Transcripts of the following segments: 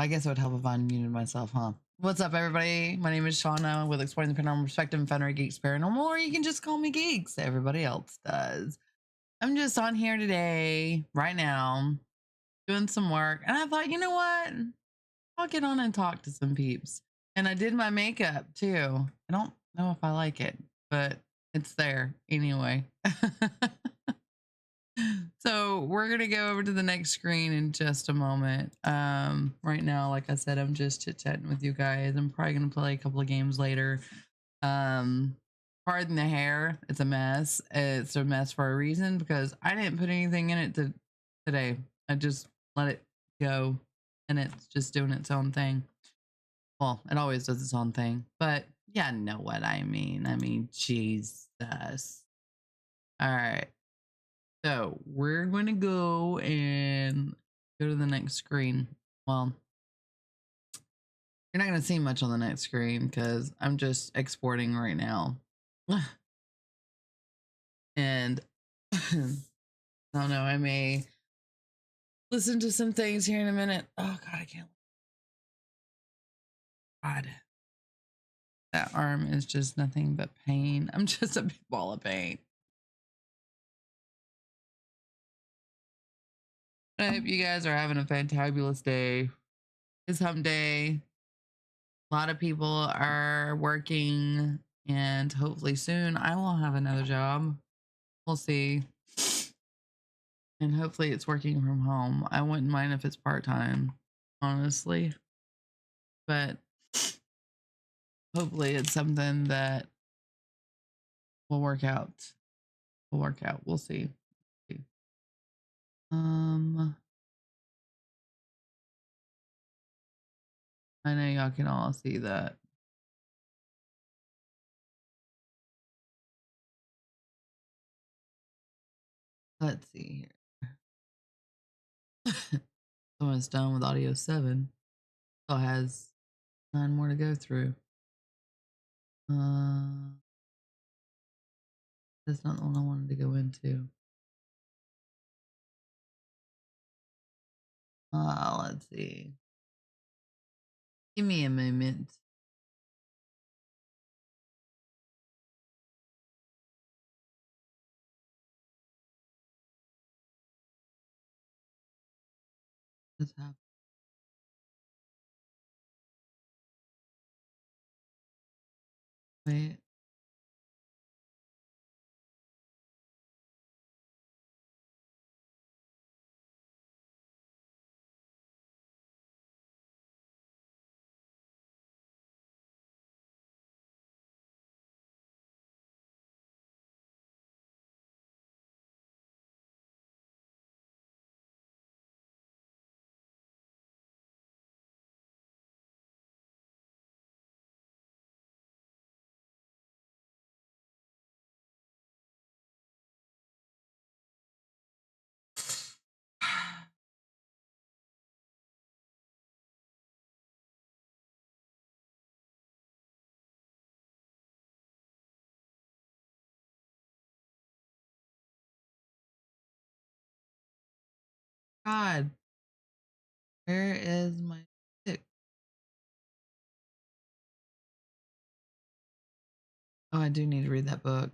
I guess it would help if I unmuted myself, huh? What's up, everybody? My name is Shauna with Exploring the Paranormal Perspective and Fenrir Geeks Paranormal, or you can just call me Geeks. Everybody else does. I'm just on here today, right now, doing some work. And I thought, you know what? I'll get on and talk to some peeps. And I did my makeup too. I don't know if I like it, but it's there anyway. So we're gonna go over to the next screen in just a moment. Right now, like I said, I'm just chit-chatting with you guys. I'm probably gonna play a couple of games later. Um, Pardon the hair, it's a mess. It's a mess for a reason because I didn't put anything in it today. I just let it go and it's just doing its own thing. Well, it always does its own thing, but yeah, know what I mean. I mean, Jesus. All right. So we're going to go and go to the next screen. Well, you're not going to see much on the next screen because I'm just exporting right now. And I don't know, I may listen to some things here in a minute. Oh, God, I can't. God, that arm is just nothing but pain. I'm just a big ball of pain. I hope you guys are having a fantabulous day. It's hump day. A lot of people are working, and hopefully soon I will have another job. We'll see. And hopefully it's working from home. I wouldn't mind if it's part-time, honestly. But hopefully it's something that will work out. Will work out. We'll see. I know y'all can all see that. Let's see here. Someone's done with audio 7. Still has 9 more to go through. That's not the one I wanted to go into. Let's see. Give me a moment. What's happening? Wait. God, where is my stick? Oh, I do need to read that book.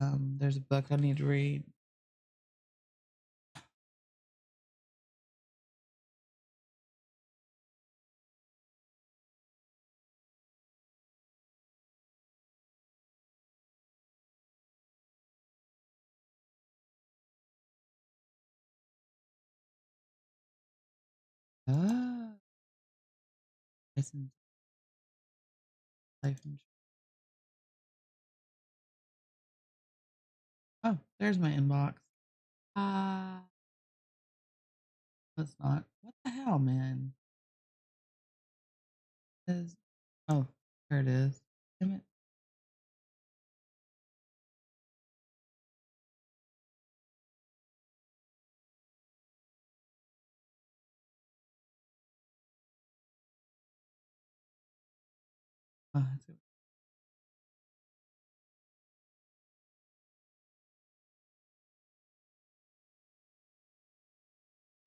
There's a book I need to read. Ah, license life insurance. Oh, there's my inbox. That's not. What the hell, man? Is oh, there it is. Damn it. Oh, that's good.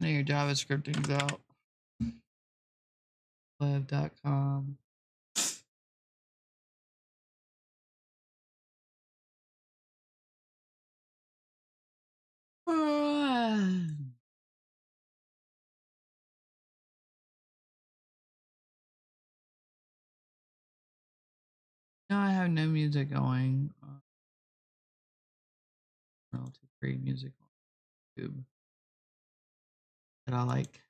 Now your JavaScript is out. web.com. No, I have no music going. Royalty free music on YouTube that I like.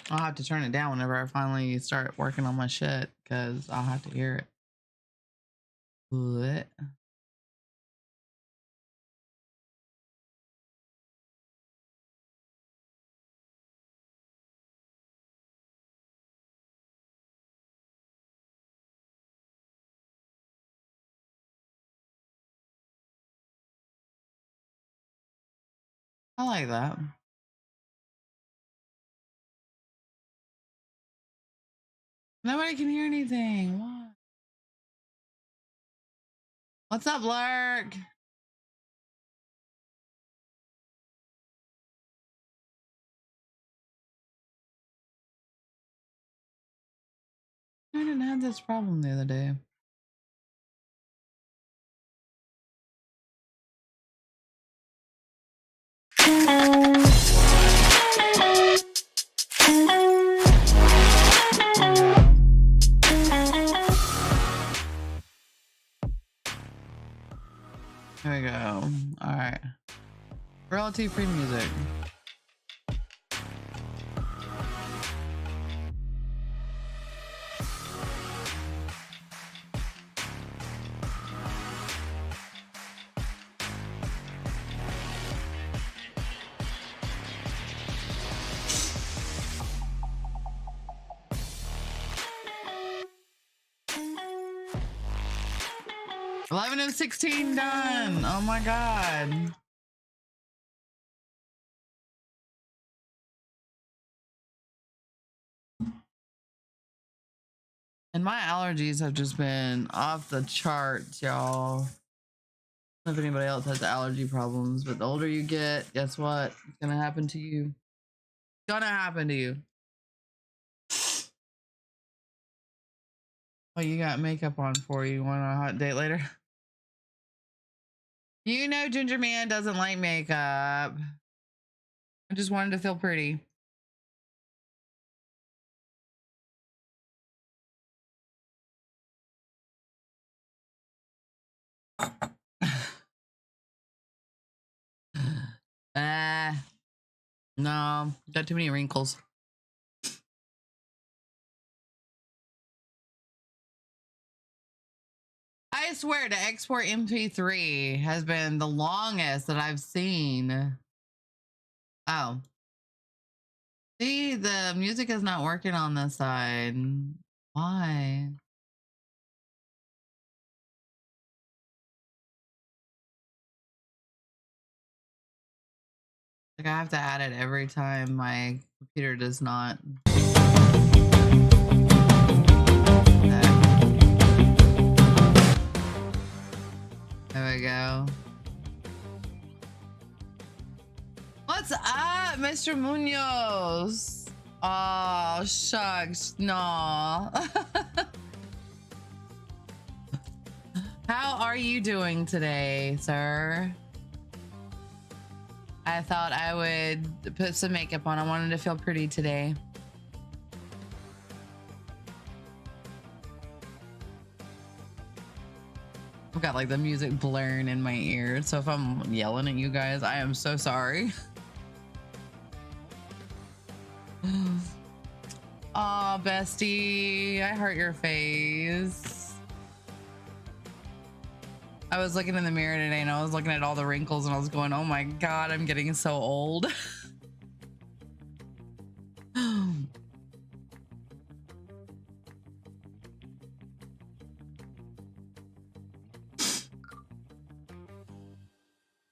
I'll have to turn it down whenever I finally start working on my shit because I'll have to hear it. What? I like that. Nobody can hear anything. What? What's up, Lark? I didn't have this problem the other day. Here we go. All right. Royalty free music. Eleven of 16 done. Oh my god. And my allergies have just been off the charts, y'all. I don't know if anybody else has allergy problems, but the older you get, guess what? It's gonna happen to you. It's gonna happen to you. Oh, you got makeup on for you. Want a hot date later? You know Ginger Man doesn't like makeup. I just wanted to feel pretty. No, got too many wrinkles. I swear to export MP3 has been the longest that I've seen. Oh. See, the music is not working on this side. Why? Like I have to add it every time my computer does not. There we go. What's up, Mr. Munoz? Oh, shucks. No. How are you doing today, sir? I thought I would put some makeup on. I wanted to feel pretty today. I've got like the music blaring in my ear, so if I'm yelling at you guys, I am so sorry. Oh, bestie, I hurt your face. I was looking in the mirror today and I was looking at all the wrinkles and I was going, oh my god, I'm getting so old.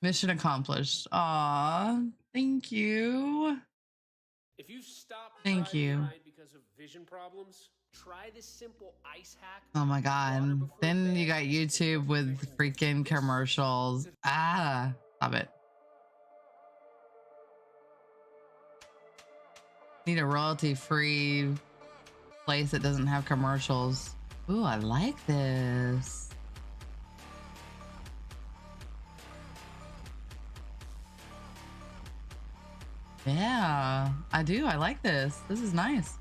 Mission accomplished. Aw, thank you. If you stop Thank you. Because of vision problems? Try this simple ice hack. Oh my god. Then you got YouTube with freaking commercials. Ah, stop it. Need a royalty-free place that doesn't have commercials. Ooh, I like this. Yeah, I do. I like this. This is nice.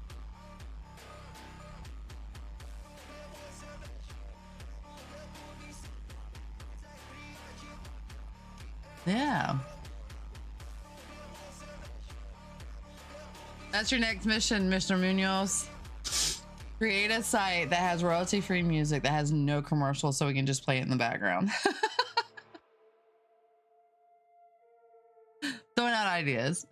Yeah. That's your next mission, Mr. Munoz. Create a site that has royalty-free music that has no commercials so we can just play it in the background. Throwing out ideas.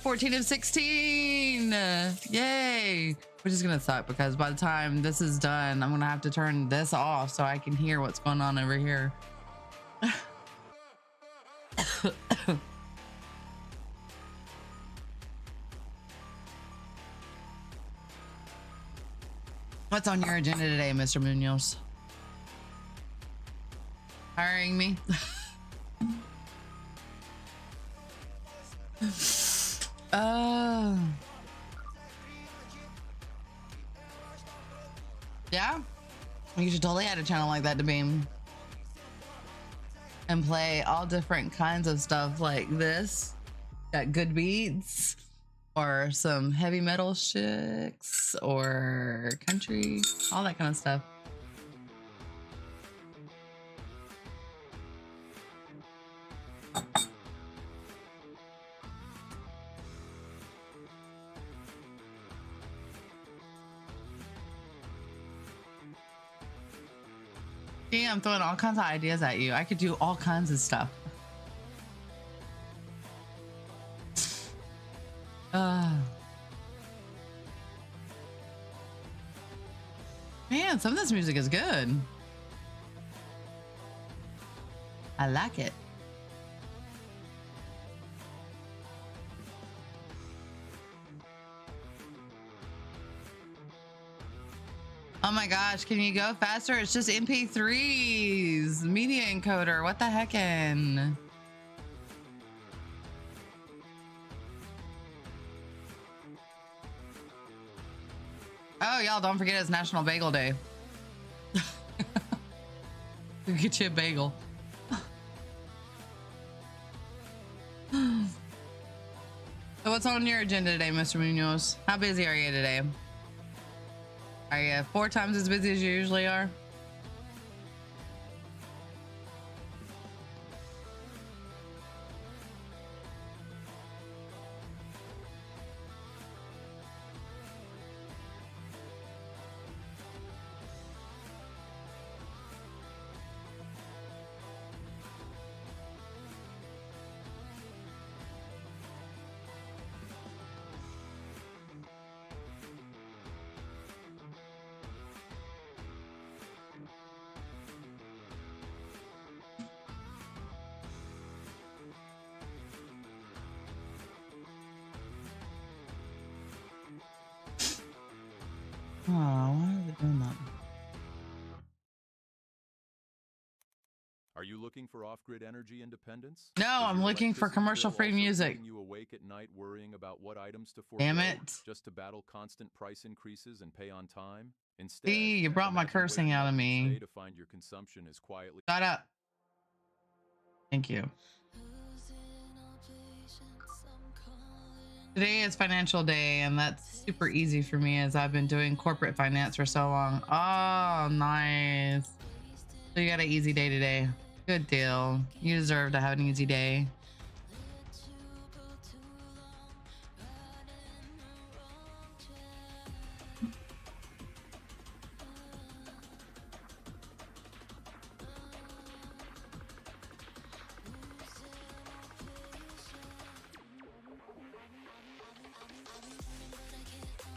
14 of 16. Yay. Which is gonna suck because by the time this is done, I'm gonna have to turn this off so I can hear what's going on over here. What's on your agenda today, Mr. Munoz? Hiring me? Yeah, you should totally add a channel like that to Beam and play all different kinds of stuff like this. Got good beats or some heavy metal shits or country, all that kind of stuff. Yeah, I'm throwing all kinds of ideas at you. I could do all kinds of stuff. Man, some of this music is good. I like it. Oh my gosh, can you go faster? It's just MP3s. Media encoder. What the heckin'? Oh, y'all, don't forget it's National Bagel Day. We'll get you a bagel. So what's on your agenda today, Mr. Munoz? How busy are you today? Are you 4 times as busy as you usually are? Oh, why are they doing that? Are you looking for off-grid energy independence? No, I'm looking for commercial-free music. You awake at night worrying about what items to forego, Damn it. just to battle constant price increases and pay on time? Instead, See, you brought my cursing out of me. To find your consumption is quietly. Shut up. Thank you. Today is financial day, and that's super easy for me as I've been doing corporate finance for so long. Oh, nice. So you got an easy day today. Good deal. You deserve to have an easy day.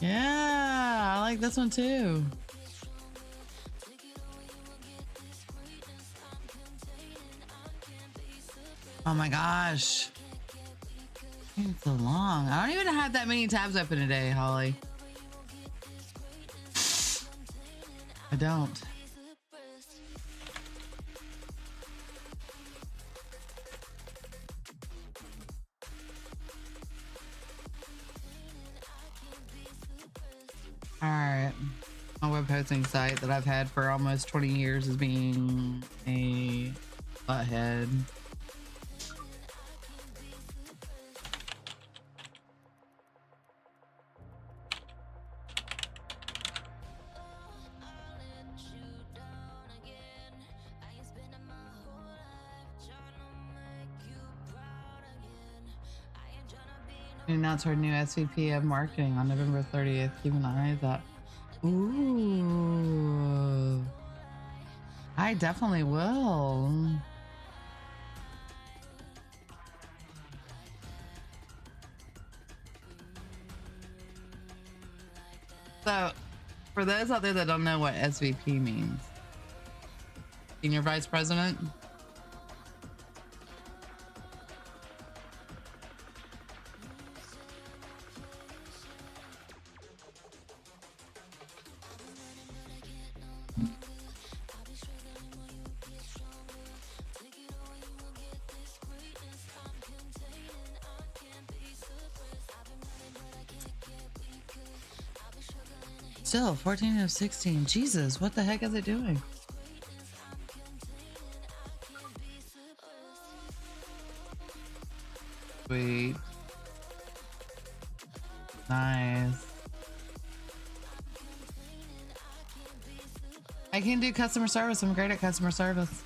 Yeah, I like this one too. Oh my gosh. It's so long. I don't even have that many tabs open today, Holly. I don't. All right. My web hosting site that I've had for almost 20 years is being a butthead. We announced our new SVP of marketing on November 30th. Keep an eye on that. Ooh. I definitely will. So, for those out there that don't know what SVP means, Senior Vice President. Still 14 of 16. Jesus, what the heck is it doing? Sweet. Nice. I can do customer service. I'm great at customer service.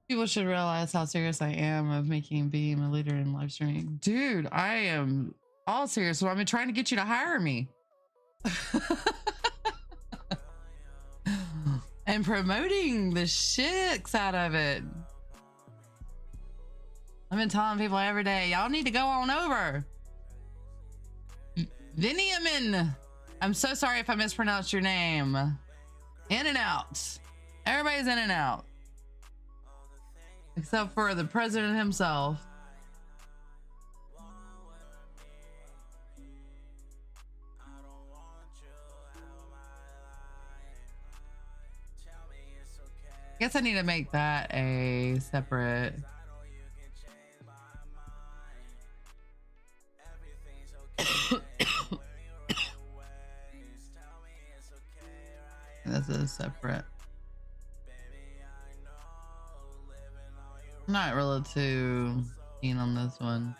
People should realize how serious I am of making Beam a leader in live streaming. Dude, I am all serious. So I've been trying to get you to hire me. And promoting the shits out of it. I've been telling people every day, y'all need to go on over. Viniamin. I'm so sorry if I mispronounced your name. In and out. Everybody's in and out. Except for the president himself. I guess I need to make that a separate. This is separate. I'm not really too keen on this one.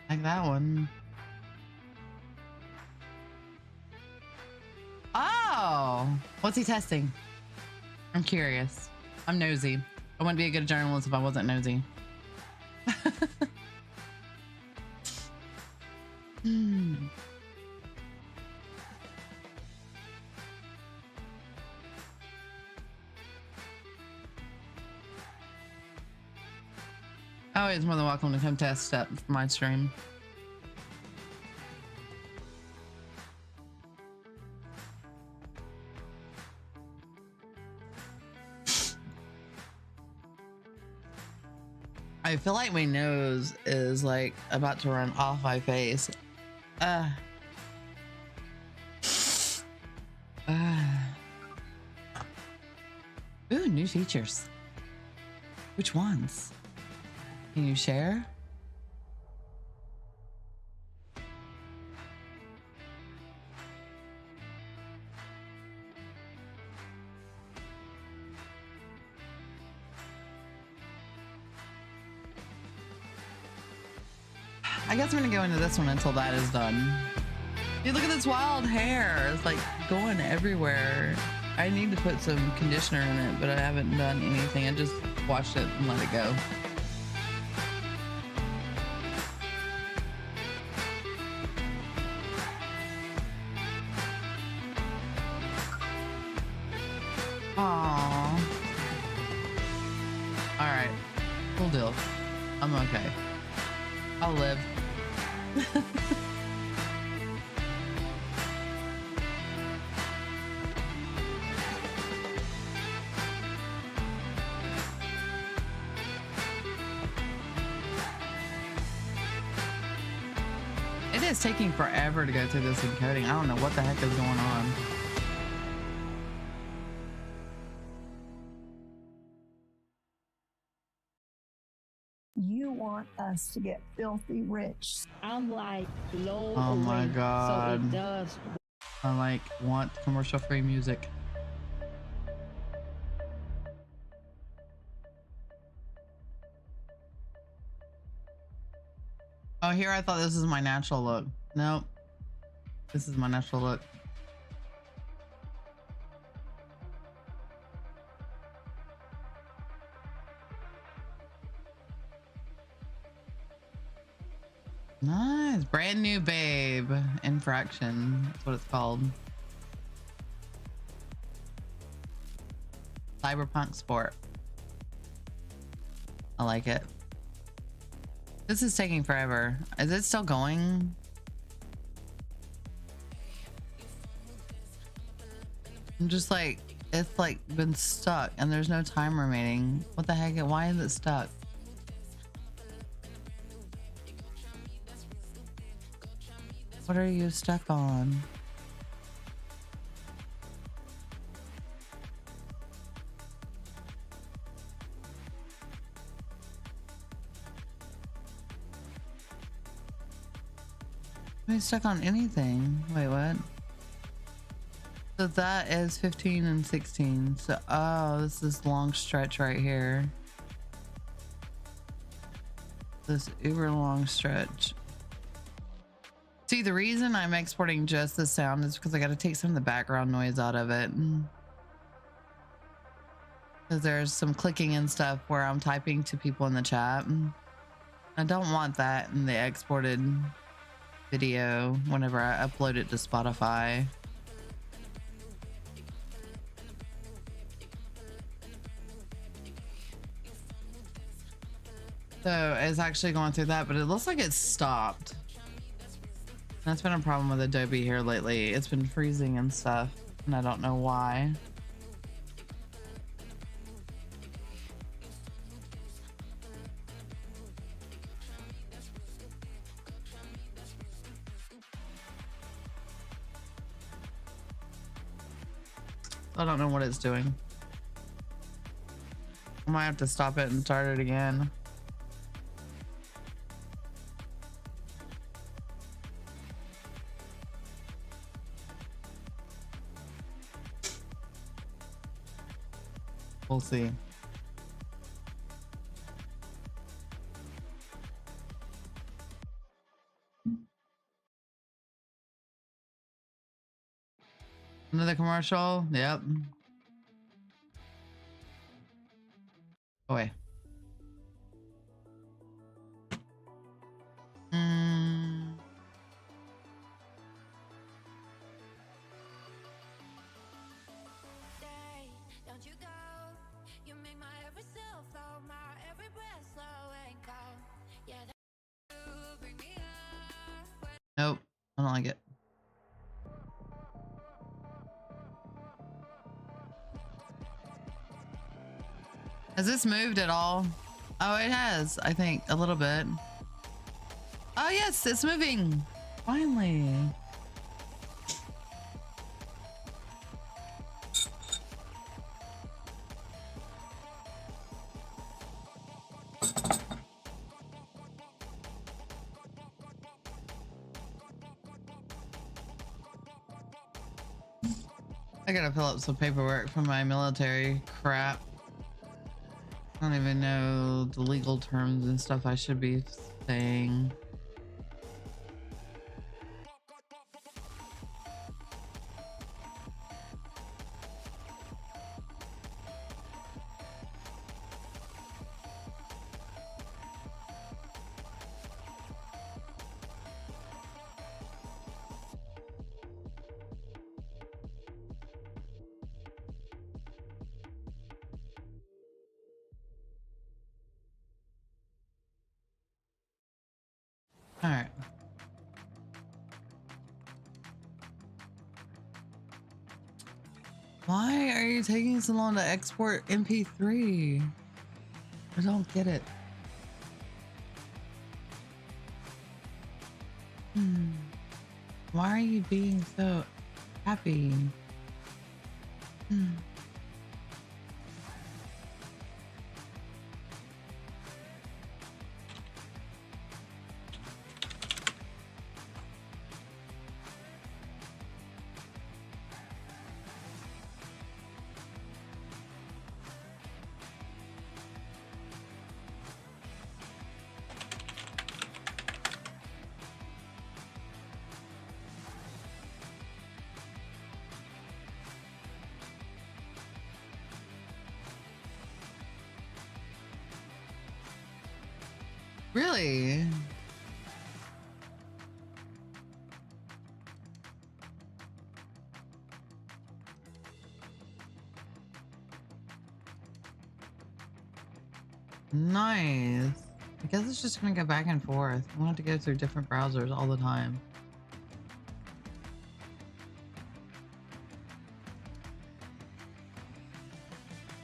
Like that one. Oh, what's he testing? I'm curious. I'm nosy. I wouldn't be a good journalist if I wasn't nosy. Oh, he's more than welcome to come test up for my stream. I feel like my nose is like about to run off my face. Ooh, new features. Which ones? Can you share? I guess I'm gonna go into this one until that is done. Dude, look at this wild hair. It's like going everywhere. I need to put some conditioner in it, but I haven't done anything. I just washed it and let it go. Aww. All right, cool deal. I'm okay. I'll live. It is taking forever to go through this encoding. I don't know what the heck is going on. You want us to get filthy rich. I'm like blown Oh my away. God. So it does. I like want commercial free music. Oh, here I thought this is my natural look. Nope. This is my natural look. Nice. Brand new babe. Infraction. That's what it's called. Cyberpunk Sport. I like it. This is taking forever. Is it still going? I'm just like, it's like been stuck and there's no time remaining. What the heck? Why is it stuck? What are you stuck on? Am I stuck on anything? Wait, what? So that is 15 and 16. So, oh, this is long stretch right here. This uber long stretch. See, the reason I'm exporting just the sound is because I got to take some of the background noise out of it. Because there's some clicking and stuff where I'm typing to people in the chat. I don't want that in the exported video whenever I upload it to Spotify. So it's actually going through that, but it looks like it's stopped. That's been a problem with Adobe here lately. It's been freezing and stuff, and I don't know why. I don't know what it's doing. I might have to stop it and start it again. We'll see. Another commercial? Yep. Boy. Nope. I don't like it. Has this moved at all? Oh, it has, I think, a little bit. Oh, yes, it's moving. Finally. I gotta fill up some paperwork for my military crap. I don't even know the legal terms and stuff I should be saying. Why are you taking so long to export MP3? I don't get it. Why are you being so happy? Really? Nice. I guess it's just gonna go back and forth. I want to go through different browsers all the time.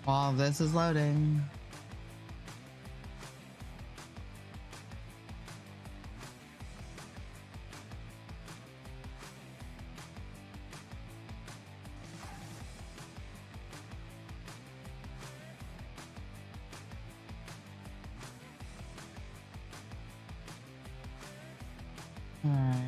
While this is loading. All right.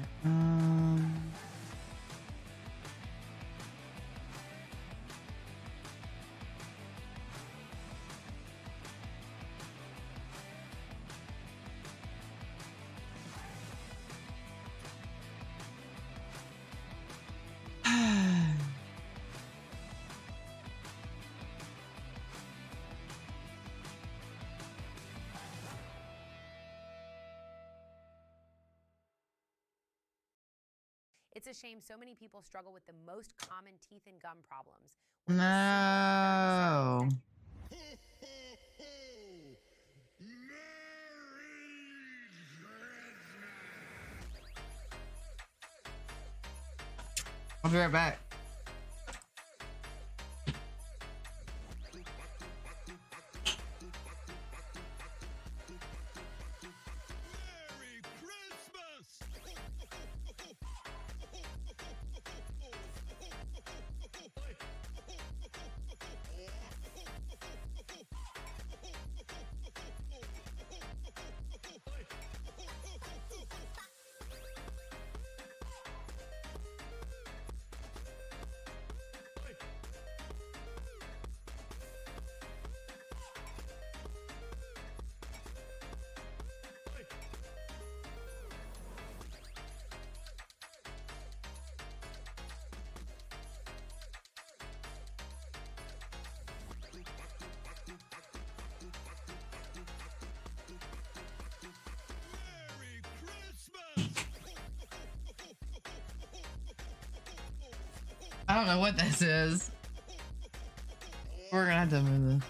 It's a shame so many people struggle with the most common teeth and gum problems. No. I'll be right back. I don't know what this is. We're gonna have to move this.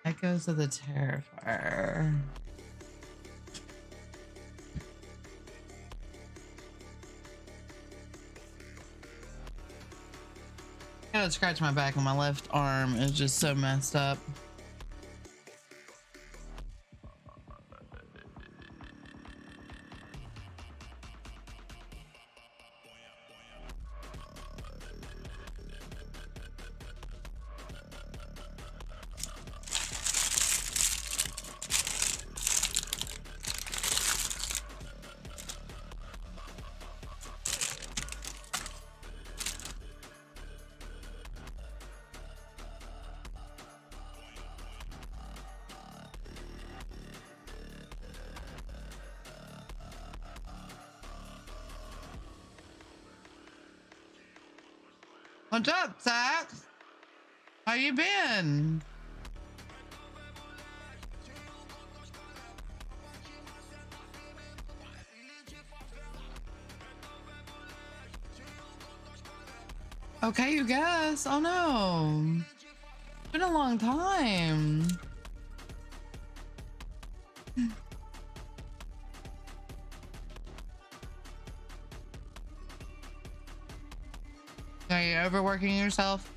Echoes of the Terrifier. I gotta scratch my back and my left arm is just so messed up. What's up, Sax? How you been? Okay, you guess. Oh no. It's been a long time. Are you overworking yourself?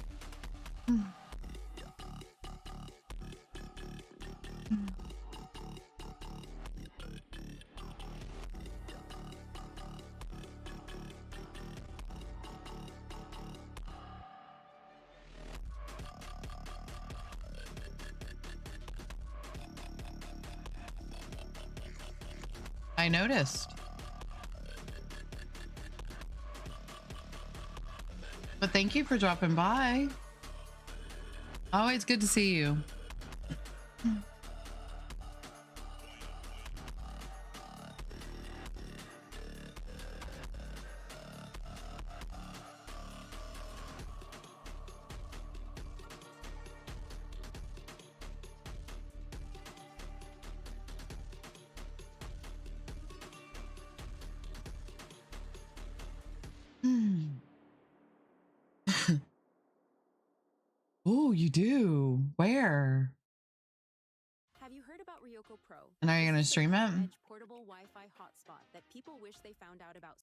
I noticed. But thank you for dropping by. Always good to see you. Oh, you do? Where? Have you heard about Ryoko Pro? And are you This gonna is the stream it? cutting-edge portable Wi-Fi hotspot that people wish they found out about.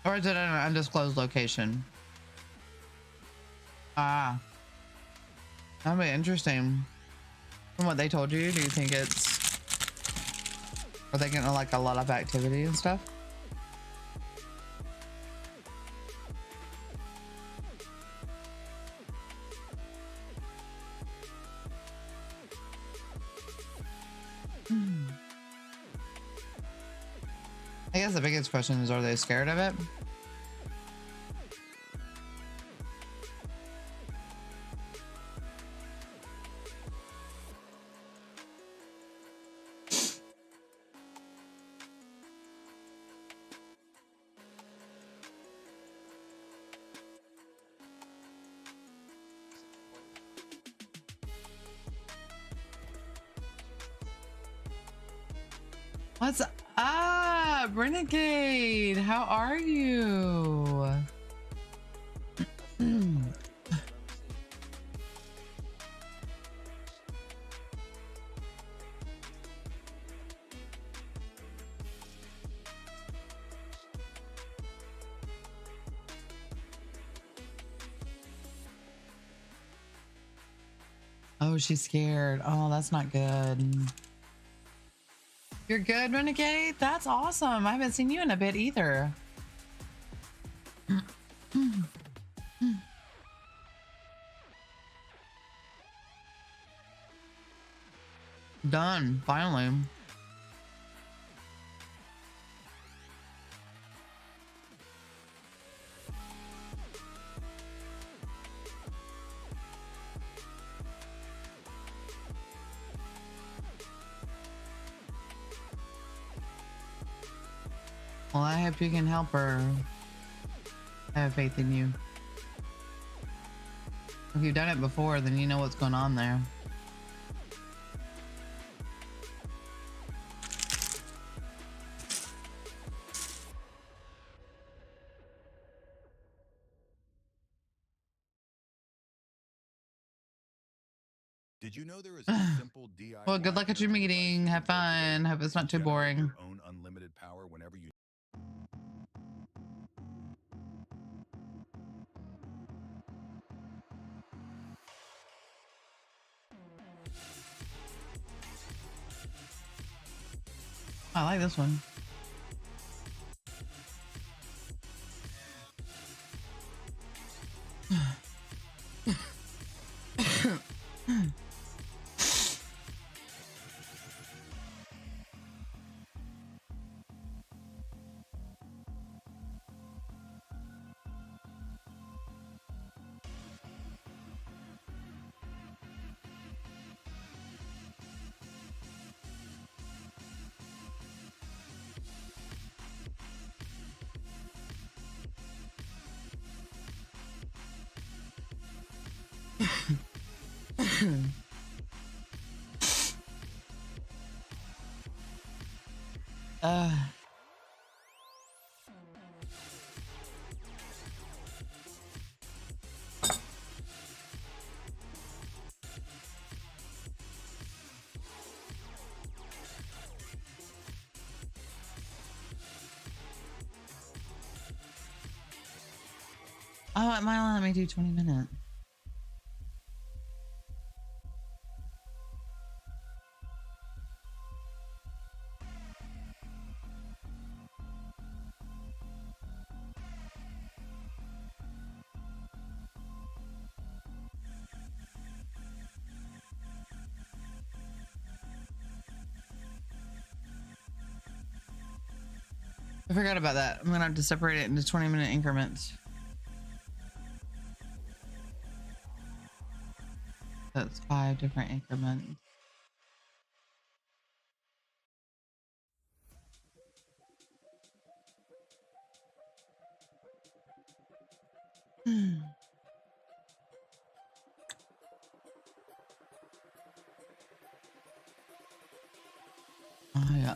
Or is it an undisclosed location? Ah. That'd be interesting. From what they told you, do you think it's... Are they getting like a lot of activity and stuff? I guess the biggest question is, are they scared of it? What's up, Renegade? How are you? Oh, she's scared. Oh, that's not good. You're good, Renegade? That's awesome. I haven't seen you in a bit either. Done, finally. Well, I hope you can help her. I have faith in you. If you've done it before, then you know what's going on there. Did you know there is a simple DIY? Well, good luck at your energy device meeting. you Have can build fun. today Hope it's not to too generate boring. your own unlimited power whenever you. I like this one. uh, oh, it might only let me do 20 minutes. I forgot about that. I'm gonna have to separate it into 20-minute increments. That's 5 different increments. Oh yeah.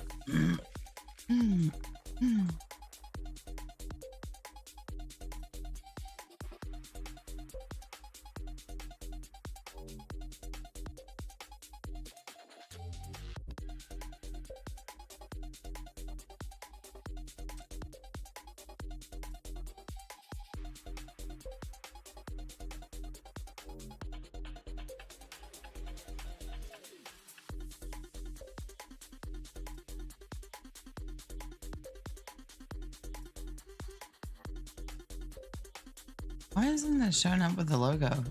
Why isn't this showing up with the logo?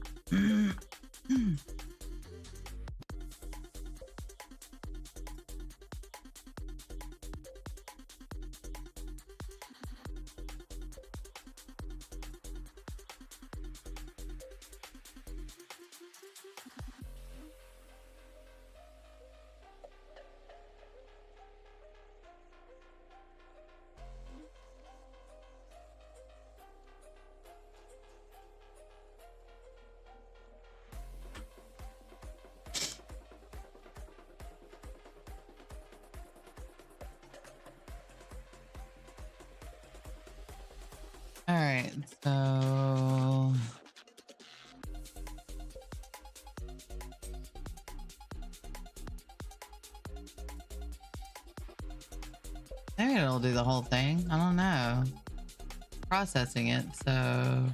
All right, so maybe it'll do the whole thing. I don't know. Processing it, so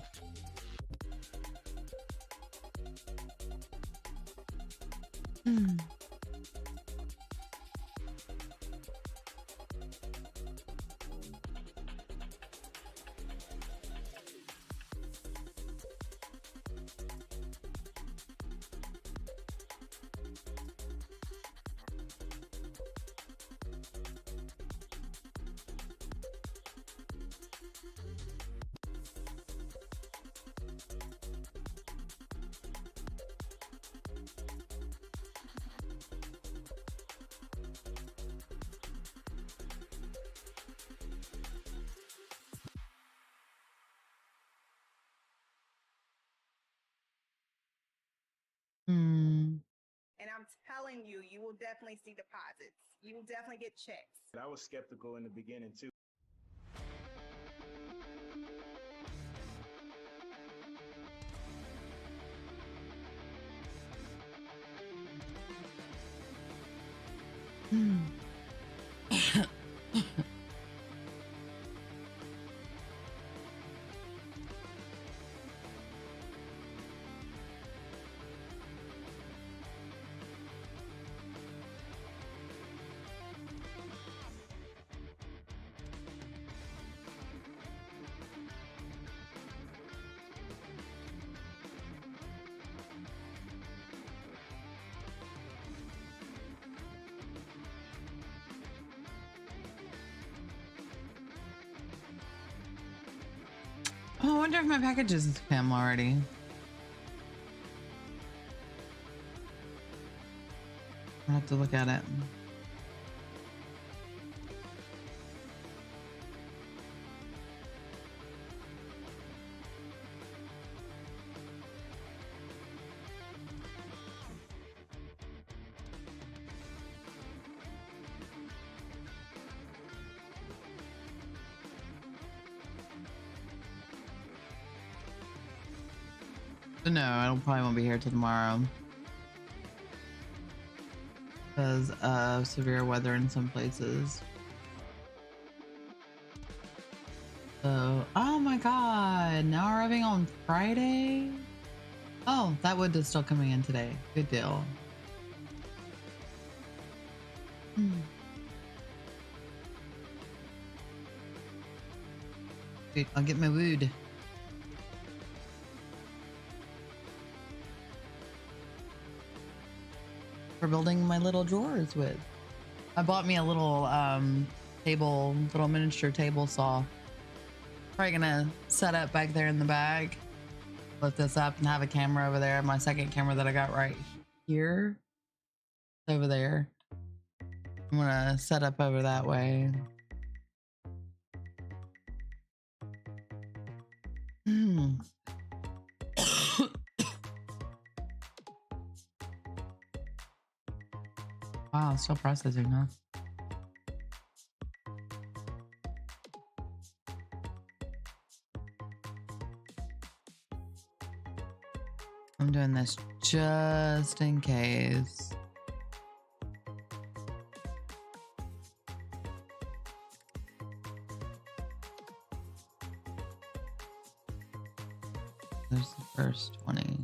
And I'm telling you, you will definitely see deposits. You will definitely get checks. I was skeptical in the beginning too. oh, I wonder if my packages is spam already. I'll have to look at it. But no, I don't probably won't be here till tomorrow because of severe weather in some places. So, oh my god, now we're arriving on Friday? Oh, that wood is still coming in today. Good deal. Wait, I'll get my wood. For building my little drawers with. I bought me a little little miniature table saw. Probably gonna set up back there in the bag. Lift this up and have a camera over there. My second camera that I got right here. Over there. I'm gonna set up over that way. Wow, still processing, huh? I'm doing this just in case. There's the first 20.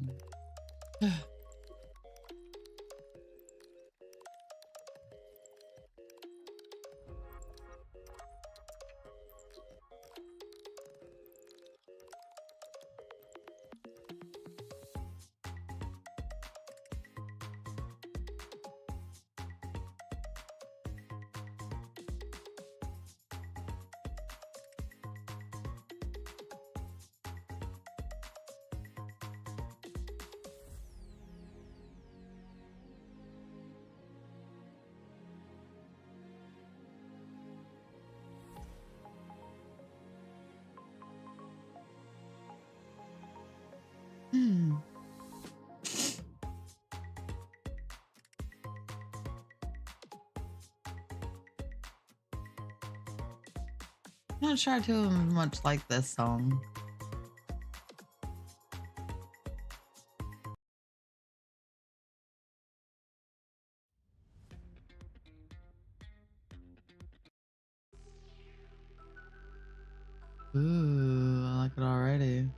Not sure I too much like this song. Ooh, I like it already.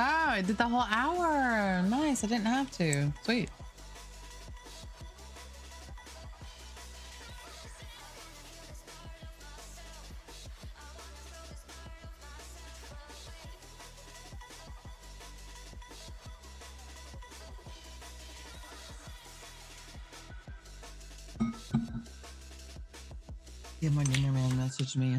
Oh, I did the whole hour. Nice. I didn't have to. Sweet. Yeah, my dinner man messaged me.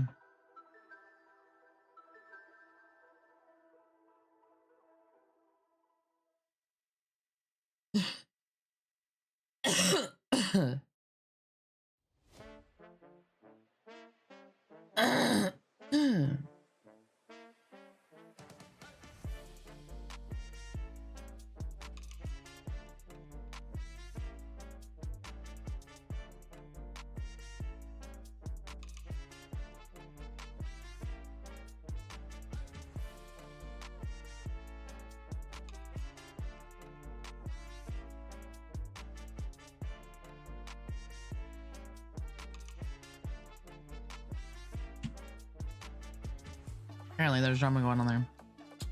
Apparently there's drama going on there.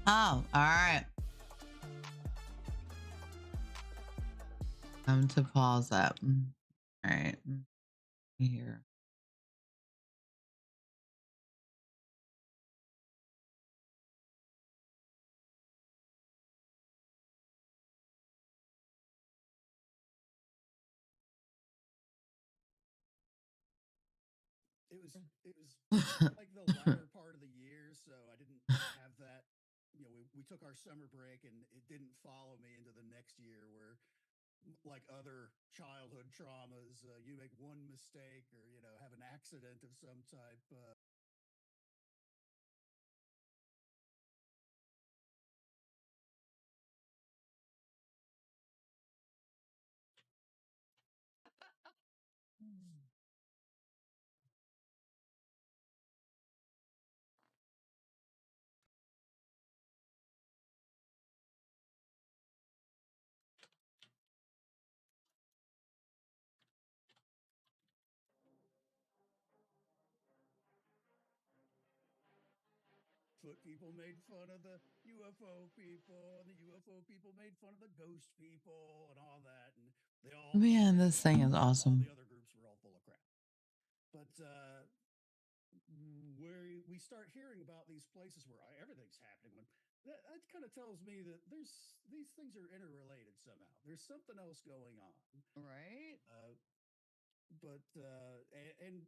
Oh, all right. Time to pause that. All right. Here. It was like the latter part of the year, so I didn't have that. You know, we took our summer break, and it didn't follow me into the next year. Where, like other childhood traumas, you make one mistake, or have an accident of some type. Foot people made fun of the UFO people, and the UFO people made fun of the ghost people, and all that. And they all Man, this thing is all awesome. the other groups were all full of crap. But where we start hearing about these places where everything's happening, that kind of tells me that these things are interrelated somehow. There's something else going on, Right? And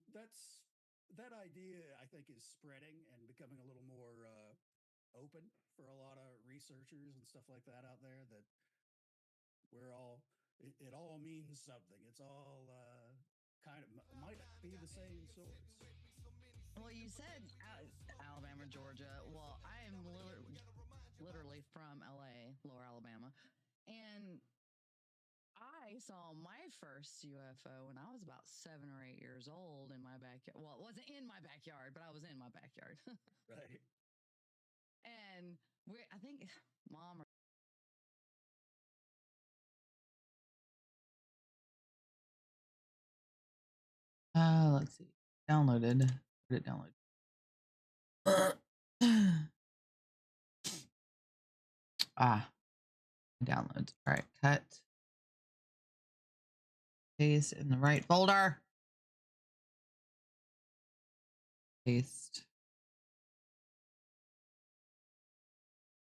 that idea, I think, is spreading and becoming a little more open for a lot of researchers and stuff like that out there. That we're all it all means something. It's all kind of might be the same source. Well, you said Alabama, Georgia. Well, I am literally from LA, Lower Alabama. And I saw my first UFO when I was about 7 or 8 years old in my backyard. Well, it wasn't in my backyard, but I was in my backyard. Right. And I think mom or Let's see. Downloaded. Where did it download? Downloads. All right, cut. Paste in the right folder. Paste.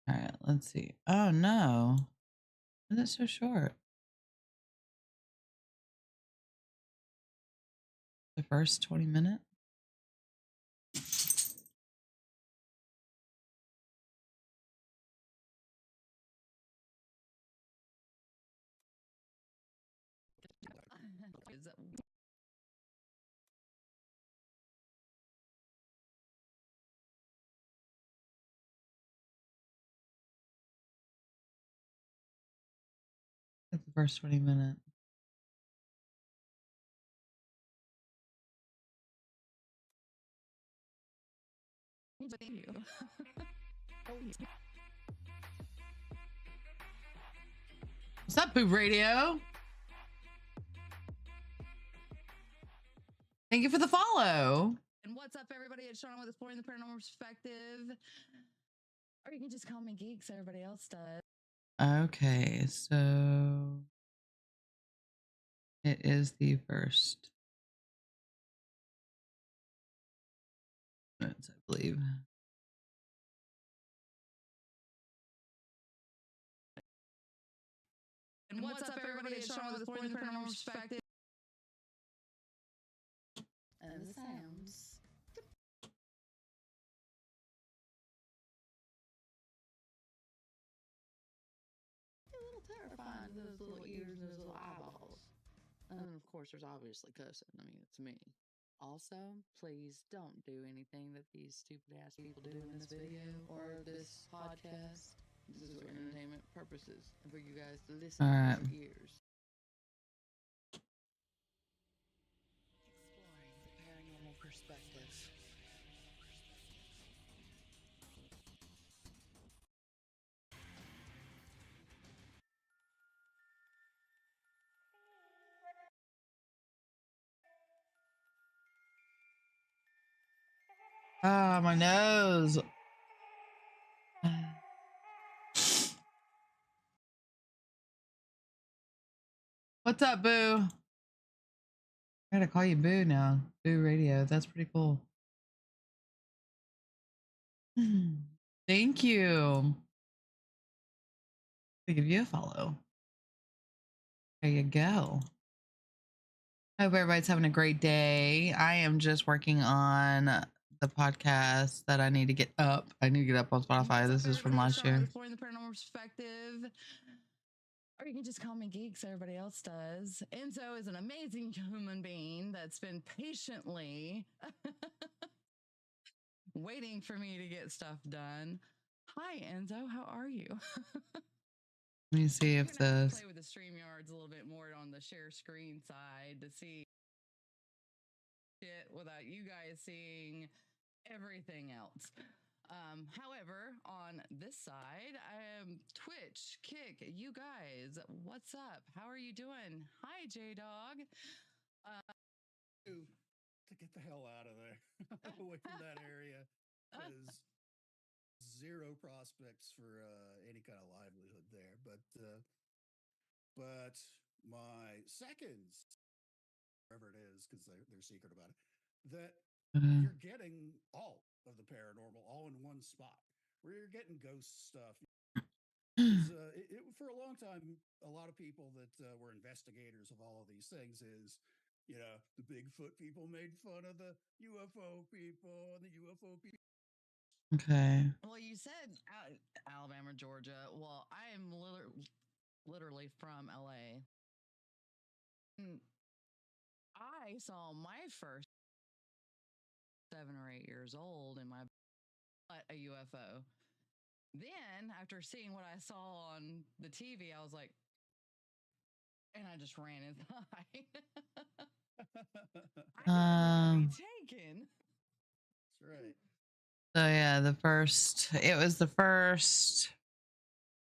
All right, let's see. Oh no. Why is it so short? The first 20 minutes? is it, That's the first 20 minutes. thank you. What's up, Poop Radio? Thank you for the follow. And what's up, everybody? It's Shauna with Exploring the Paranormal Perspective. Or you can just call me Geeks, everybody else does. Okay, so it is the first minutes, I believe. And what's up, everybody? It's Shauna with Exploring the Paranormal Perspective. And the sounds. A little terrifying to those little ears and those little eyeballs. And of course, there's obviously cussing. I mean, it's me. Also, please don't do anything that these stupid ass people do in this video or this podcast. This is for entertainment purposes and for you guys to listen with your ears. Exploring the paranormal perspective. Ah, my nose. What's up, Boo? I gotta call you Boo now. Boo Radio. That's pretty cool. Thank you. I'll give you a follow. There you go. Hope everybody's having a great day. I am just working on the podcast that I need to get up. I need to get up on Spotify. This is from last year. Exploring the paranormal perspective. Or you can just call me Geeks, everybody else does. Enzo is an amazing human being that's been patiently waiting for me to get stuff done. Hi, Enzo. How are you? Let me see if this. Play with the StreamYards a little bit more on the share screen side to see it without you guys seeing everything else. However, on this side, I am Twitch, Kick, you guys, what's up? How are you doing? Hi, J-Dog. To get the hell out of there, away from that area, because zero prospects for any kind of livelihood there. But my seconds, whatever it is, because they're secret about it, that you're getting all of the paranormal all in one spot, where you're getting ghost stuff. For a long time, a lot of people that were investigators of all of these things is, the Bigfoot people made fun of the UFO people and the UFO people. Okay. Well, you said Alabama, Georgia. Well, I am literally from LA. I saw my first 7 or 8 years old in my butt a UFO. Then, after seeing what I saw on the TV, I was like, and I just ran inside. I didn't want to be taken. That's right. So yeah, it was the first,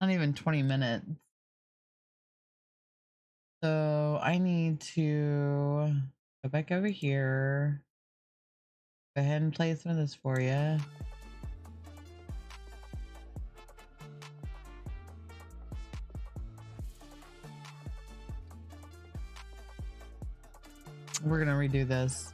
not even 20 minutes. So I need to go back over here. Go ahead and play some of this for you. We're gonna redo this.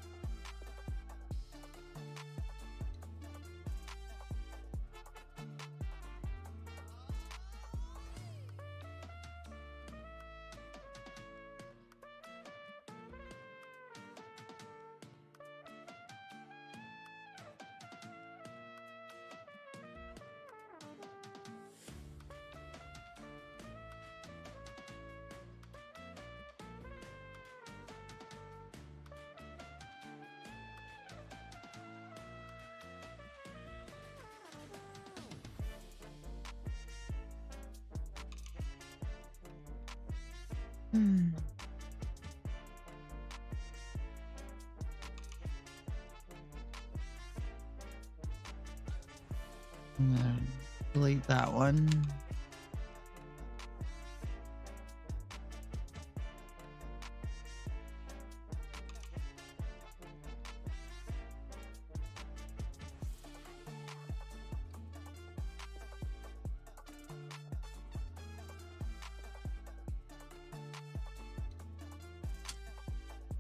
I'm gonna delete that one.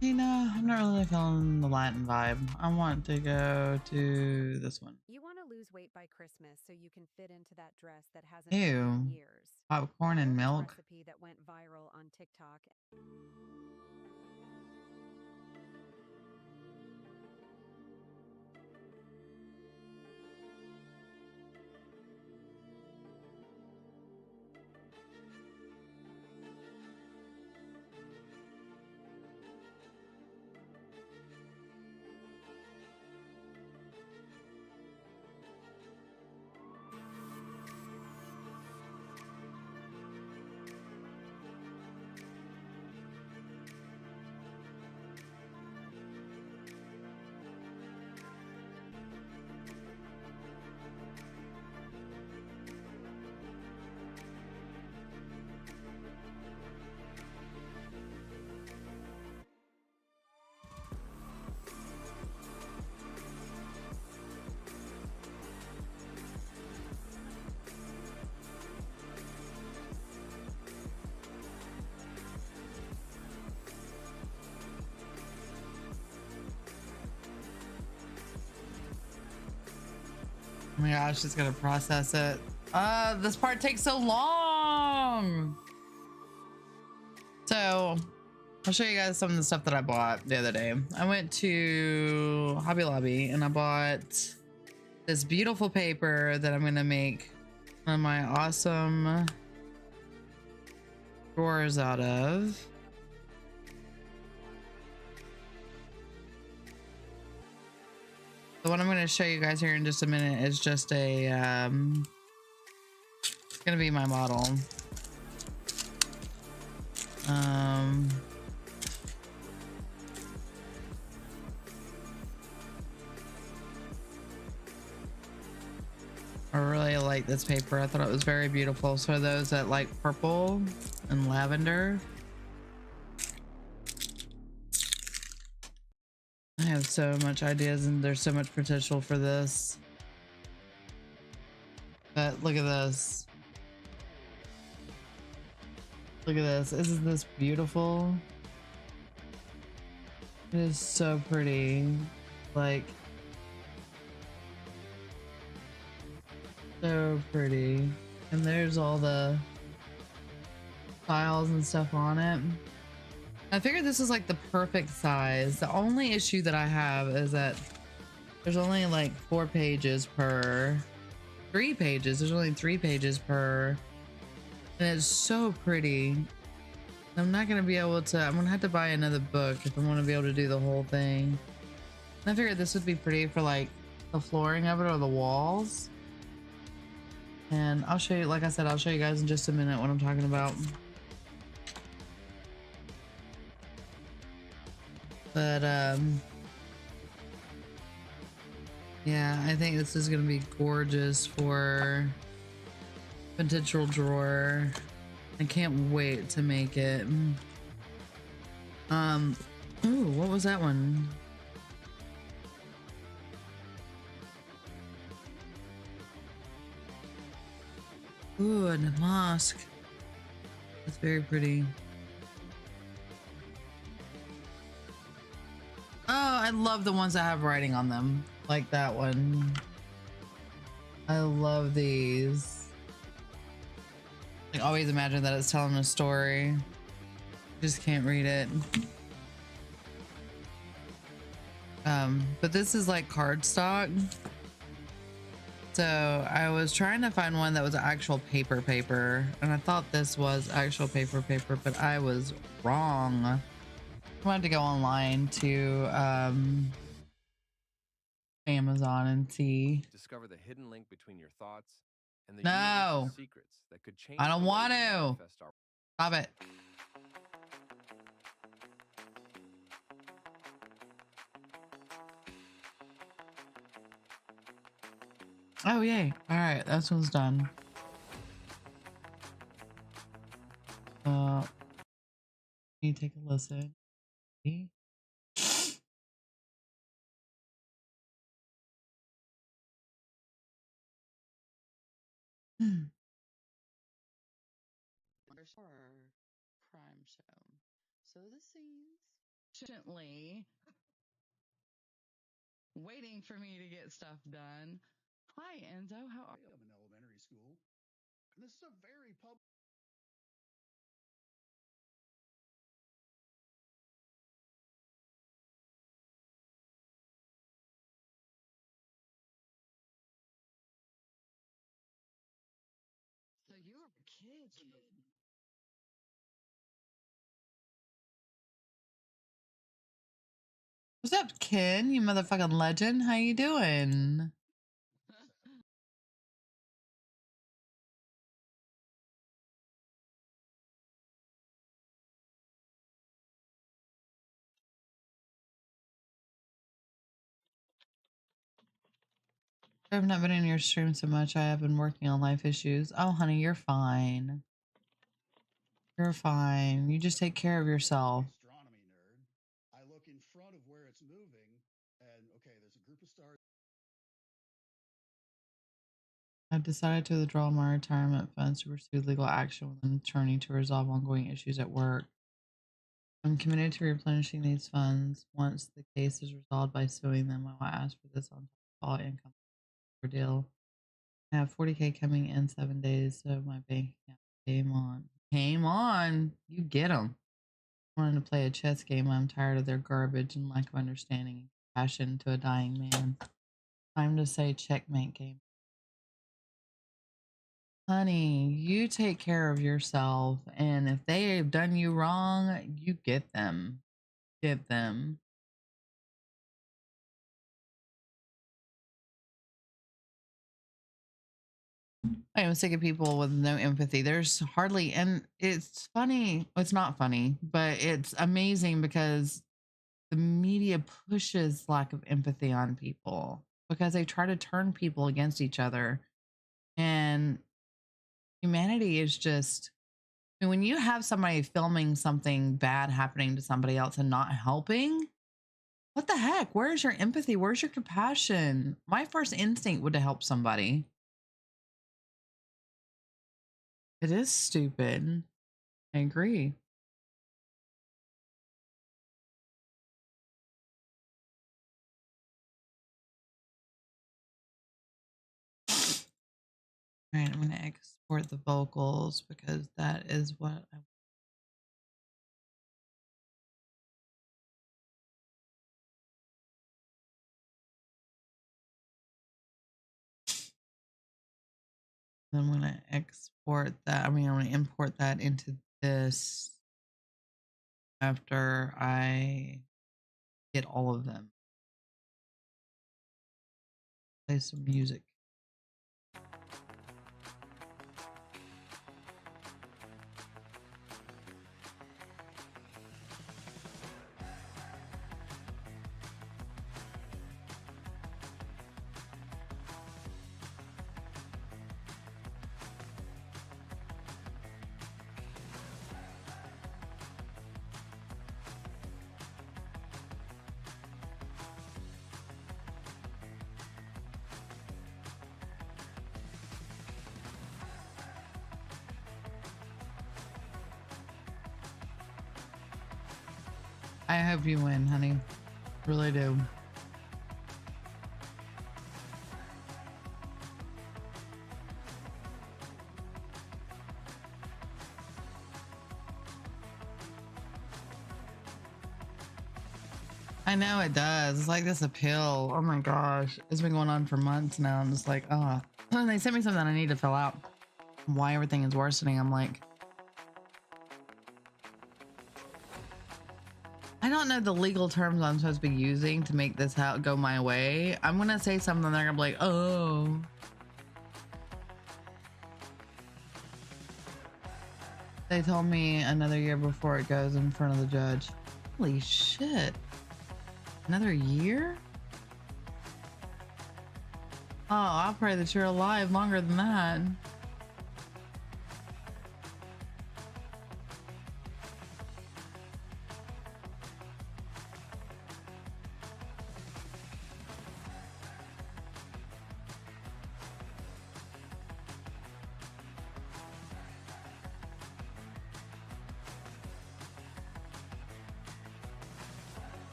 You know, I'm not really feeling the Latin vibe. I want to go to this one. You want to lose weight by Christmas so you can fit into that dress that hasn't Ew. fit in years. Popcorn and Follow this milk. recipe that went viral on TikTok. Oh my gosh, it's gonna process it. This part takes so long. So I'll show you guys some of the stuff that I bought the other day. I went to Hobby Lobby and I bought this beautiful paper that I'm gonna make one of my awesome drawers out of. The one I'm going to show you guys here in just a minute is just a it's going to be my model. I really like this paper. I thought it was very beautiful. So those that like purple and lavender, I have so much ideas and there's so much potential for this. But look at this. Look at this. Isn't this beautiful? It is so pretty. Like, so pretty. And there's all the files and stuff on it. I figured this is like the perfect size. The only issue that I have is that there's only like 3 pages per. There's only 3 pages per. And it's so pretty. I'm not going to be able to, I'm going to have to buy another book if I want to be able to do the whole thing. And I figured this would be pretty for like the flooring of it or the walls. And I'll show you, like I said, I'll show you guys in just a minute what I'm talking about. But yeah, I think this is gonna be gorgeous for potential drawer. I can't wait to make it. Ooh, what was that one? Ooh, and a mosque. That's very pretty. Oh, I love the ones that have writing on them. Like that one. I love these. I always imagine that it's telling a story. Just can't read it. But this is like cardstock. So I was trying to find one that was actual paper, and I thought this was actual paper, but I was wrong. I wanted to go online to Amazon and see. Discover the hidden link between your thoughts and the No, universe's secrets that could change I don't the way want we to. manifest our. Stop it. Oh, yay. All right, this one's done. You take a listen. See? Horror crime show. So the scenes patiently waiting for me to get stuff done. Hi Enzo, how are you? I'm in elementary school, and this is a very public. So you were a kid. What's up, Ken? You motherfucking legend. How you doing? I've not been in your stream so much. I have been working on life issues. Oh, honey, you're fine. You're fine. You just take care of yourself. Astronomy nerd. I look in front of where it's moving, and okay, there's a group of stars. I've decided to withdraw my retirement funds to pursue legal action with an attorney to resolve ongoing issues at work. I'm committed to replenishing these funds. Once the case is resolved by suing them, I will ask for this on top of all income ordeal. I have 40K coming in 7 days, so my bank account came on. Came on. You get them. Wanting to play a chess game. I'm tired of their garbage and lack of understanding and passion to a dying man. Time to say checkmate game. Honey, you take care of yourself, and if they have done you wrong, you get them. Get them. I am sick of people with no empathy. There's hardly, and it's funny. It's not funny, but it's amazing because the media pushes lack of empathy on people because they try to turn people against each other. And humanity is just, I mean, when you have somebody filming something bad happening to somebody else and not helping, what the heck? Where's your empathy? Where's your compassion? My first instinct would to help somebody. It is stupid. I agree. All right, I'm going to export the vocals because that is what I. I'm going to export that. I mean, I'm going to import that into this after I get all of them. Play some music. I hope you win, honey. Really do. I know it does. It's like this appeal. Oh my gosh. It's been going on for months now. I'm just like, oh. And they sent me something I need to fill out. Why everything is worsening. I'm like, I don't know the legal terms I'm supposed to be using to make this go my way. I'm going to say something. They're going to be like, oh. They told me another year before it goes in front of the judge. Holy shit. Another year? Oh, I'll pray that you're alive longer than that.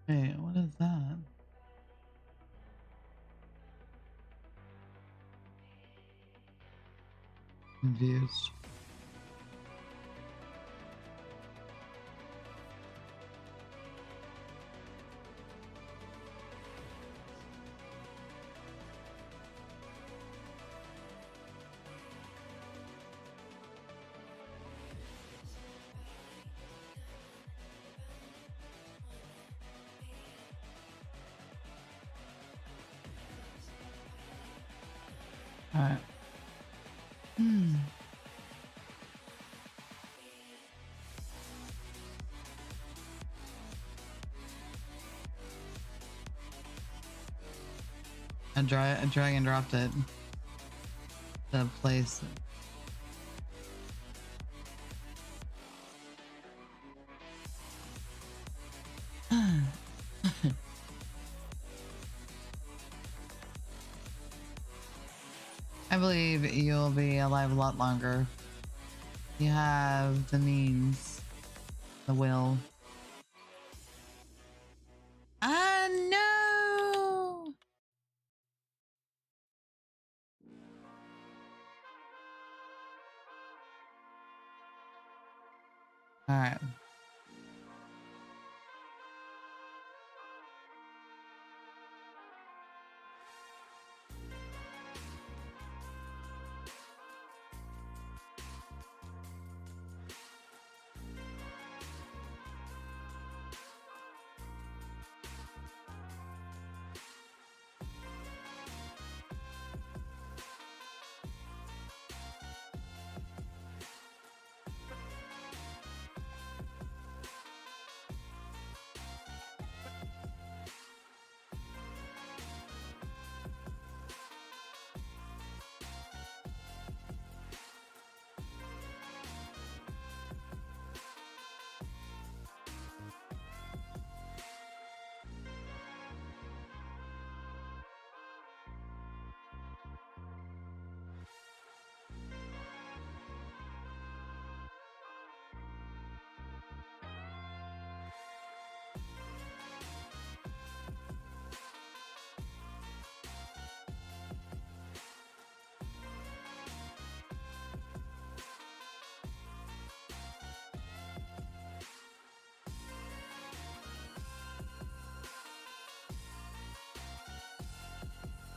Hey, what is that? Confused. All right. Hmm. I drag and dropped it. The place. I believe you'll be alive a lot longer. You have the means, the will. I know. All right.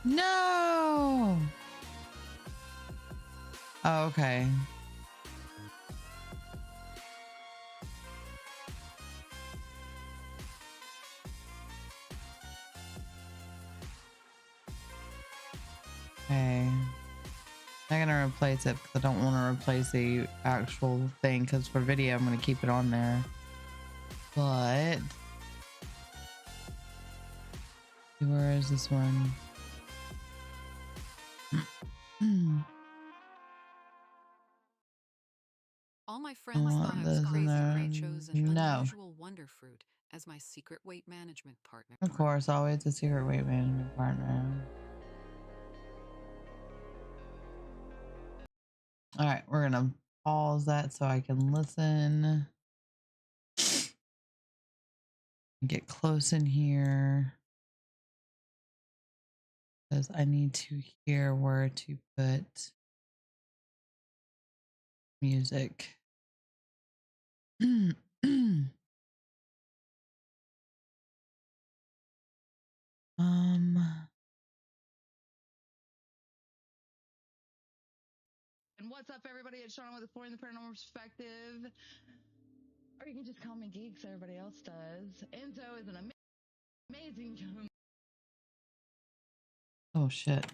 No. Oh, okay. Okay. I'm gonna replace it because I don't want to replace the actual thing because for video I'm gonna keep it on there. But where is this one? All my I friends thought want I was this in crazy there. when I chose an No. unusual wonder fruit as my secret weight management partner. Of course, always a secret weight management partner. All right, we're gonna pause that so I can listen. Get close in here because I need to hear where to put music. And what's up, everybody? It's Shauna with Exploring the Paranormal Perspective. Or you can just call me Geeks, everybody else does. Enzo is an amazing young. Oh, shit.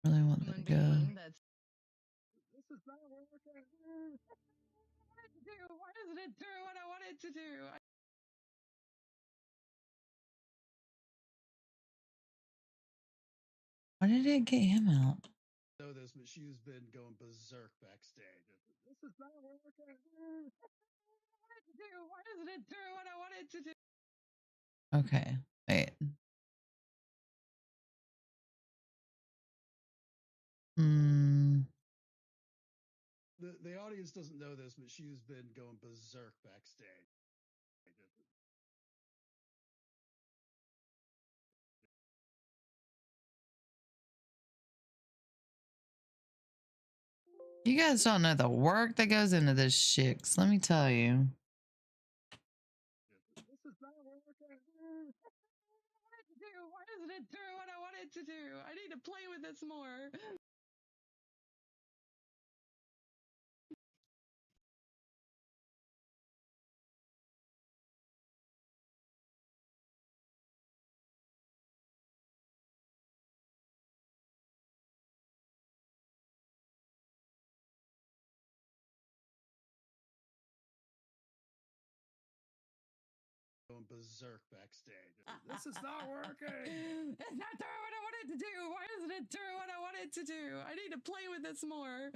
Really want that to go. That's... This is not working. Why doesn't it do what I want it to do? Why did it get him out? Know this, but she's been going berserk backstage. This is not working. Why doesn't it do what I want it to do? Okay, wait. The audience doesn't know this, but she's been going berserk backstage. You guys don't know the work that goes into this shit. 'Cause let me tell you. This is not working. Why doesn't it do what I want it to do? I need to play with this more. Going berserk backstage. This is not working. It's not doing what I wanted to do. Why isn't it doing what I wanted to do? I need to play with this more.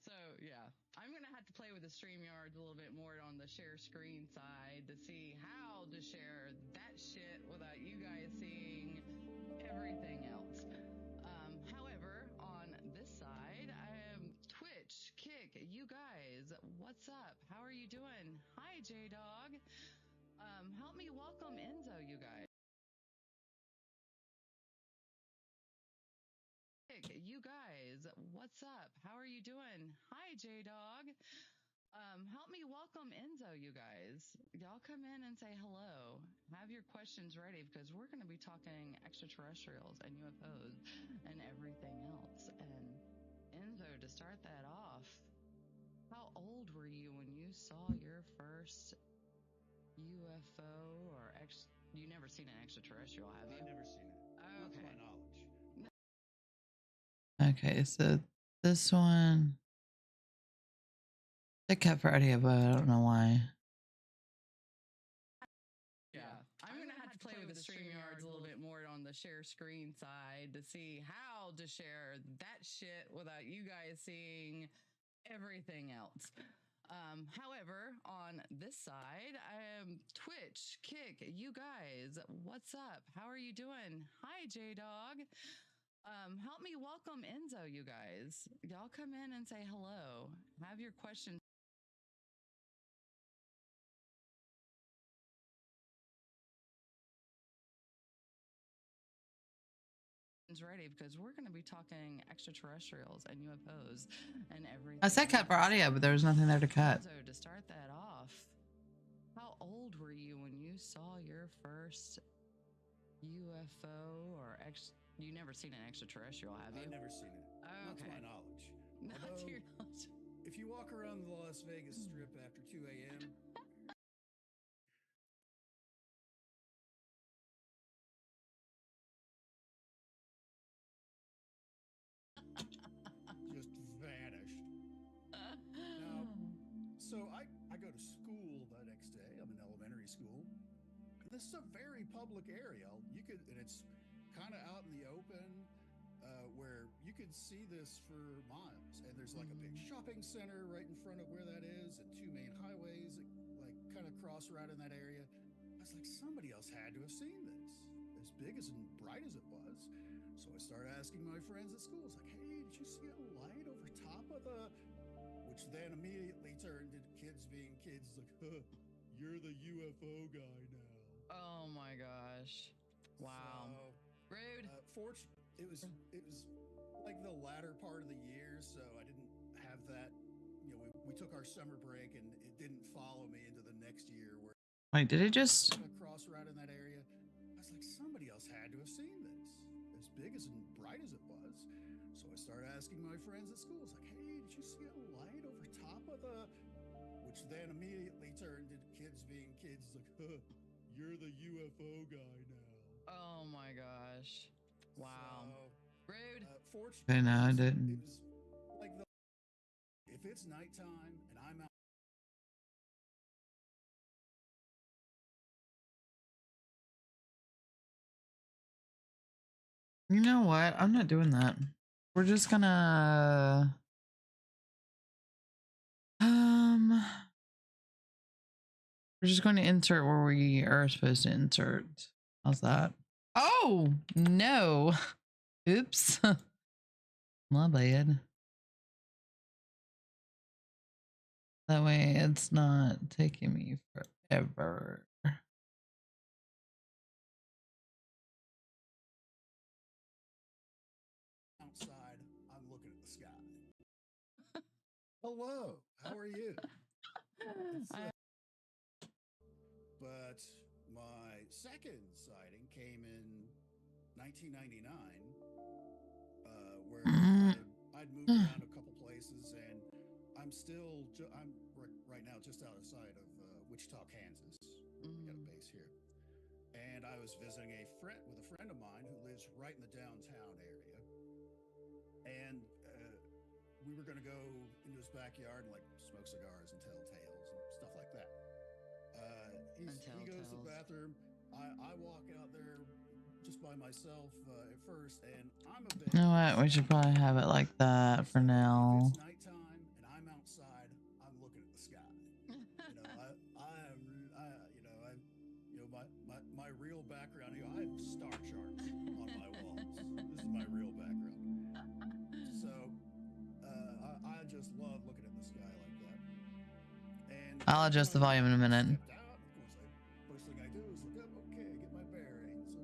So yeah, I'm gonna have to play with the StreamYards a little bit more on the share screen side to see how to share that shit without you guys seeing everything else. However, on this side, I am Twitch, Kick, you guys, what's up? How are you doing? Hi, J-Dog. Help me welcome Enzo, you guys. You guys, what's up? How are you doing? Hi, J-Dog. Help me welcome Enzo, you guys. Y'all come in and say hello. Have your questions ready because we're going to be talking extraterrestrials and UFOs and everything else. And Enzo, to start that off, how old were you when you saw your first UFO or you never seen an extraterrestrial, have you? I've never seen it. Oh, Not to okay. my knowledge. Okay, so this one, I kept Friday, but I don't know why. Yeah, I'm gonna have to play with the StreamYards a little bit more on the share screen side to see how to share that shit without you guys seeing everything else. However, on this side, I am Twitch, Kick, you guys, what's up? How are you doing? Hi, J-Dog. Help me welcome Enzo, you guys. Y'all come in and say hello. Have your questions ready because we're going to be talking extraterrestrials and UFOs and everything. I said cut for audio, but there was nothing there to cut. So to start that off, how old were you when you saw your first UFO or you never seen an extraterrestrial, have you? I've never seen it. Oh, Not to okay. my knowledge. Not to your knowledge. If you walk around the Las Vegas Strip after 2 a.m., just vanished. Now, so I go to school the next day. I'm in elementary school. This is a very public area. And it's kind of out in the open where you could see this for miles. And there's like a big shopping center right in front of where that is, and two main highways that like kind of cross right in that area. I was like, somebody else had to have seen this, as big as and bright as it was. So I started asking my friends at school. I was like, hey, did you see a light over top of the? Which then immediately turned into kids being kids. Like, huh, you're the UFO guy now. Oh my gosh! Wow. So, rude. It was like the latter part of the year, so I didn't have that. You know, we took our summer break, and it didn't follow me into the next year. Where Wait, did it just cross right in that area? I was like, somebody else had to have seen this, as big as and bright as it was. So I started asking my friends at school. I was like, hey, did you see a light over top of the? Which then immediately turned into kids being kids. Like, huh, you're the UFO guy now. Oh my gosh! Wow. So, rude. Fortunately, no, I didn't. It was like if it's nighttime and I'm out. You know what? I'm not doing that. We're just gonna we're just going to insert where we are supposed to insert. How's that? Oh no. Oops. My bad. That way it's not taking me forever. Outside, I'm looking at the sky. Hello, how are you? But my second sighting came in 1999, where I'd moved around a couple places, and I'm right now just outside of Wichita, Kansas. We got a base here, and I was visiting a friend of mine who lives right in the downtown area, and we were going to go into his backyard and like smoke cigars and tell tales and stuff like that. He goes to the bathroom. I walk out there just by myself at first, and I'm a big. You know what? We should probably have it like that for now. If it's nighttime and I'm outside, I'm looking at the sky. My real background. I have star charts on my walls. This is my real background. So I just love looking at the sky like that. And I'll adjust the volume in a minute. Stepped out. Of course, first thing I do is look up. Okay, get my bearings.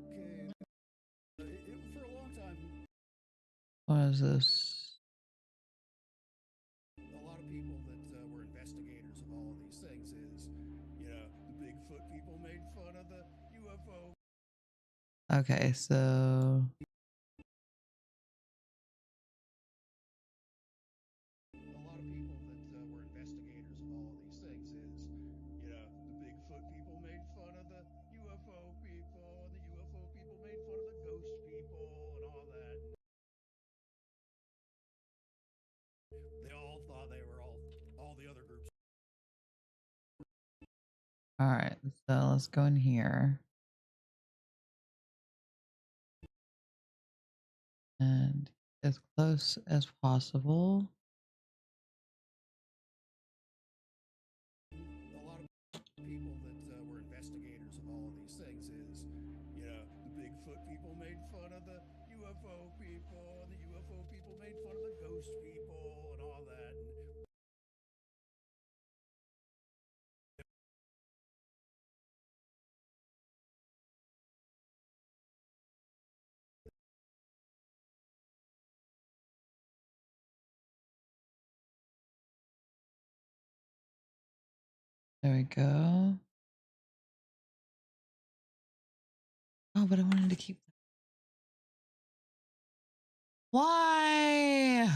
Okay. For a long time. What is this? A lot of people that were investigators of all of these things is, the Bigfoot people made fun of the UFO. Okay, so A lot of people that were investigators of all of these things is, the Bigfoot people made fun of the UFO people, and the UFO people made fun of the ghost people, and all that. They all thought they were all the other groups. all right, so let's go in here. And as close as possible. A lot of people that were investigators of all of these things is, the Bigfoot people made fun of the UFO people, and the UFO people made fun of the ghost people, and all that. There we go. Oh, but I wanted to keep. Why?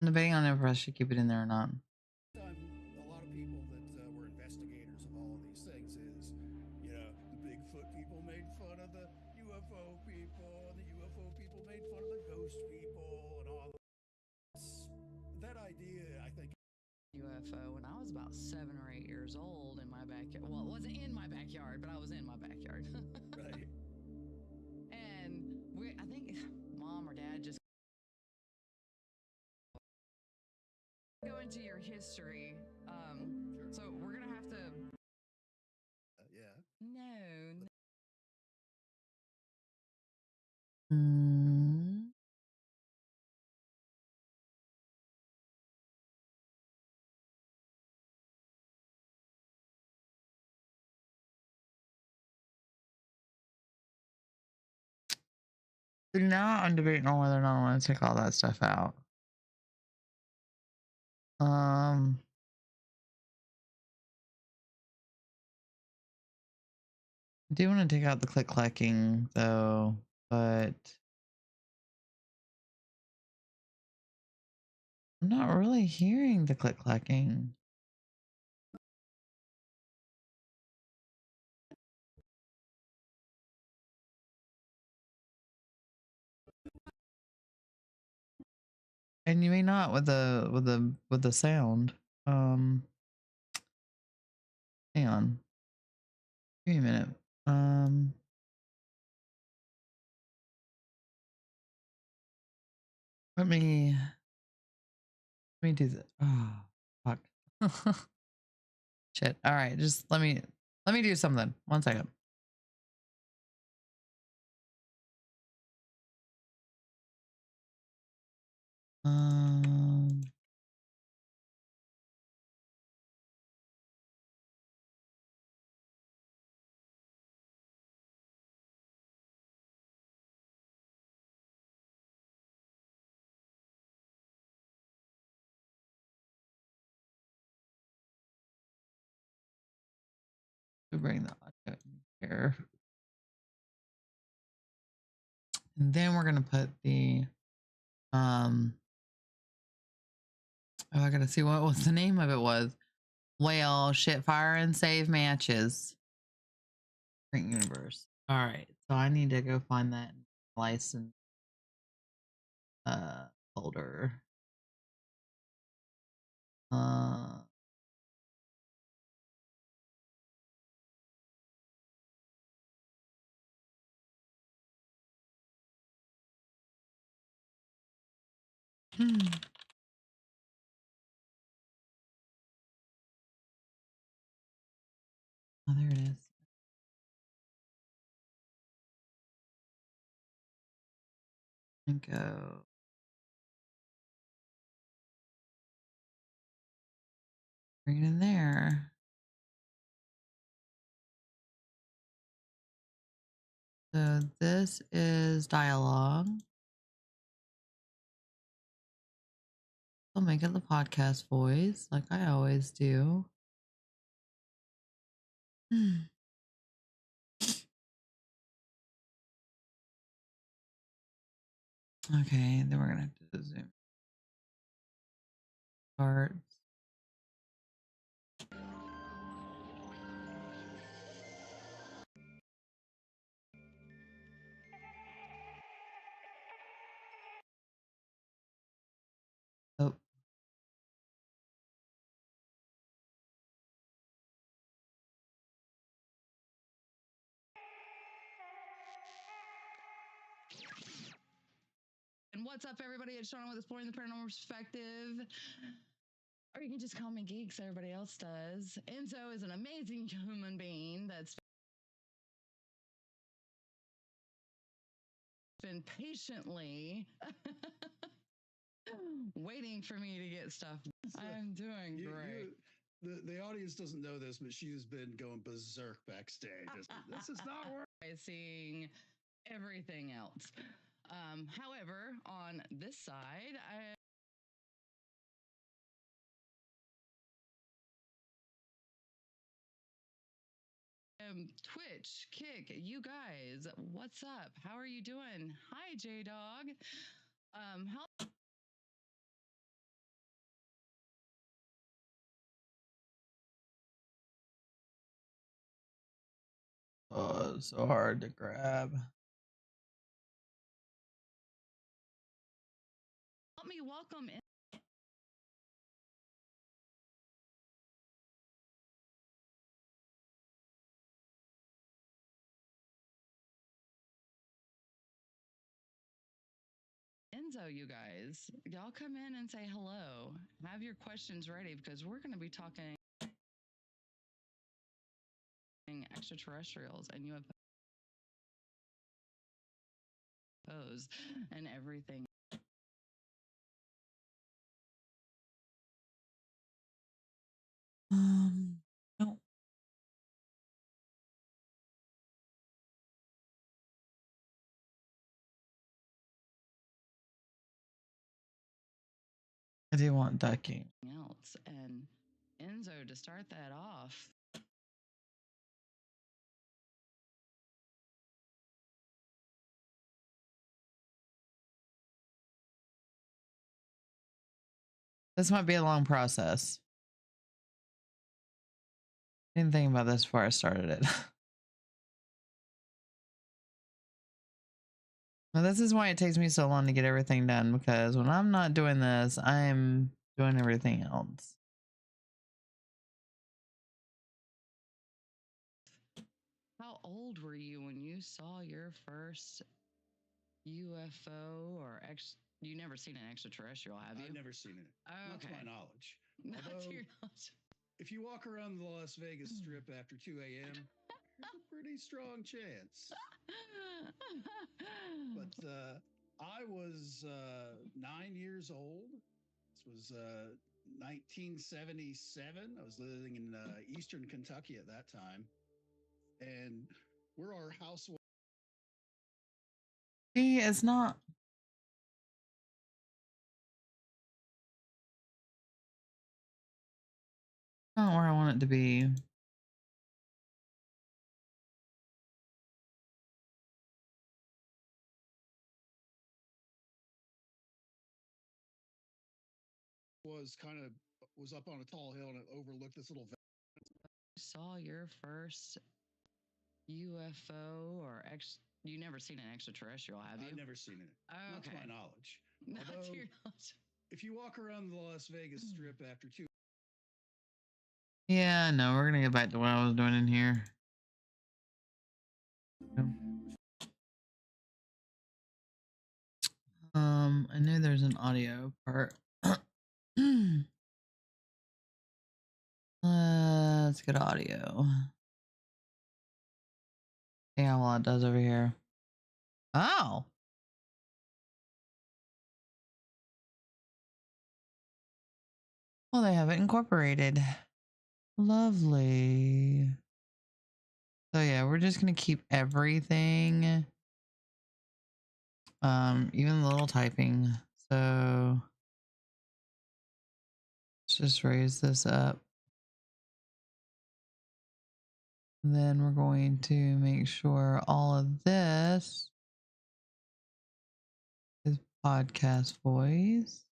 I'm debating on if I should keep it in there or not. A lot of people that were investigators of all of these things is, the Bigfoot people made fun of the UFO people, and the UFO people made fun of the ghost people, and all that. That idea, I think. UFO when I was about 7 or 8 years old in my backyard. Well, it wasn't in my backyard, but I was in my backyard. Right. And I think mom or dad just go into your history. So we're gonna have to. Yeah. No. So now I'm debating on whether or not I want to take all that stuff out. I do want to take out the click clacking though, but I'm not really hearing the click clacking. And you may not with the sound. Hang on. Give me a minute. Let me do this. Oh, fuck. Shit. All right, just let me do something. 1 second. To bring the audio in here. And then we're gonna put the oh, I gotta see what was the name of it was. Well, shit, fire and save matches. Great universe. All right, so I need to go find that license folder. Uh, hmm. Oh, there it is. And go. Bring it in there. So this is dialogue. I'll make it the podcast voice like I always do. Okay, then we're gonna have to zoom parts. Oh. And what's up, everybody? It's Shauna with Exploring the Paranormal Perspective. Or you can just call me Geeks, everybody else does. Enzo is an amazing human being that's been patiently waiting for me to get stuff. I'm doing great. The audience doesn't know this, but she's been going berserk backstage. This is not working. Seeing everything else. However, on this side, Twitch, Kick, you guys, what's up? How are you doing? Hi, J Dog. How Oh, it's so hard to grab. help me welcome in. Enzo, you guys, y'all come in and say hello. Have your questions ready because we're going to be talking extraterrestrials and UFOs and everything. No. I do want ducking. Else and Enzo to start that off. This might be a long process. Didn't think about this before I started it. Well, this is why it takes me so long to get everything done, because when I'm not doing this, I'm doing everything else. How old were you when you saw your first UFO or you never seen an extraterrestrial, have you? I've never seen it. Oh, Not to okay. my knowledge. Not to Although, your knowledge. if you walk around the Las Vegas Strip after 2 a.m., there's a pretty strong chance. But I was 9 years old. This was 1977. I was living in eastern Kentucky at that time. And where our house was. See, it's not. Not where I want it to be. Was up on a tall hill and it overlooked this little. Saw your first UFO or you never seen an extraterrestrial, have you? I've never seen it. Not to my knowledge. Not to Although, your knowledge. if you walk around the Las Vegas Strip after 2. Yeah, no, we're gonna get back to what I was doing in here. I knew there's an audio part. Let's get audio. Yeah, well, it does over here. Oh. Well, they have it incorporated. Lovely. So yeah, we're just gonna keep everything. Even the little typing. So let's just raise this up. And then we're going to make sure all of this is podcast voice.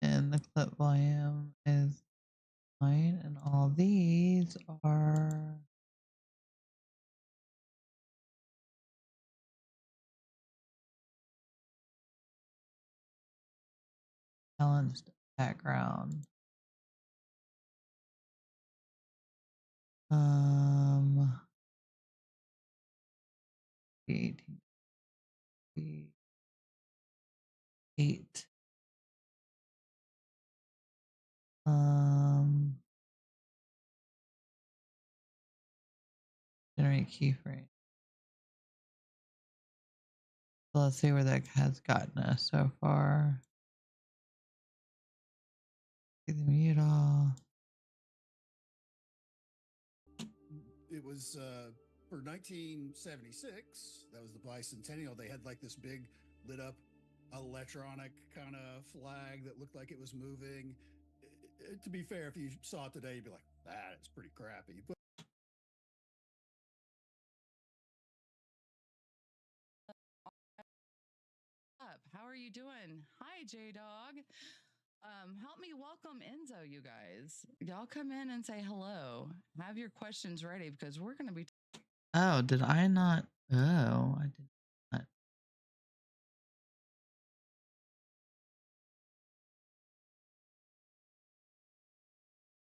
And the clip volume is 9. And all these are balanced background. 18, 8. Generate keyframe. So let's see where that has gotten us so far. Take the mute off. It was for 1976. That was the bicentennial. They had like this big lit up electronic kind of flag that looked like it was moving. To be fair, if you saw it today, you'd be like, that is pretty crappy. But How are you doing? Hi, J Dog. Help me welcome Enzo, you guys. Y'all come in and say hello. Have your questions ready because we're going to be. Oh, did I not? Oh, I did not.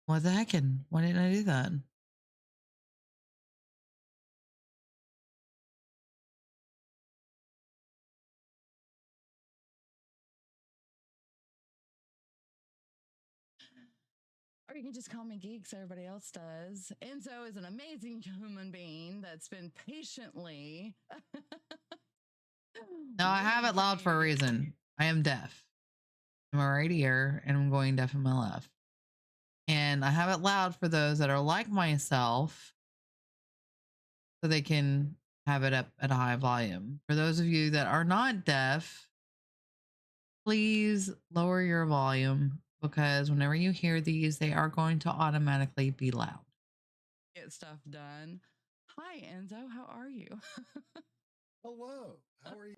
What the heckin'? Why didn't I do that? Or you can just call me Geeks, everybody else does. Enzo is an amazing human being that's been patiently. No, I have it loud for a reason. I am deaf. I'm a right ear and I'm going deaf in my left. And I have it loud for those that are like myself so they can have it up at a high volume. For those of you that are not deaf, please lower your volume because whenever you hear these, they are going to automatically be loud. Get stuff done. Hi, Enzo. How are you? hello, how are you?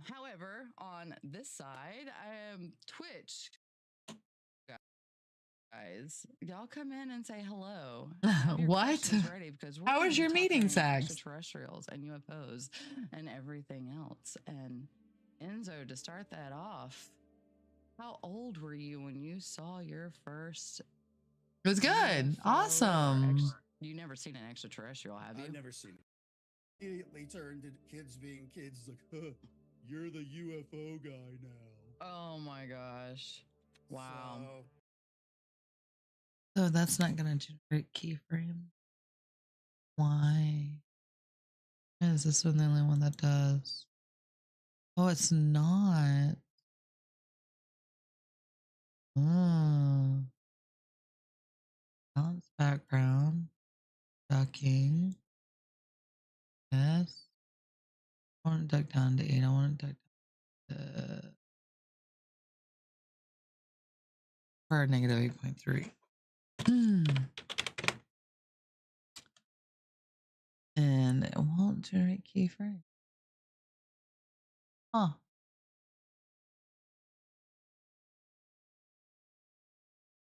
However, on this side, I am Twitch. Guys, y'all come in and say hello. Have your What? questions ready because we're How gonna was be your meeting, talking Sax? extraterrestrials and UFOs and everything else. And Enzo, to start that off, how old were you when you saw your first? It was good. UFO Awesome. You never seen an extraterrestrial, have you? I've never seen it. Immediately turned into kids being kids, like, huh, you're the UFO guy now. Oh my gosh. Wow. So that's not going to generate keyframe. Why? Is this one the only one that does? Oh, it's not. Oh. Balance background. Ducking. Yes. I want to duck down to 8. I want to duck down to or negative 8.3. And it won't generate keyframe. Huh.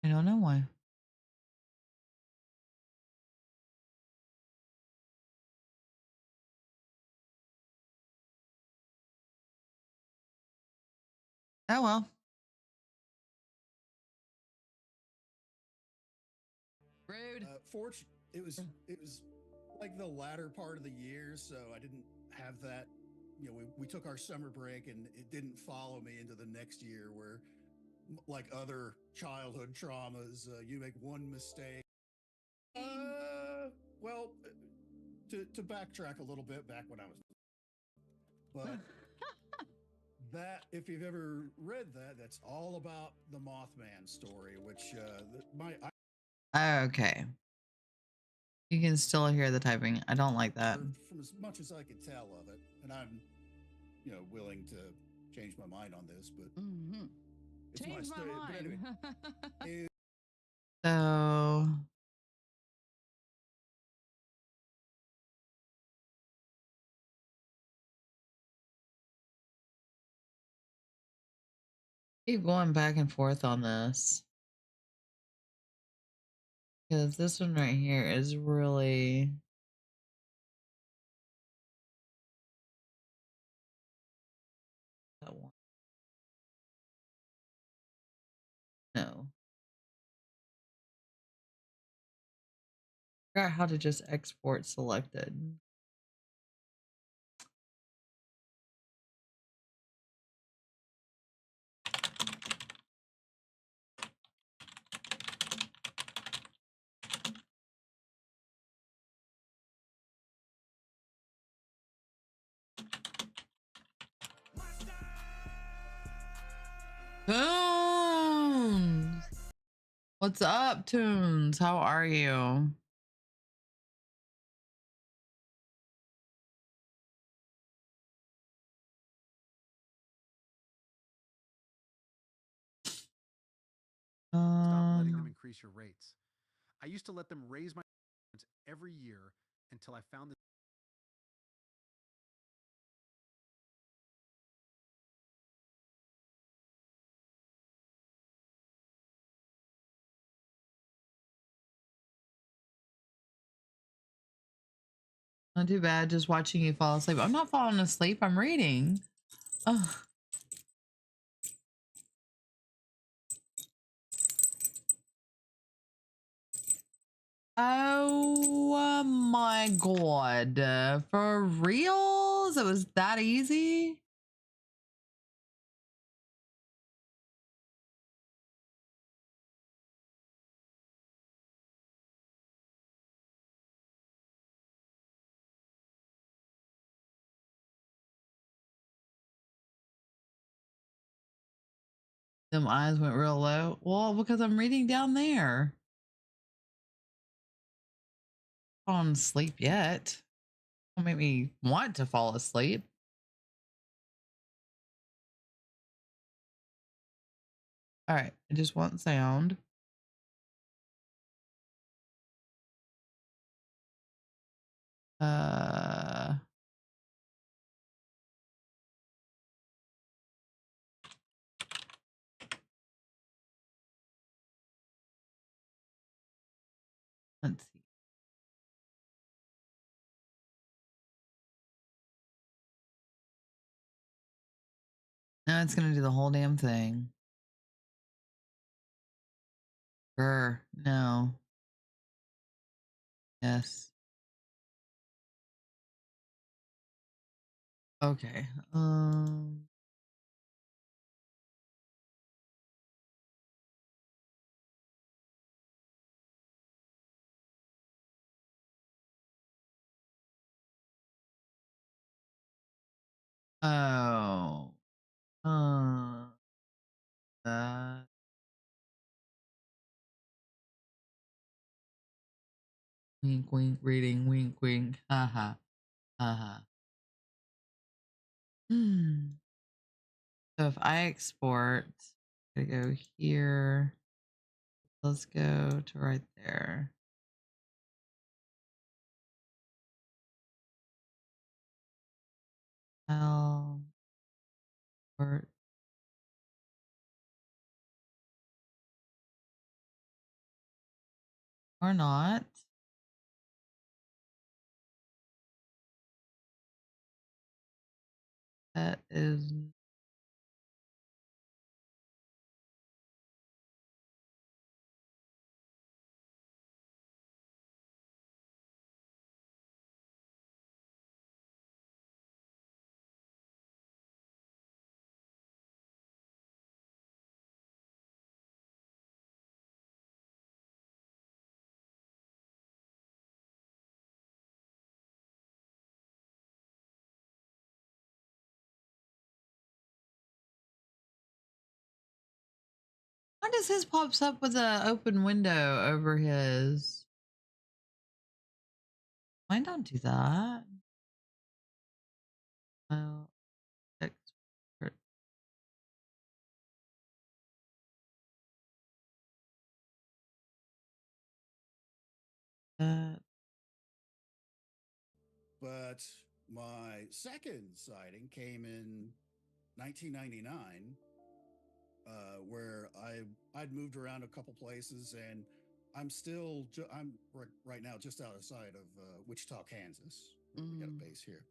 8 don't know why. Oh well. Rude. It was like the latter part of the year, so I didn't have that. You know, we took our summer break, and it didn't follow me into the next year where, like other childhood traumas, you make one mistake. Well, to backtrack a little bit, back when I was, but that if you've ever read that, that's all about the Mothman story, which Okay. You can still hear the typing. I don't like that. from as much as I could tell of it, and I'm, willing to change my mind on this, but it's Change my mind. But anyway, So keep going back and forth on this. Because this one right here is really that one. No. Forgot how to just export selected. Tunes! What's up, Tunes? How are you? Stop letting them increase your rates. I used to let them raise my every year until I found this. Not too bad, just watching you fall asleep. I'm not falling asleep, I'm reading. Ugh. Oh my god. For reals? It was that easy? Them eyes went real low. Well, because I'm reading down there. Falling asleep yet. Don't make me want to fall asleep. All right, I just want sound. Uh, let's see. Now it's gonna do the whole damn thing. Grr, no. Yes. Okay. Oh. Uh. Wink, wink, reading, wink, wink. Haha. Haha. Hmm. So if I export, I go here. Let's go to right there. I'll export. Or not. That is why does his pops up with an open window over his? Mine don't do that. Oh, expert. But my second sighting came in 1999, where I'd moved around a couple places, and I'm still I'm right now just outside of Wichita, Kansas. We got a base here,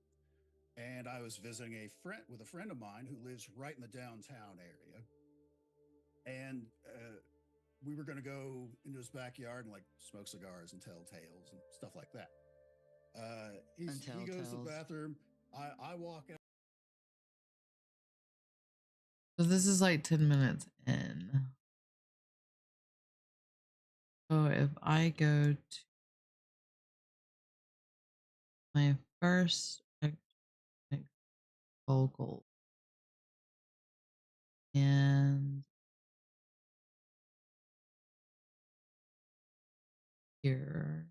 and I was visiting a friend of mine who lives right in the downtown area, and we were going to go into his backyard and like smoke cigars and tell tales and stuff like that. He goes to the bathroom. I walk out. So this is like 10 minutes in. So if I go to my first vocal and here.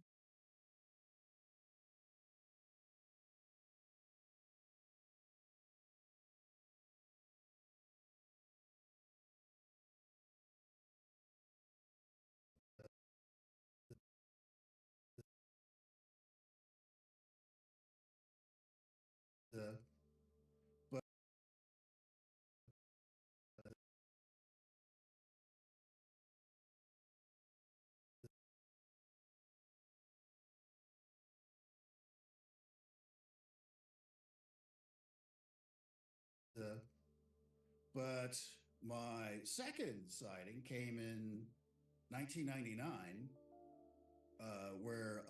But but my second sighting came in 1999, where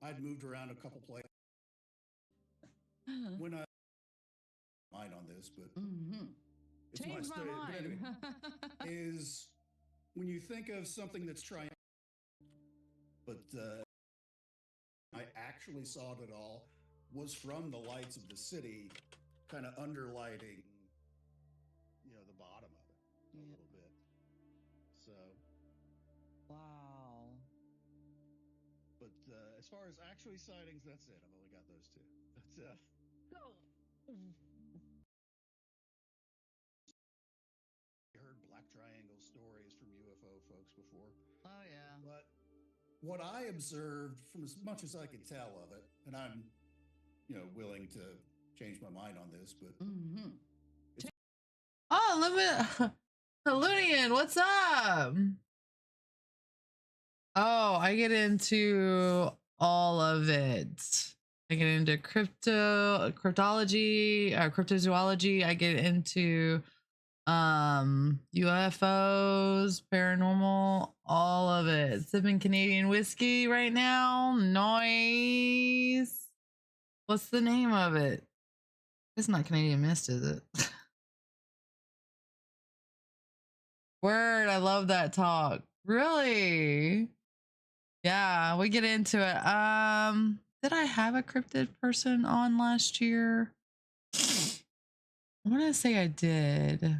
I'd moved around a couple places. When I mind on this, but it's Change my story. my But anyway, mind. is when you think of something that's trying, but I actually saw it all was from the lights of the city, kind of underlighting, the bottom of it a little bit. So, Wow. but as far as actually sightings, that's it. I've only got those two. But I heard black triangle stories from UFO folks before. Oh yeah. But what I observed, from as much as I could tell of it, and I'm, willing to change my mind on this, but Oh, Lunian, what's up? Oh, I get into all of it. I get into cryptology, cryptozoology. I get into UFOs, paranormal, all of it. Sipping Canadian whiskey right now. Nice. What's the name of it? It's not Canadian Mist, is it? Word, I love that talk. Really? Yeah, we get into it. Did I have a cryptid person on last year? I want to say I did.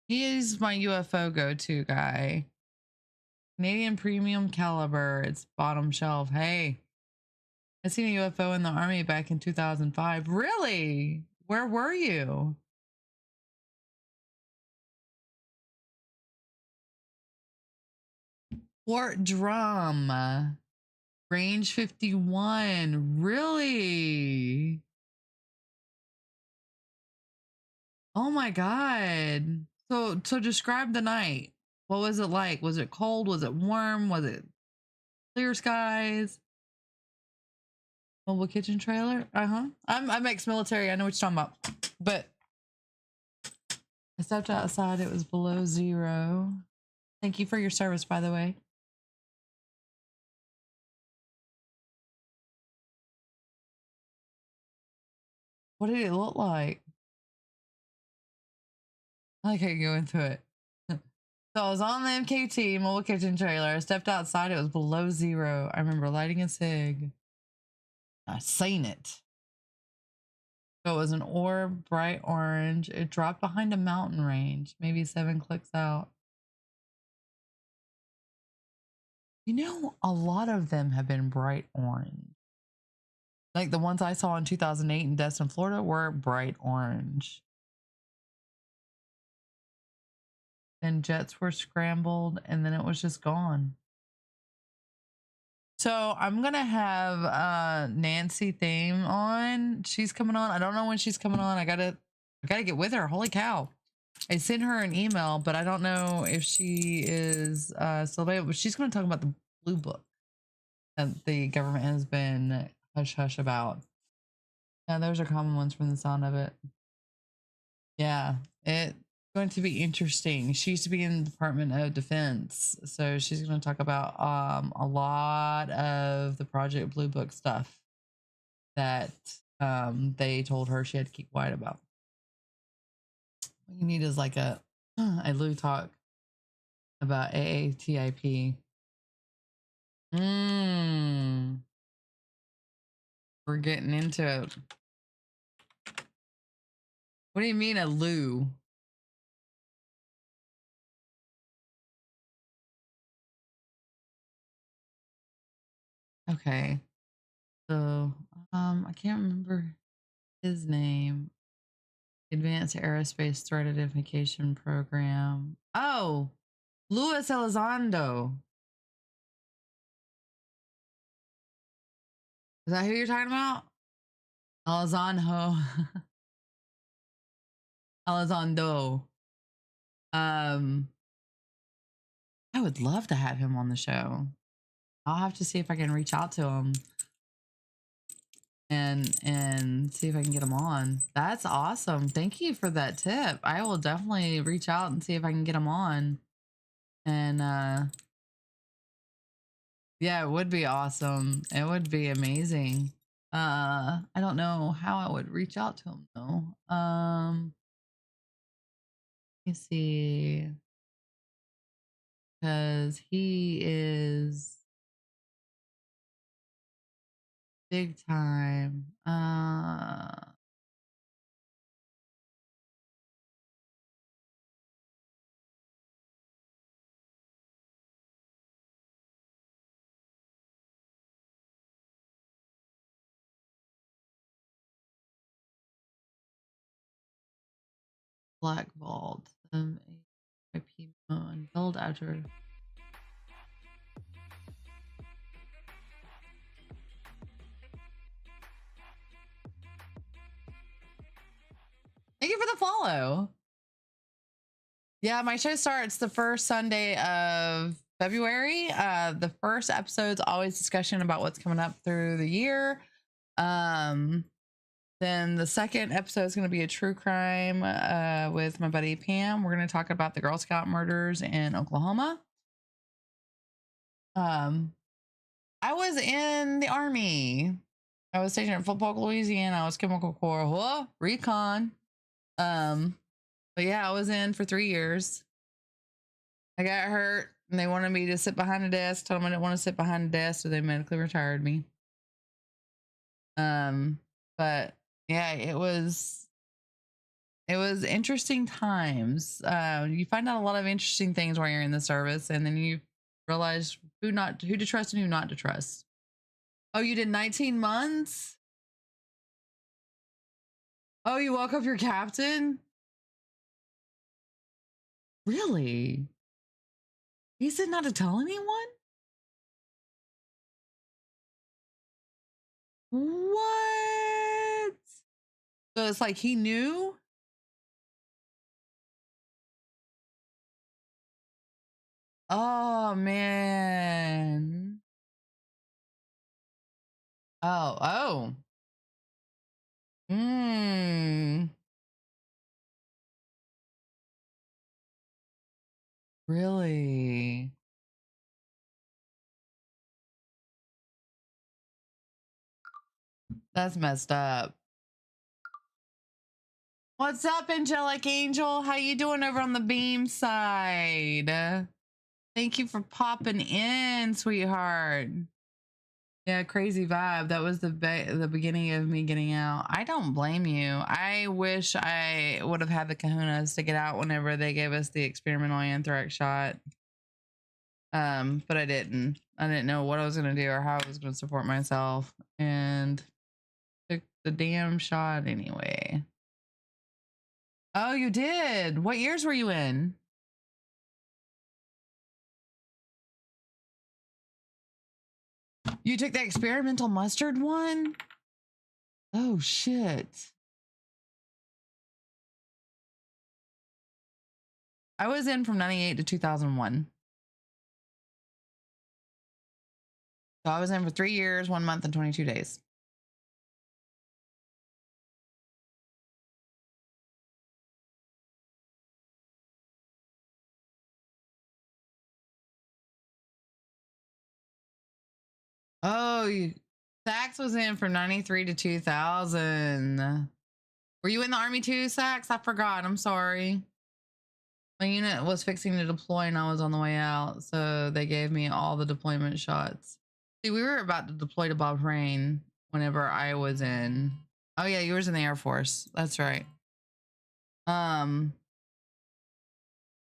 He is my UFO go-to guy. Canadian premium caliber. It's bottom shelf. Hey, I seen a UFO in the army back in 2005. Really? Where were you? Fort Drum. Range 51. Really? Oh my God. So describe the night. What was it like? Was it cold? Was it warm? Was it Clear skies. Mobile kitchen trailer. I'm ex-military. I know what you're talking about. But I stepped outside. It was below zero. Thank you for your service, by the way. What did it look like? I like how you go into it. So I was on the MKT mobile kitchen trailer. I stepped outside. It was below zero. I remember lighting a cig. I seen it. So it was an orb, bright orange. It dropped behind a mountain range, maybe 7 clicks out. You know, a lot of them have been bright orange. Like the ones I saw in 2008 in Destin, Florida were bright orange. And jets were scrambled and then it was just gone. So I'm gonna have Nancy Thame on. She's coming on. I don't know when she's coming on. I gotta get with her. Holy cow. I sent her an email, but I don't know if she is still available. She's gonna talk about the blue book that the government has been hush hush about. Yeah, those are common ones from the sound of it. Yeah, it's going to be interesting. She used to be in the Department of Defense, so she's going to talk about a lot of the Project Blue Book stuff that they told her she had to keep quiet about. What you need is like a Lou talk about AATIP. We're getting into it. What do you mean a Lou? Okay. So, I can't remember his name. Advanced Aerospace Threat Identification Program. Oh, Luis Elizondo. Is that who you're talking about? Elizondo. Elizondo. I would love to have him on the show. I'll have to see if I can reach out to him and see if I can get him on. That's awesome. Thank you for that tip. I will definitely reach out and see if I can get him on. And yeah, it would be awesome. It would be amazing. I don't know how I would reach out to him though. Let me see. Because he is big time. Black Vault. E.P.P unveiled after. Thank you for the follow. Yeah, my show starts the first Sunday of February. The first episode's always discussion about what's coming up through the year. Then the second episode is going to be a true crime with my buddy Pam. We're going to talk about the Girl Scout murders in Oklahoma. I was in the Army. I was stationed at Fort Polk, Louisiana. I was Chemical Corps, recon. But yeah, I was in for 3 years. I got hurt and they wanted me to sit behind a desk. Told them I didn't want to sit behind a desk, so they medically retired me. But yeah, it was interesting times. You find out a lot of interesting things while you're in the service, and then you realize who to trust and who not to trust. Oh, you did 19 months? Oh, you woke up your captain? Really? He said not to tell anyone? What? So it's like he knew? Oh, man. Oh. Really? That's messed up. What's up, Angelic Angel? How you doing over on the beam side? Thank you for popping in, sweetheart. Yeah, crazy vibe. That was the beginning of me getting out. I don't blame you. I wish I would have had the kahunas to get out whenever they gave us the experimental anthrax shot. But I didn't. I didn't know what I was gonna do or how I was gonna support myself, and took the damn shot anyway. Oh, you did? What years were you in? You took the experimental mustard one? Oh, shit. I was in from 98 to 2001. So I was in for 3 years, 1 month, and 22 days. Oh, Sax was in from 93 to 2000. Were you in the Army too, Sax? I forgot. I'm sorry. My unit was fixing to deploy and I was on the way out. So they gave me all the deployment shots. See, we were about to deploy to Bahrain whenever I was in. Oh yeah, you was in the Air Force. That's right.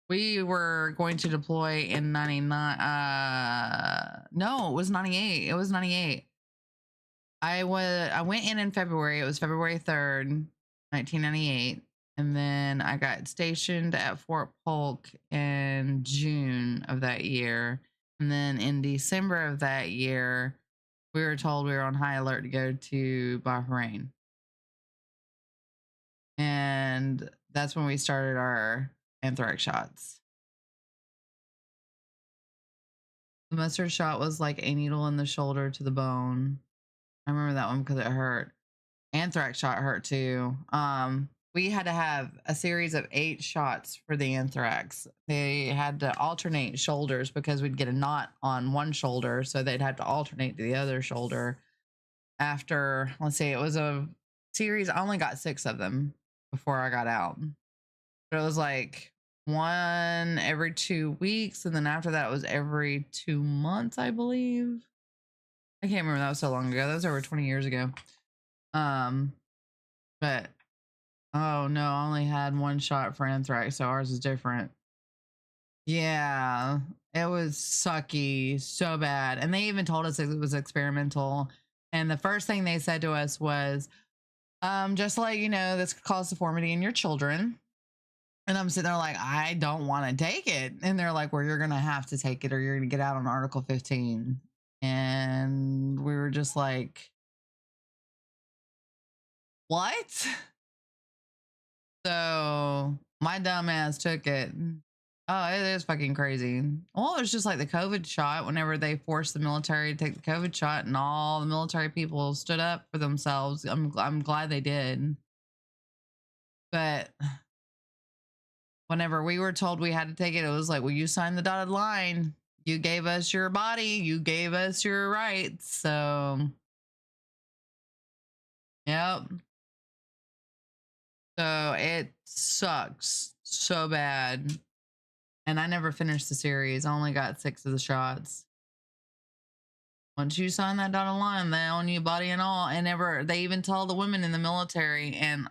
We were going to deploy in 99. No, it was 98. It was 98. I went in February. It was February 3rd, 1998. And then I got stationed at Fort Polk in June of that year. And then in December of that year, we were told we were on high alert to go to Bahrain. And that's when we started our anthrax shots. The mustard shot was like a needle in the shoulder to the bone. I remember that one because it hurt. Anthrax shot hurt too. We had to have a series of 8 shots for the anthrax. They had to alternate shoulders because we'd get a knot on one shoulder, so they'd have to alternate to the other shoulder. After, let's see, it was a series. I only got 6 of them before I got out. But it was like one every 2 weeks, and then after that it was every 2 months, I believe. I can't remember. That was so long ago. That was over 20 years ago. But oh no, I only had 1 shot for anthrax, so ours is different. Yeah, it was sucky, so bad. And they even told us it was experimental. And the first thing they said to us was, just to let you know, this could cause deformity in your children. And I'm sitting there like, I don't want to take it. And they're like, well, you're going to have to take it or you're going to get out on Article 15. And we were just like, what? So my dumb ass took it. Oh, it is fucking crazy. Well, it was just like the COVID shot whenever they forced the military to take the COVID shot and all the military people stood up for themselves. I'm glad they did. But whenever we were told we had to take it, it was like, well, you signed the dotted line. You gave us your body. You gave us your rights. So, yep. So it sucks so bad. And I never finished the series. I only got 6 of the shots. Once you sign that dotted line, they own you body and all. And they even tell the women in the military. And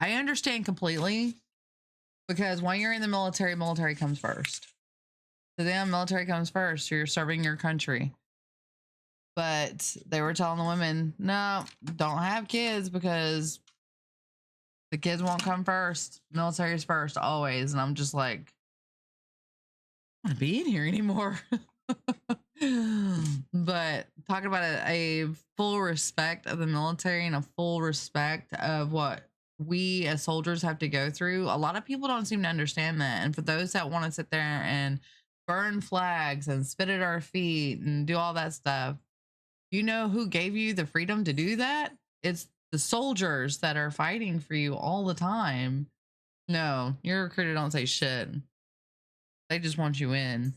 I understand completely because when you're in the military, military comes first. To them, military comes first. You're serving your country. But they were telling the women, no, don't have kids because the kids won't come first. Military is first always. And I'm just like, I don't want to be in here anymore. But talking about a full respect of the military and a full respect of what we as soldiers have to go through, a lot of people don't seem to understand that. And for those that want to sit there and burn flags and spit at our feet and do all that stuff, You know who gave you the freedom to do that? It's the soldiers that are fighting for you all the time. No, your recruiter don't say shit. They just want you in.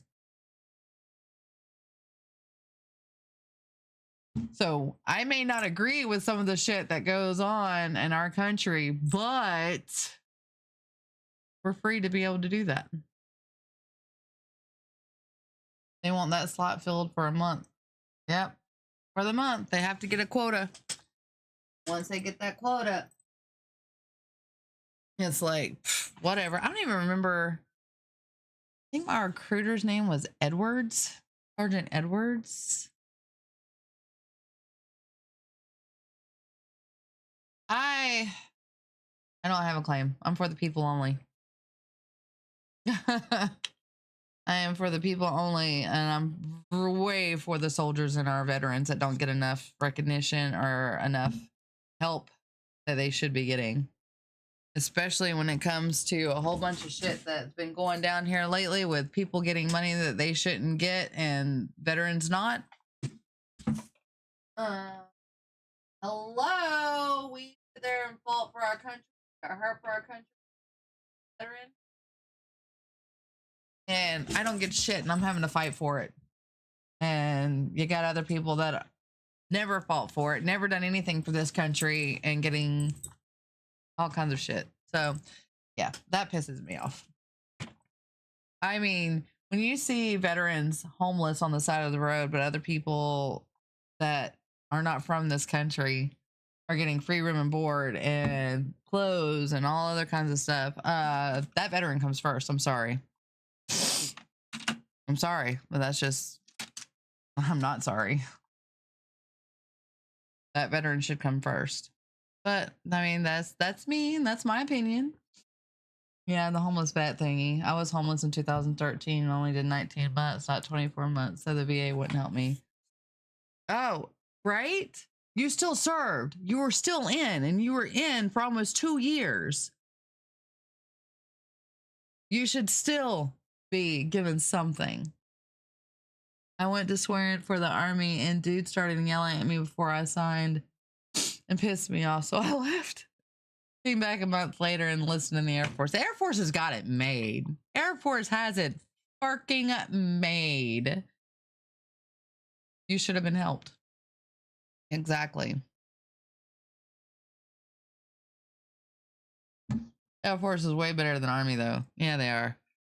So I may not agree with some of the shit that goes on in our country, but we're free to be able to do that. They want that slot filled for a month. Yep. For the month. They have to get a quota. Once they get that quota, it's like, whatever. I don't even remember. I think my recruiter's name was Edwards. Sergeant Edwards. I don't have a claim. I'm for the people only. I am for the people only, and I'm way for the soldiers and our veterans that don't get enough recognition or enough help that they should be getting. Especially when it comes to a whole bunch of shit that's been going down here lately with people getting money that they shouldn't get and veterans not. Hello, we there and fought for our country, got hurt for our country, veteran, and I don't get shit, and I'm having to fight for it. And you got other people that never fought for it, never done anything for this country, and getting all kinds of shit. So, yeah, that pisses me off. I mean, when you see veterans homeless on the side of the road, but other people that are not from this country are getting free room and board and clothes and all other kinds of stuff, that veteran comes first. I'm sorry. I'm sorry, but that's just, I'm not sorry. That veteran should come first. But I mean, that's me, and that's my opinion. Yeah, the homeless vet thingy. I was homeless in 2013 and only did 19 months, not 24 months, so the VA wouldn't help me. Oh, right? You still served. You were still in, and you were in for almost 2 years. You should still be given something. I went to swear in for the Army, and dude started yelling at me before I signed and pissed me off, so I left. Came back a month later and enlisted in the Air Force. The Air Force has got it made. Air Force has it fucking made. You should have been helped. Exactly. Air Force is way better than Army, though. Yeah, they are.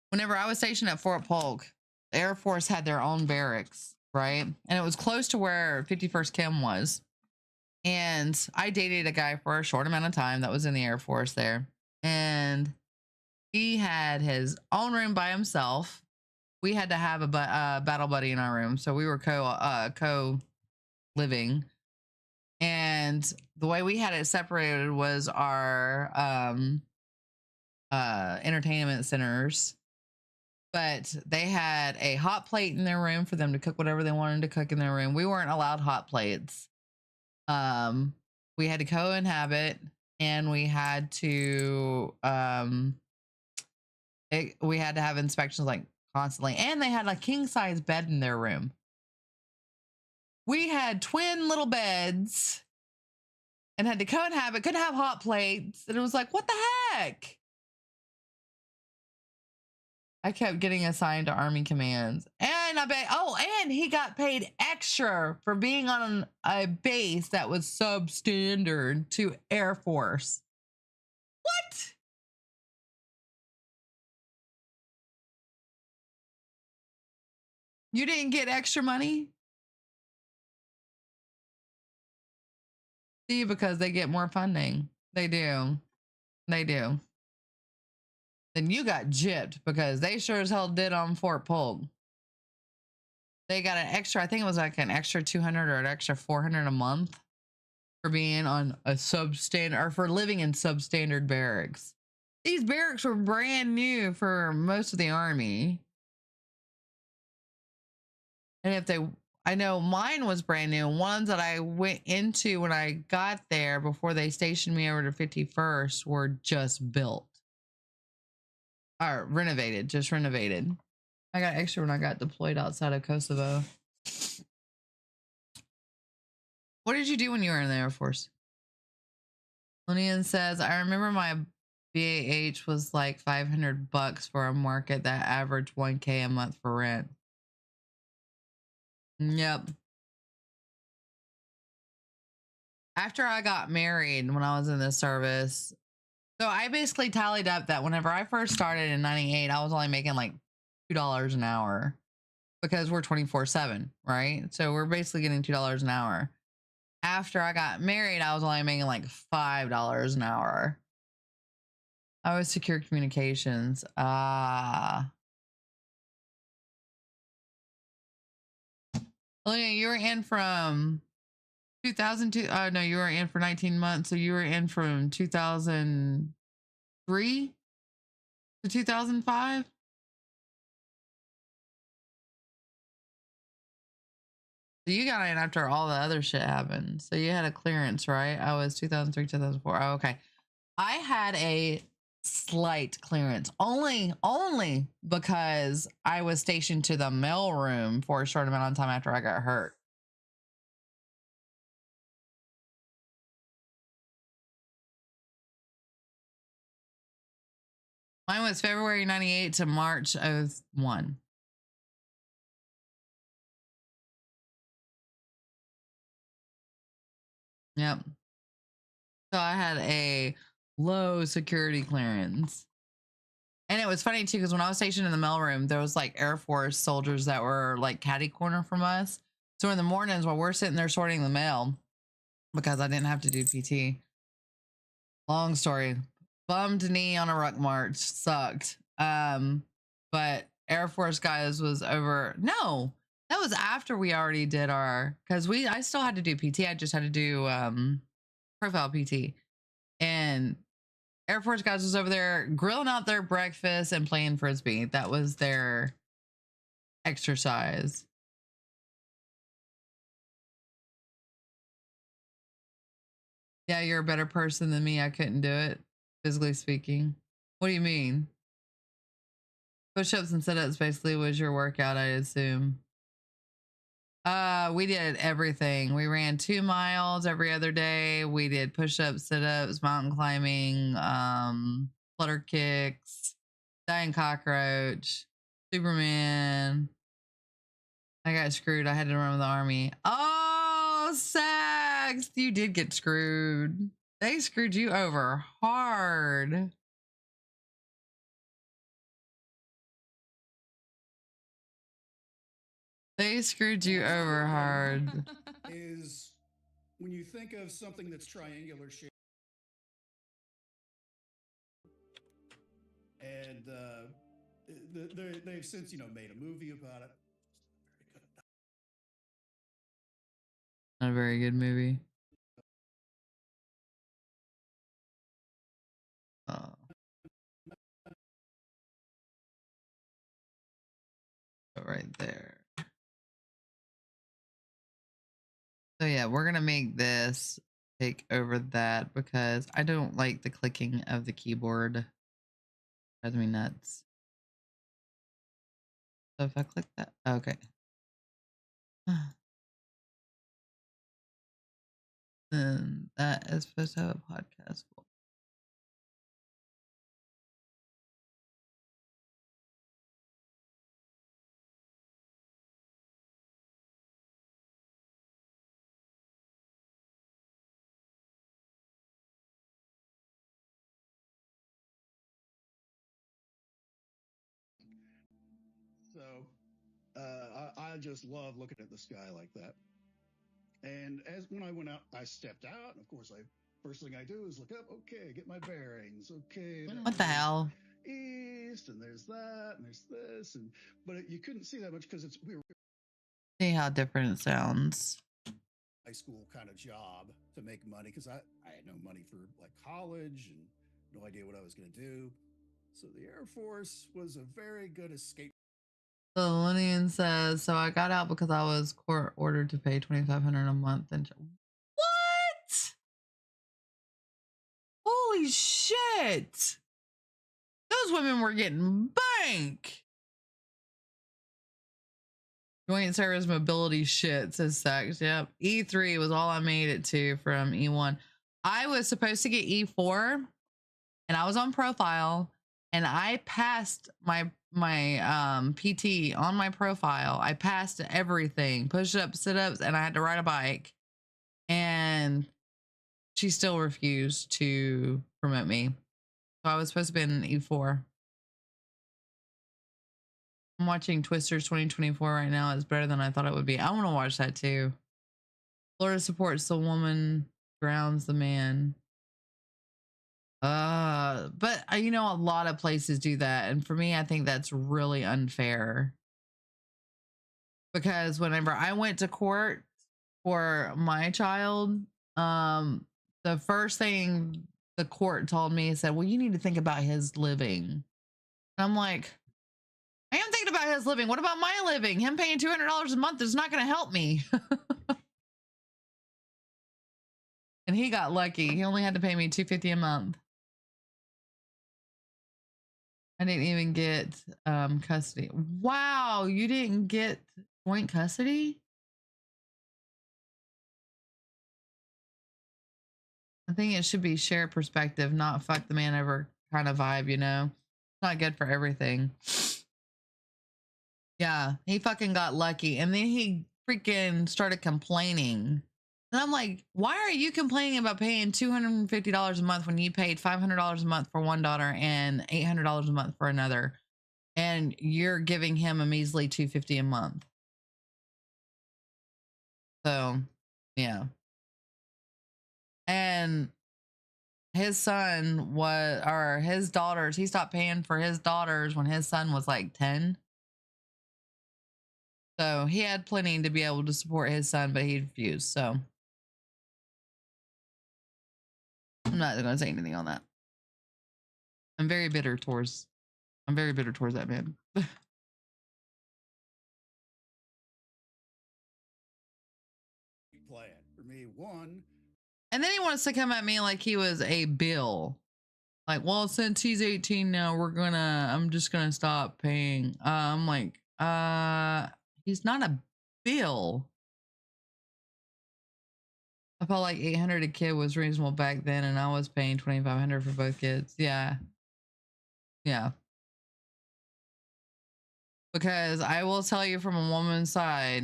Whenever I was stationed at Fort Polk, the Air Force had their own barracks, right? And it was close to where 51st Chem was. And I dated a guy for a short amount of time that was in the Air Force there. And he had his own room by himself. We had to have a battle buddy in our room. So we were co-living. And the way we had it separated was our entertainment centers. But they had a hot plate in their room for them to cook whatever they wanted to cook in their room. We weren't allowed hot plates. We had to co-inhabit, and we had to we had to have inspections like constantly, and they had a king size bed in their room. We had twin little beds and had to co-inhabit, couldn't have hot plates, and it was like, what the heck? I kept getting assigned to Army commands, and and he got paid extra for being on a base that was substandard to Air Force. What? You didn't get extra money? See, because they get more funding. They do. They do. Then you got gypped because they sure as hell did on Fort Polk. They got an extra, I think it was like an extra 200 or an extra 400 a month for being on a substandard, or for living in substandard barracks. These barracks were brand new for most of the Army. And if they, I know mine was brand new. Ones that I went into when I got there before they stationed me over to 51st were just built. Or renovated, just renovated. I got extra when I got deployed outside of Kosovo. What did you do when you were in the Air Force? Lunian says, I remember my BAH was like $500 for a market that averaged $1K a month for rent. Yep. After I got married, when I was in the service, so I basically tallied up that whenever I first started in 98, I was only making like $2 an hour because we're 24/7, right? So we're basically getting $2 an hour. After I got married, I was only making like $5 an hour. I was secure communications. Ah. Oh yeah, you were in from 2002. No, you were in for 19 months. So you were in from 2003 to 2005. So you got in after all the other shit happened. So you had a clearance, right? I was 2003, 2004. Oh, okay. I had a slight clearance only because I was stationed to the mail room for a short amount of time after I got hurt. Mine was February 98 to March 01. Yep. So I had a low security clearance. And it was funny too, because when I was stationed in the mailroom, there was like Air Force soldiers that were like catty corner from us. So in the mornings while we're sitting there sorting the mail, because I didn't have to do PT. Long story. Bummed knee on a ruck march. Sucked. But Air Force guys was over. No, that was after we already did our, because I still had to do PT. I just had to do profile PT. And Air Force guys was over there grilling out their breakfast and playing frisbee. That was their exercise. Yeah, you're a better person than me. I couldn't do it, physically speaking. What do you mean? Push-ups and sit-ups basically was your workout, I assume. We did everything. We ran 2 miles every other day. We did push-ups, sit-ups, mountain climbing, flutter kicks, dying cockroach, Superman. I got screwed. I had to run with the army. Oh, Sax, you did get screwed. They screwed you over hard. They screwed you over hard. Is when you think of something that's triangular shaped, and they've since made a movie about it. Not a very good movie. Oh. Right there. So yeah, we're gonna make this take over that because I don't like the clicking of the keyboard. Drives me nuts. So if I click that, okay. Then that is supposed to have a podcast. So I just love looking at the sky like that. And when I went out, I stepped out. And of course, first thing I do is look up. Okay, get my bearings. Okay, What the hell? East, and there's that, and there's this, but you couldn't see that much because we were. See how different it sounds. High school kind of job to make money because I had no money for like college and no idea what I was going to do. So the Air Force was a very good escape. So Linian says, so I got out because I was court ordered to pay $2,500 a month. And what? Holy shit! Those women were getting bank. Joint service mobility shit, says Sax. Yep. E3 was all I made it to from E1. I was supposed to get E4 and I was on profile and I passed my PT on my profile. I passed everything, push-ups, sit-ups, and I had to ride a bike. And she still refused to promote me. So I was supposed to be in E4. I'm watching Twisters 2024 right now. It's better than I thought it would be. I want to watch that too. Florida supports the woman, grounds the man. But you know, a lot of places do that. And for me, I think that's really unfair. Because whenever I went to court for my child, the first thing the court told me said, well, you need to think about his living. And I'm like, I am thinking about his living. What about my living? Him paying $200 a month is not going to help me. And he got lucky. He only had to pay me $250 a month. I didn't even get custody. Wow, you didn't get joint custody? I think it should be share perspective, not fuck the man over kind of vibe, you know? It's not good for everything. Yeah, he fucking got lucky. And then he freaking started complaining. And I'm like, why are you complaining about paying $250 a month when you paid $500 a month for one daughter and $800 a month for another? And you're giving him a measly $250 a month. So, yeah. And his son was, or his daughters, he stopped paying for his daughters when his son was like 10. So he had plenty to be able to support his son, but he refused. So I'm not going to say anything on that. I'm very bitter towards that man. Plan for me, one. And then he wants to come at me like he was a bill. Like, well, since he's 18 now, I'm just gonna stop paying. I'm like, he's not a bill. I felt like 800 a kid was reasonable back then, and I was paying 2,500 for both kids. Yeah. Yeah. Because I will tell you from a woman's side,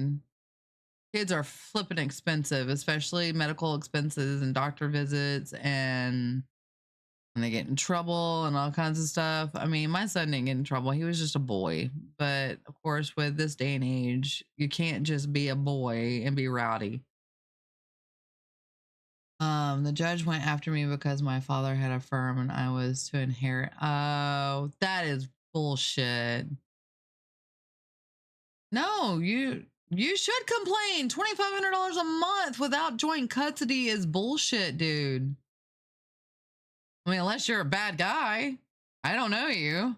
kids are flipping expensive, especially medical expenses and doctor visits, and when they get in trouble and all kinds of stuff. I mean, my son didn't get in trouble. He was just a boy. But of course, with this day and age, you can't just be a boy and be rowdy. The judge went after me because my father had a firm and I was to inherit. Oh, that is bullshit. No, you should complain. $2,500 a month without joint custody is bullshit, dude. I mean, unless you're a bad guy. I don't know you.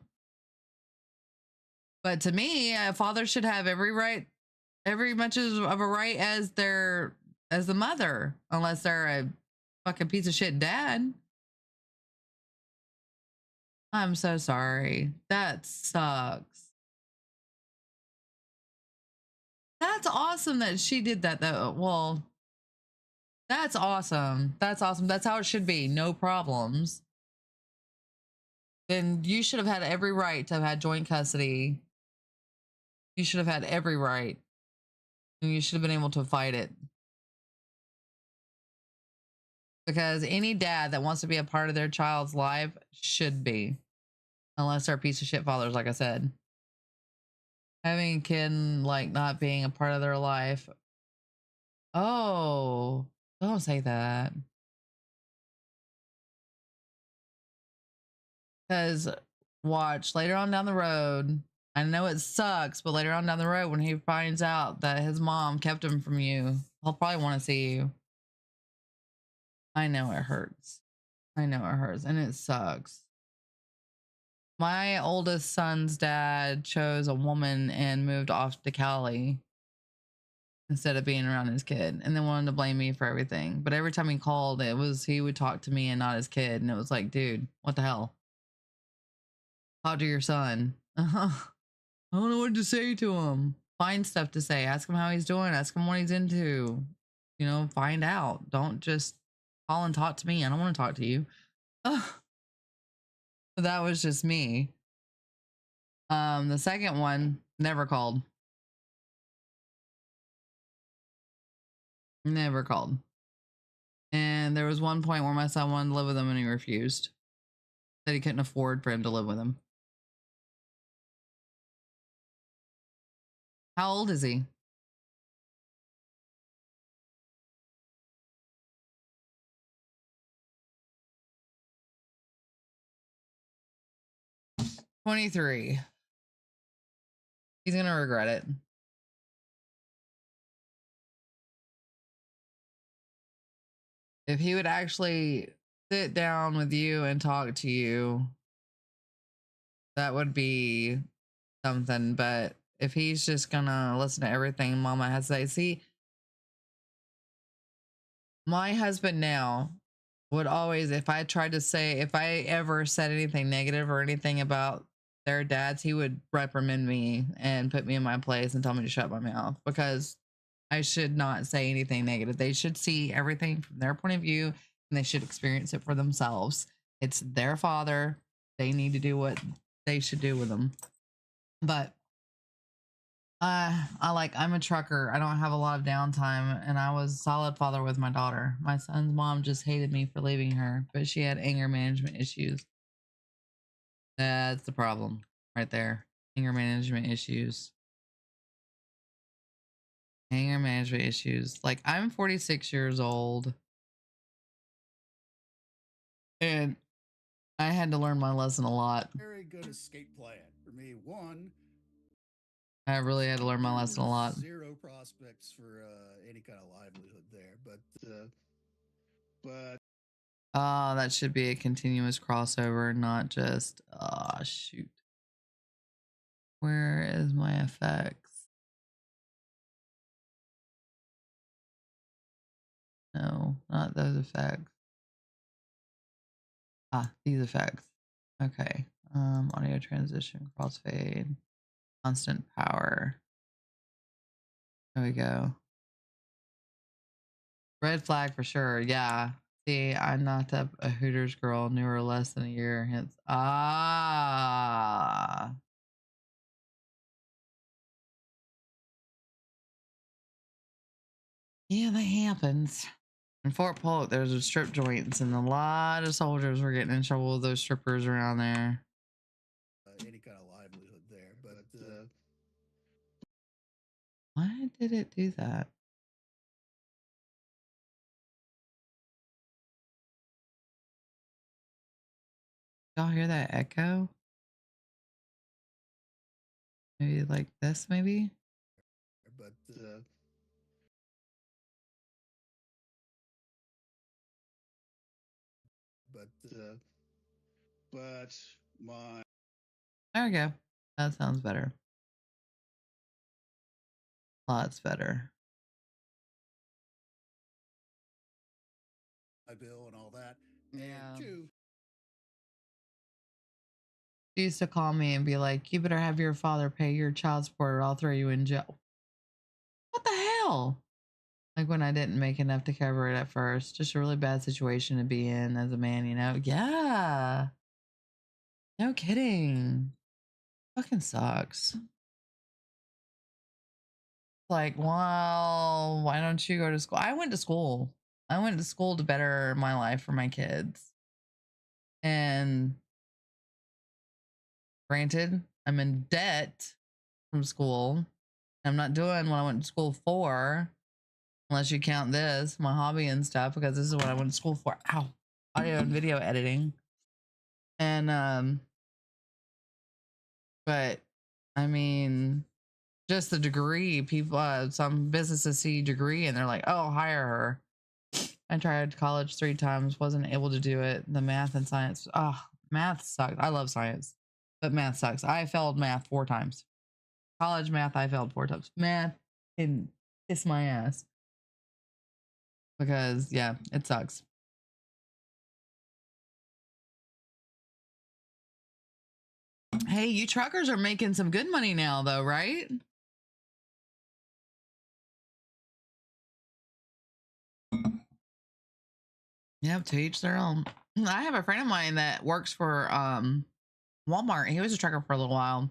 But to me, a father should have every right, every much of a right as the mother, unless they're a fucking piece of shit dad. I'm so sorry. That sucks. That's awesome that she did that though. Well, that's awesome. That's awesome. That's how it should be. No problems. Then you should have had every right to have had joint custody. You should have had every right. And you should have been able to fight it. Because any dad that wants to be a part of their child's life should be. Unless they're a piece of shit fathers, like I said. Having a kid, like, not being a part of their life. Oh, don't say that. Because watch, later on down the road, I know it sucks, but later on down the road, when he finds out that his mom kept him from you, he'll probably want to see you. I know it hurts. I know it hurts, and it sucks. My oldest son's dad chose a woman and moved off to Cali instead of being around his kid, and then wanted to blame me for everything. But every time he called, he would talk to me and not his kid, and it was like, dude, what the hell? Talk to your son. I don't know what to say to him. find stuff to say. Ask him how he's doing. Ask him what he's into. You know, find out. Don't just call and talk to me. I don't want to talk to you. Ugh. That was just me. The second one never called. Never called. And there was one point where my son wanted to live with him and he refused. Said he couldn't afford for him to live with him. How old is he? "23. He's gonna regret it. If he would actually sit down with you and talk to you, that would be something. But if he's just gonna listen to everything mama has to say, see, my husband now would always, if I tried to say, if I ever said anything negative or anything about their dads, he would reprimand me and put me in my place and tell me to shut my mouth because I should not say anything negative. They should see everything from their point of view and they should experience it for themselves. It's their father. They need to do what they should do with them. But I'm a trucker. I don't have a lot of downtime and I was a solid father with my daughter. My son's mom just hated me for leaving her, but she had anger management issues. That's the problem right there. Anger management issues. Anger management issues. Like, I'm 46 years old and I had to learn my lesson a lot. Very good escape plan for me. One, I really had to learn my lesson a lot. zero prospects for any kind of livelihood there, but That should be a continuous crossover, not just shoot. Where is my effects? No, not those effects. These effects. Okay. Audio transition, crossfade, constant power. There we go. Red flag for sure. Yeah. See, I'm not a Hooters girl, knew her less than a year. Hence, yeah, that happens. In Fort Polk, there's a strip joints, and a lot of soldiers were getting in trouble with those strippers around there. any kind of livelihood there, but Why did it do that? Y'all hear that echo? Maybe like this, maybe? but but my There we go. That sounds better. Lots better. bill and all that. Yeah. And two, She used to call me and be like, "You better have your father pay your child support or I'll throw you in jail." What the hell? Like when I didn't make enough to cover it at first. Just a really bad situation to be in as a man, you know? Yeah. No kidding. Fucking sucks. Like, well, why don't you go to school? I went to school. I went to school to better my life for my kids. And granted, I'm in debt from school. I'm not doing what I went to school for, unless you count this, my hobby and stuff, because this is what I went to school for. Ow. Audio and video editing. And but I mean, just the degree, people some businesses see degree and they're like, "Oh, hire her." I tried college 3 times, wasn't able to do it. The math and science, math sucks. I love science, but math sucks. I failed math 4 times. College math, I failed 4 times. Math can kiss my ass because yeah, it sucks. Hey, you truckers are making some good money now though, right? Yep, to each their own. I have a friend of mine that works for Walmart. He was a trucker for a little while.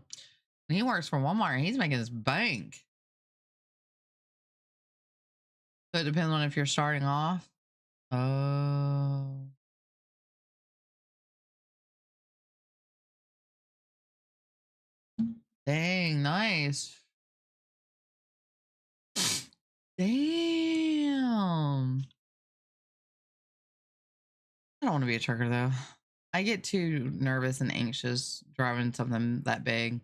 And he works for Walmart. He's making his bank. So it depends on if you're starting off. Oh. Dang, nice. Damn. I don't want to be a trucker though. I get too nervous and anxious driving something that big.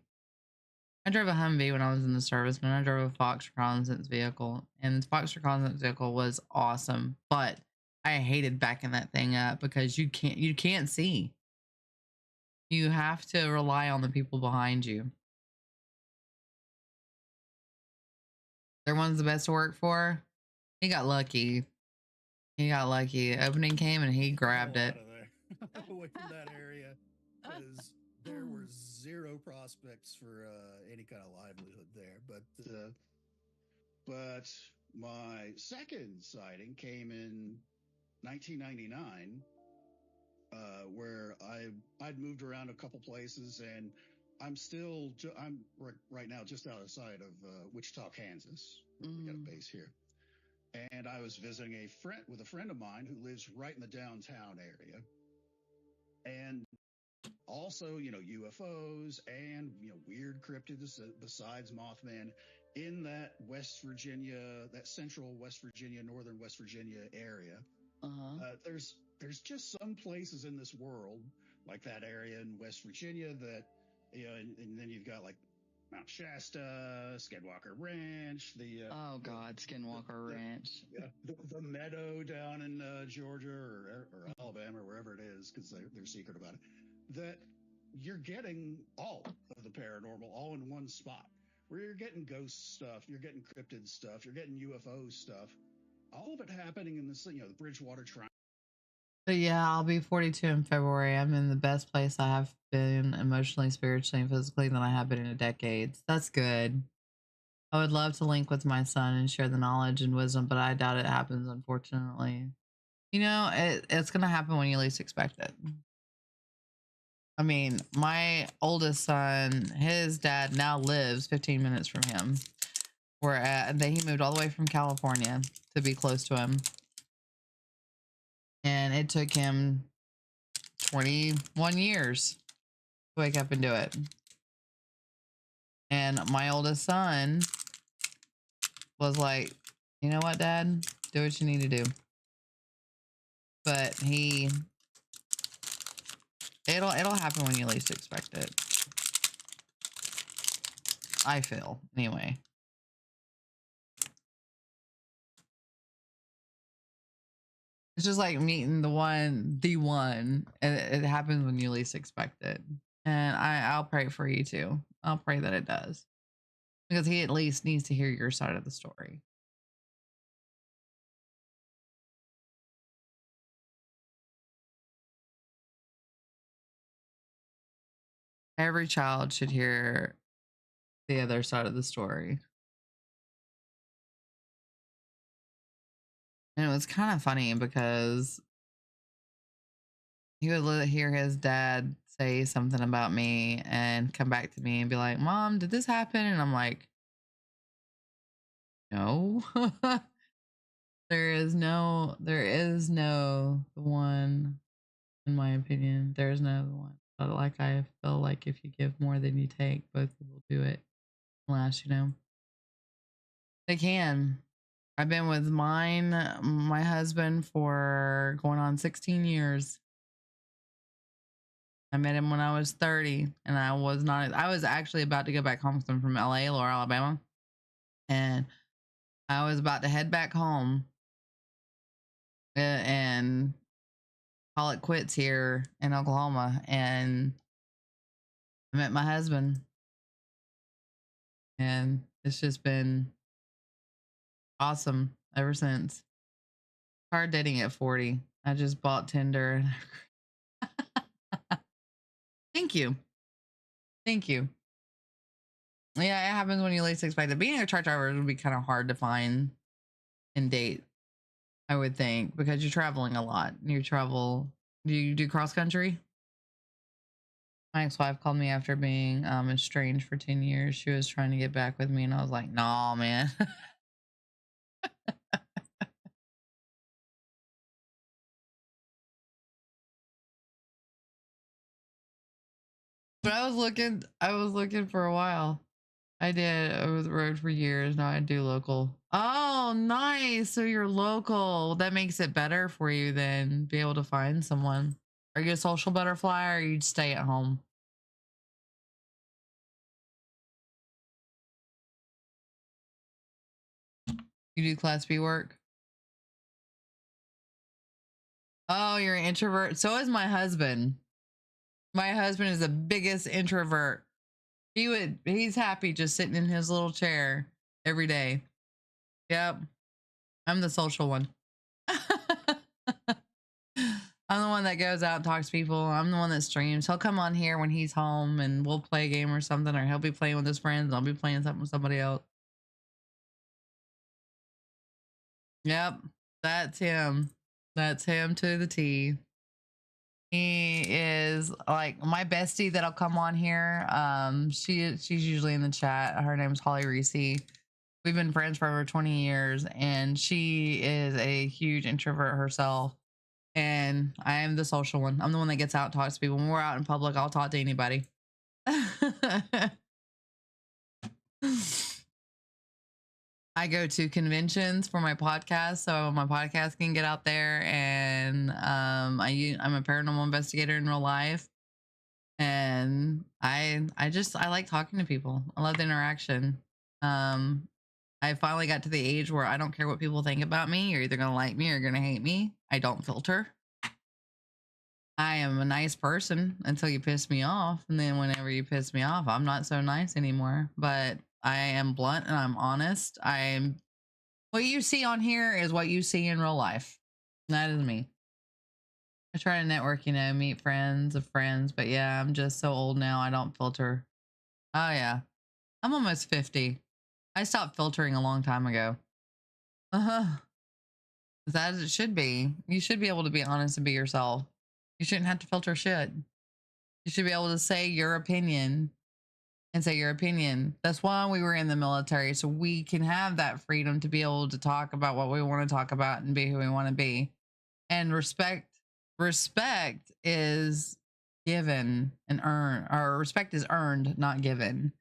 I drove a Humvee when I was in the service, and I drove a Fox reconnaissance vehicle, and the Fox reconnaissance vehicle was awesome, but I hated backing that thing up because you can't see. You have to rely on the people behind you. They're one's the best to work for. He got lucky. He got lucky. Opening came and he grabbed it. Out of there. Away from that area, because there were zero prospects for any kind of livelihood there. But my second sighting came in 1999, where I'd moved around a couple places, and I'm right now just outside of Wichita, Kansas. We got a base here. And I was visiting a friend of mine who lives right in the downtown area. And also, UFOs and, weird cryptids besides Mothman in that central West Virginia, northern West Virginia area. There's just some places in this world, like that area in West Virginia that, and then you've got like Mount Shasta, Skinwalker Ranch, Skinwalker Ranch. The meadow down in Georgia or Alabama or wherever it is, because they're secret about it, that you're getting all of the paranormal all in one spot, where you're getting ghost stuff, you're getting cryptid stuff, you're getting UFO stuff, all of it happening in this, the Bridgewater Triangle. But yeah, I'll be 42 in February. I'm in the best place I have been emotionally, spiritually, and physically than I have been in decades. That's good. I would love to link with my son and share the knowledge and wisdom, but I doubt it happens, unfortunately. It's going to happen when you least expect it. I mean, my oldest son, his dad now lives 15 minutes from him. He moved all the way from California to be close to him. And it took him 21 years to wake up and do it. And my oldest son was like, you know what, Dad? Do what you need to do. But it'll happen when you least expect it. I feel, anyway. It's just like meeting the one. It happens when you least expect it. And I'll pray for you too. I'll pray that it does. Because he at least needs to hear your side of the story. Every child should hear the other side of the story. And it was kind of funny because he would hear his dad say something about me and come back to me and be like, Mom, did this happen? And I'm like, no. There is no one, in my opinion. There's no one. But like, I feel like if you give more than you take, both will do it. Last, they can. I've been with my husband for going on 16 years. I met him when I was 30, and I was actually about to go back home because I'm from LA, Laurel, Alabama. And I was about to head back home and call it quits here in Oklahoma. And I met my husband. And it's just been awesome ever since. Hard dating at 40. I just bought Tinder. Thank you. Thank you. Yeah, it happens when you least expect it. Being a truck driver would be kind of hard to find and date. I would think, because you're traveling a lot. You travel. Do you do cross country? My ex-wife called me after being estranged for 10 years. She was trying to get back with me, and I was like, "Nah, man." But I was looking for a while. I did over the road for years. Now I do local. Oh, nice. So you're local. That makes it better for you then, be able to find someone. Are you a social butterfly or you stay at home? You do class B work? Oh, you're an introvert. So is my husband. My husband is the biggest introvert. He's happy just sitting in his little chair every day. Yep. I'm the social one. I'm the one that goes out and talks to people. I'm the one that streams. He'll come on here when he's home and we'll play a game or something, or he'll be playing with his friends. I'll be playing something with somebody else. Yep. That's him. That's him to the T. He is like my bestie that'll come on here. She's usually in the chat. Her name's Holly Reese. We've been friends for over 20 years, and she is a huge introvert herself. And I am the social one. I'm the one that gets out and talks to people. When we're out in public, I'll talk to anybody. I go to conventions for my podcast, so my podcast can get out there. And I'm a paranormal investigator in real life, and I like talking to people. I love the interaction. I finally got to the age where I don't care what people think about me. You're either gonna like me or you're gonna hate me. I don't filter. I am a nice person until you piss me off, and then whenever you piss me off, I'm not so nice anymore. But I am blunt and I'm honest. What you see on here is what you see in real life. That is me. I try to network, meet friends of friends, but yeah, I'm just so old now. I don't filter. Oh yeah, I'm almost 50. I stopped filtering a long time ago. Uh-huh. As it should be. You should be able to be honest and be yourself. You shouldn't have to filter shit. You should be able to say your opinion and say your opinion. That's why we were in the military, so we can have that freedom to be able to talk about what we want to talk about and be who we want to be. And respect is given and earned, or respect is earned, not given.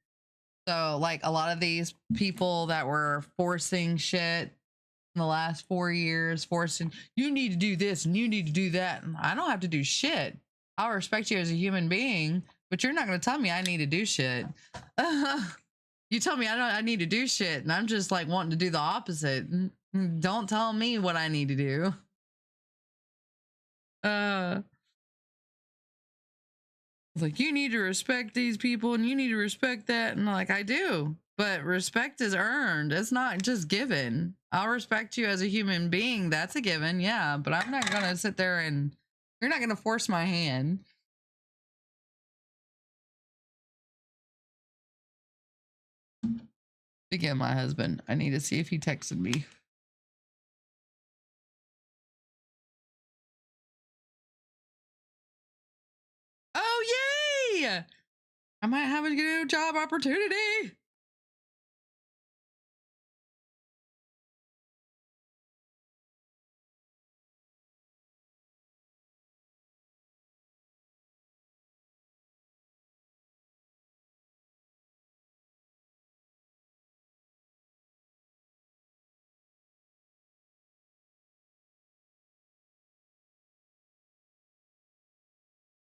So like a lot of these people that were forcing shit in the last 4 years, forcing, you need to do this and you need to do that. And I don't have to do shit. I'll respect you as a human being, but you're not going to tell me I need to do shit. You tell me I need to do shit, and I'm just like wanting to do the opposite. Don't tell me what I need to do. It's like, you need to respect these people and you need to respect that. And like, I do, but respect is earned. It's not just given. I'll respect you as a human being. That's a given. Yeah. But I'm not going to sit there and you're not going to force my hand. Speaking of my husband, I need to see if he texted me. Oh, yay! I might have a new job opportunity.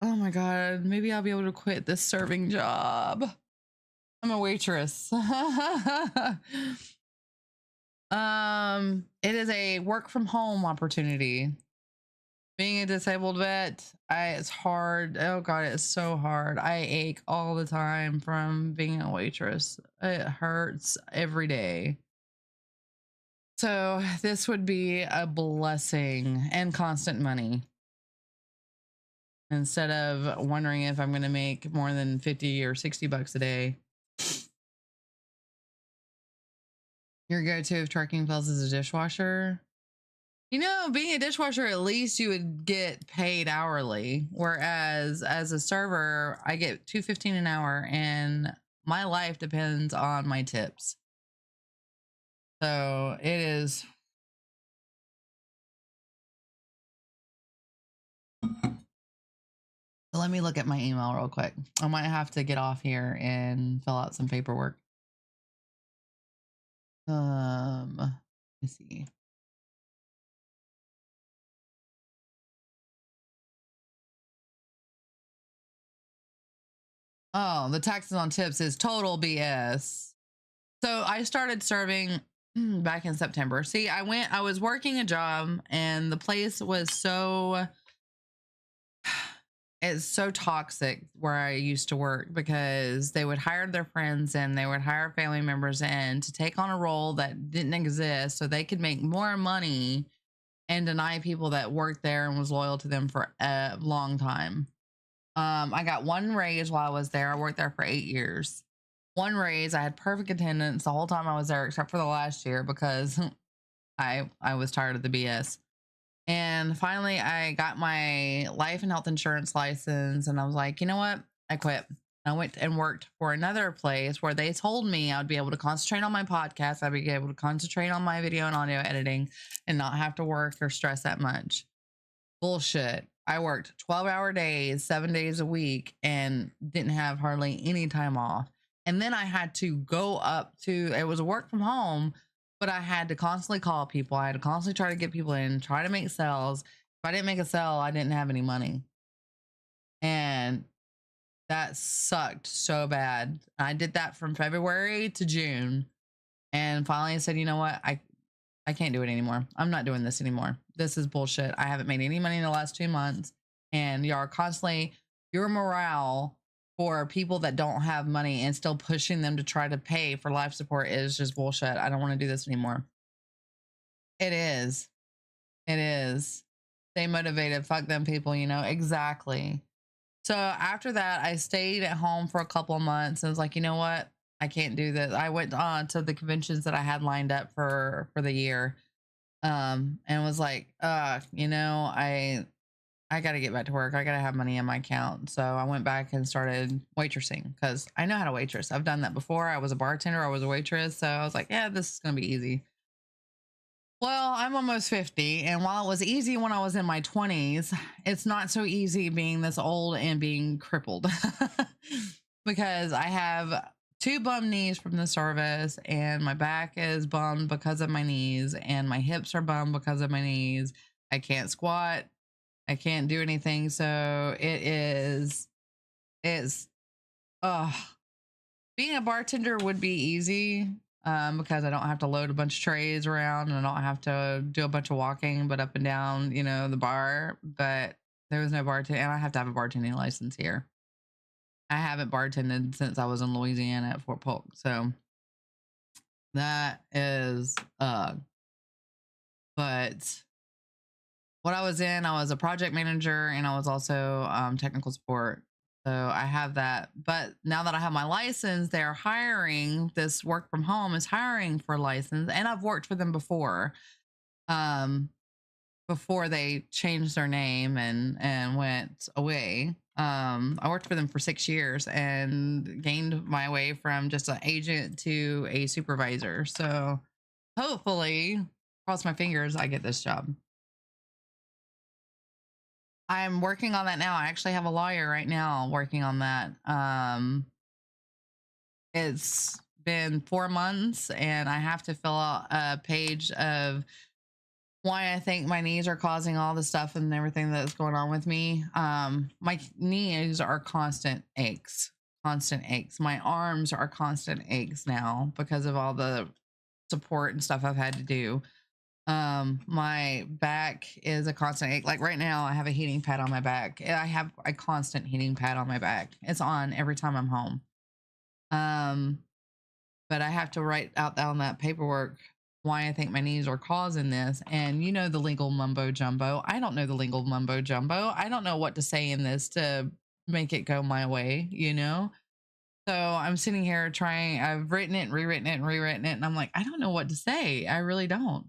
Oh my God, maybe I'll be able to quit this serving job. I'm a waitress. It is a work from home opportunity. Being a disabled vet, it's hard. Oh God, it's so hard. I ache all the time from being a waitress. It hurts every day. So this would be a blessing and constant money. Instead of wondering if I'm going to make more than 50 or 60 bucks a day. Your go-to if trucking fails is a dishwasher. You know, being a dishwasher, at least you would get paid hourly. Whereas as a server, I get $2.15 an hour, and my life depends on my tips. So it is. Let me look at my email real quick. I might have to get off here and fill out some paperwork. Let's see. Oh, the taxes on tips is total BS. So I started serving back in September. See, I was working a job, and the place was it's so toxic where I used to work, because they would hire their friends and they would hire family members in to take on a role that didn't exist so they could make more money and deny people that worked there and was loyal to them for a long time. I got one raise while I was there. I worked there for 8 years. One raise. I had perfect attendance the whole time I was there, except for the last year, because I was tired of the BS. And finally, I got my life and health insurance license, and I was like, you know what? I quit. I went and worked for another place where they told me I would be able to concentrate on my podcast. I'd be able to concentrate on my video and audio editing and not have to work or stress that much. Bullshit. I worked 12-hour days, 7 days a week, and didn't have hardly any time off. And then I had to go up to, it was a work from home, but I had to constantly call people. I had to constantly try to get people in, try to make sales. If I didn't make a sale, I didn't have any money. And that sucked so bad. I did that from February to June. And finally I said, you know what? I can't do it anymore. I'm not doing this anymore. This is bullshit. I haven't made any money in the last 2 months. And you are constantly, your morale for people that don't have money and still pushing them to try to pay for life support is just bullshit. I don't want to do this anymore. It is. It is. Stay motivated. Fuck them people, you know? Exactly. So after that, I stayed at home for a couple of months and was like, you know what? I can't do this. I went on to the conventions that I had lined up for the year. And was like, you know, I got to get back to work. I got to have money in my account. So I went back and started waitressing, because I know how to waitress. I've done that before. I was a bartender. I was a waitress. So I was like, yeah, this is going to be easy. Well, I'm almost 50. And while it was easy when I was in my 20s, it's not so easy being this old and being crippled, because I have 2 bum knees from the service, and my back is bummed because of my knees, and my hips are bummed because of my knees. I can't squat. I can't do anything. So it's, being a bartender would be easy, because I don't have to load a bunch of trays around, and I don't have to do a bunch of walking, but up and down, you know, the bar. But there was no bartending, and I have to have a bartending license here. I haven't bartended since I was in Louisiana at Fort Polk. So that is, but what I was a project manager, and I was also technical support. So I have that. But now that I have my license, they're hiring, this work from home is hiring for license. And I've worked for them before, before they changed their name and went away. I worked for them for 6 years and gained my way from just an agent to a supervisor. So hopefully, cross my fingers, I get this job. I'm working on that now. I actually have a lawyer right now working on that. It's been 4 months, and I have to fill out a page of why I think my knees are causing all the stuff and everything that's going on with me. My knees are constant aches. My arms are constant aches now because of all the support and stuff I've had to do. My back is a constant ache. Like right now, I have a heating pad on my back. I have a constant heating pad on my back. It's on every time I'm home. But I have to write out on that paperwork why I think my knees are causing this. And you know, the legal mumbo jumbo. I don't know the legal mumbo jumbo. I don't know what to say in this to make it go my way, you know? So I'm sitting here trying, I've written it and rewritten it and rewritten it. And I'm like, I don't know what to say. I really don't.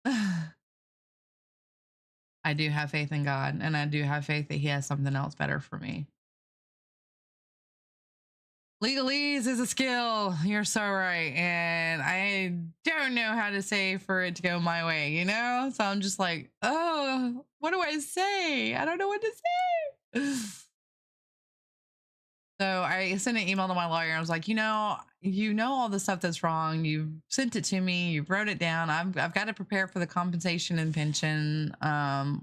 I do have faith in God, and I do have faith that He has something else better for me. Legalese is a skill. You're so right. And I don't know how to say for it to go my way, you know? So I'm just like, oh, what do I say? I don't know what to say. So I sent an email to my lawyer. I was like, you know all the stuff that's wrong. You sent it to me. You wrote it down. I've got to prepare for the compensation and pension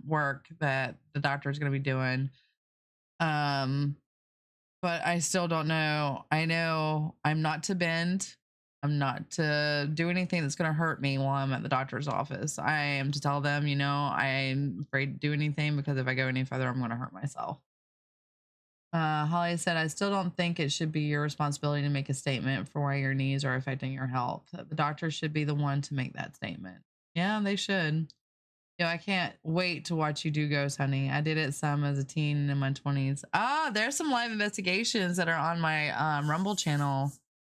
work that the doctor is going to be doing. But I still don't know. I know I'm not to bend. I'm not to do anything that's going to hurt me while I'm at the doctor's office. I am to tell them, I'm afraid to do anything because if I go any further, I'm going to hurt myself. Holly said, I still don't think it should be your responsibility to make a statement for why your knees are affecting your health. The doctor should be the one to make that statement. Yeah, they should. I can't wait to watch you do ghost hunting. I did it some as a teen in my 20s. There's some live investigations that are on my Rumble channel.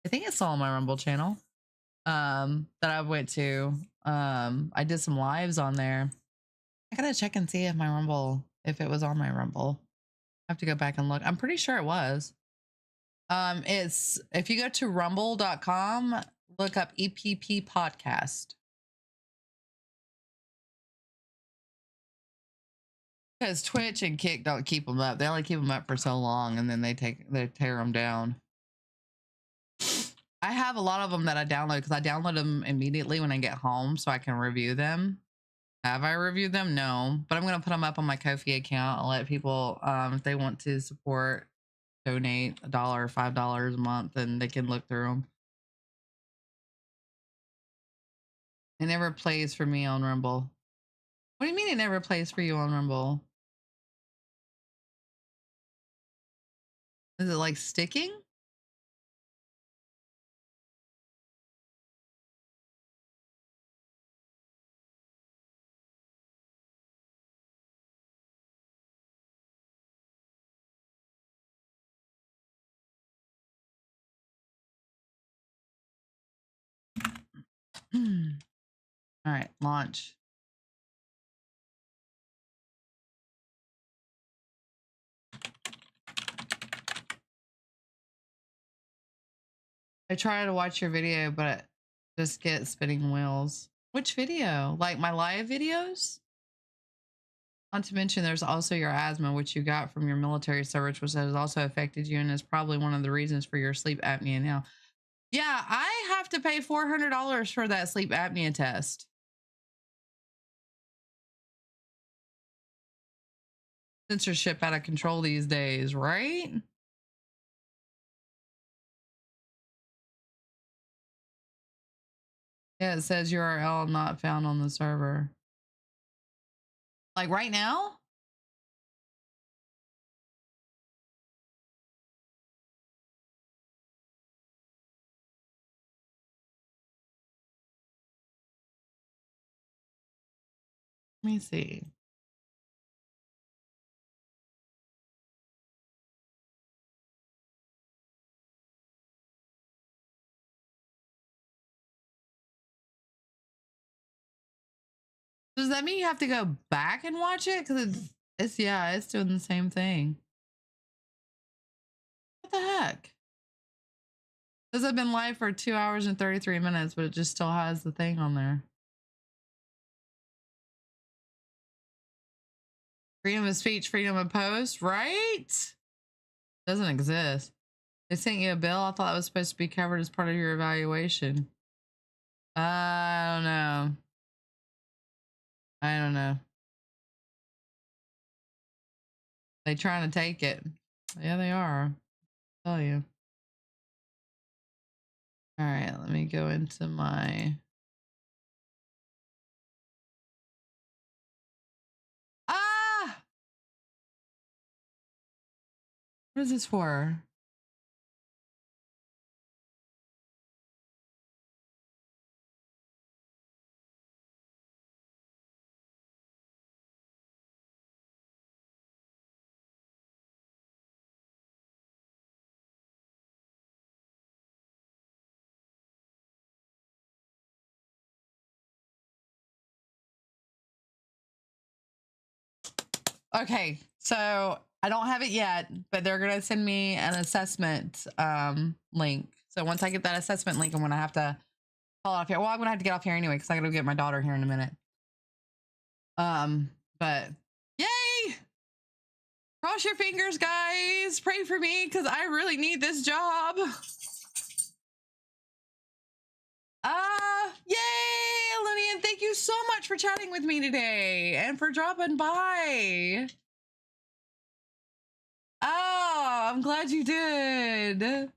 I think it's all on my Rumble channel that I went to. I did some lives on there. I gotta check and see if it was on my Rumble. I have to go back and look. I'm pretty sure it was. It's if you go to rumble.com, look up E.P.P podcast. Because Twitch and Kick don't keep them up. They only keep them up for so long, and then they tear them down. I have a lot of them that I download because I download them immediately when I get home so I can review them. Have I reviewed them? No, but I'm gonna put them up on my Ko-fi account and let people, if they want to support, donate $1 or $5 a month, and they can look through them. It never plays for me on Rumble. What do you mean it never plays for you on Rumble? Is it like sticking? All right, launch. I try to watch your video, but I just get spinning wheels. Which video? Like my live videos? Not to mention, there's also your asthma, which you got from your military service, which has also affected you and is probably one of the reasons for your sleep apnea now. Yeah, I have to pay $400 for that sleep apnea test. Censorship out of control these days, right? Yeah, it says URL not found on the server. Like right now? Let me see. Does that mean you have to go back and watch it? Because it's doing the same thing. What the heck? This has been live for 2 hours and 33 minutes, but it just still has the thing on there. Freedom of speech, freedom of post, right? Doesn't exist. They sent you a bill. I thought that was supposed to be covered as part of your evaluation. I don't know. I don't know. They trying to take it. Yeah, they are. I'll tell you. All right, let me go into my... Ah! What is this for? Okay, so I don't have it yet, but they're gonna send me an assessment link. So once I get that assessment link, I'm gonna have to call off here. Well, I'm gonna have to get off here anyway because I gotta go get my daughter here in a minute. But yay! Cross your fingers, guys. Pray for me because I really need this job. Yay, Lunian, thank you so much for chatting with me today and for dropping by. Oh, I'm glad you did.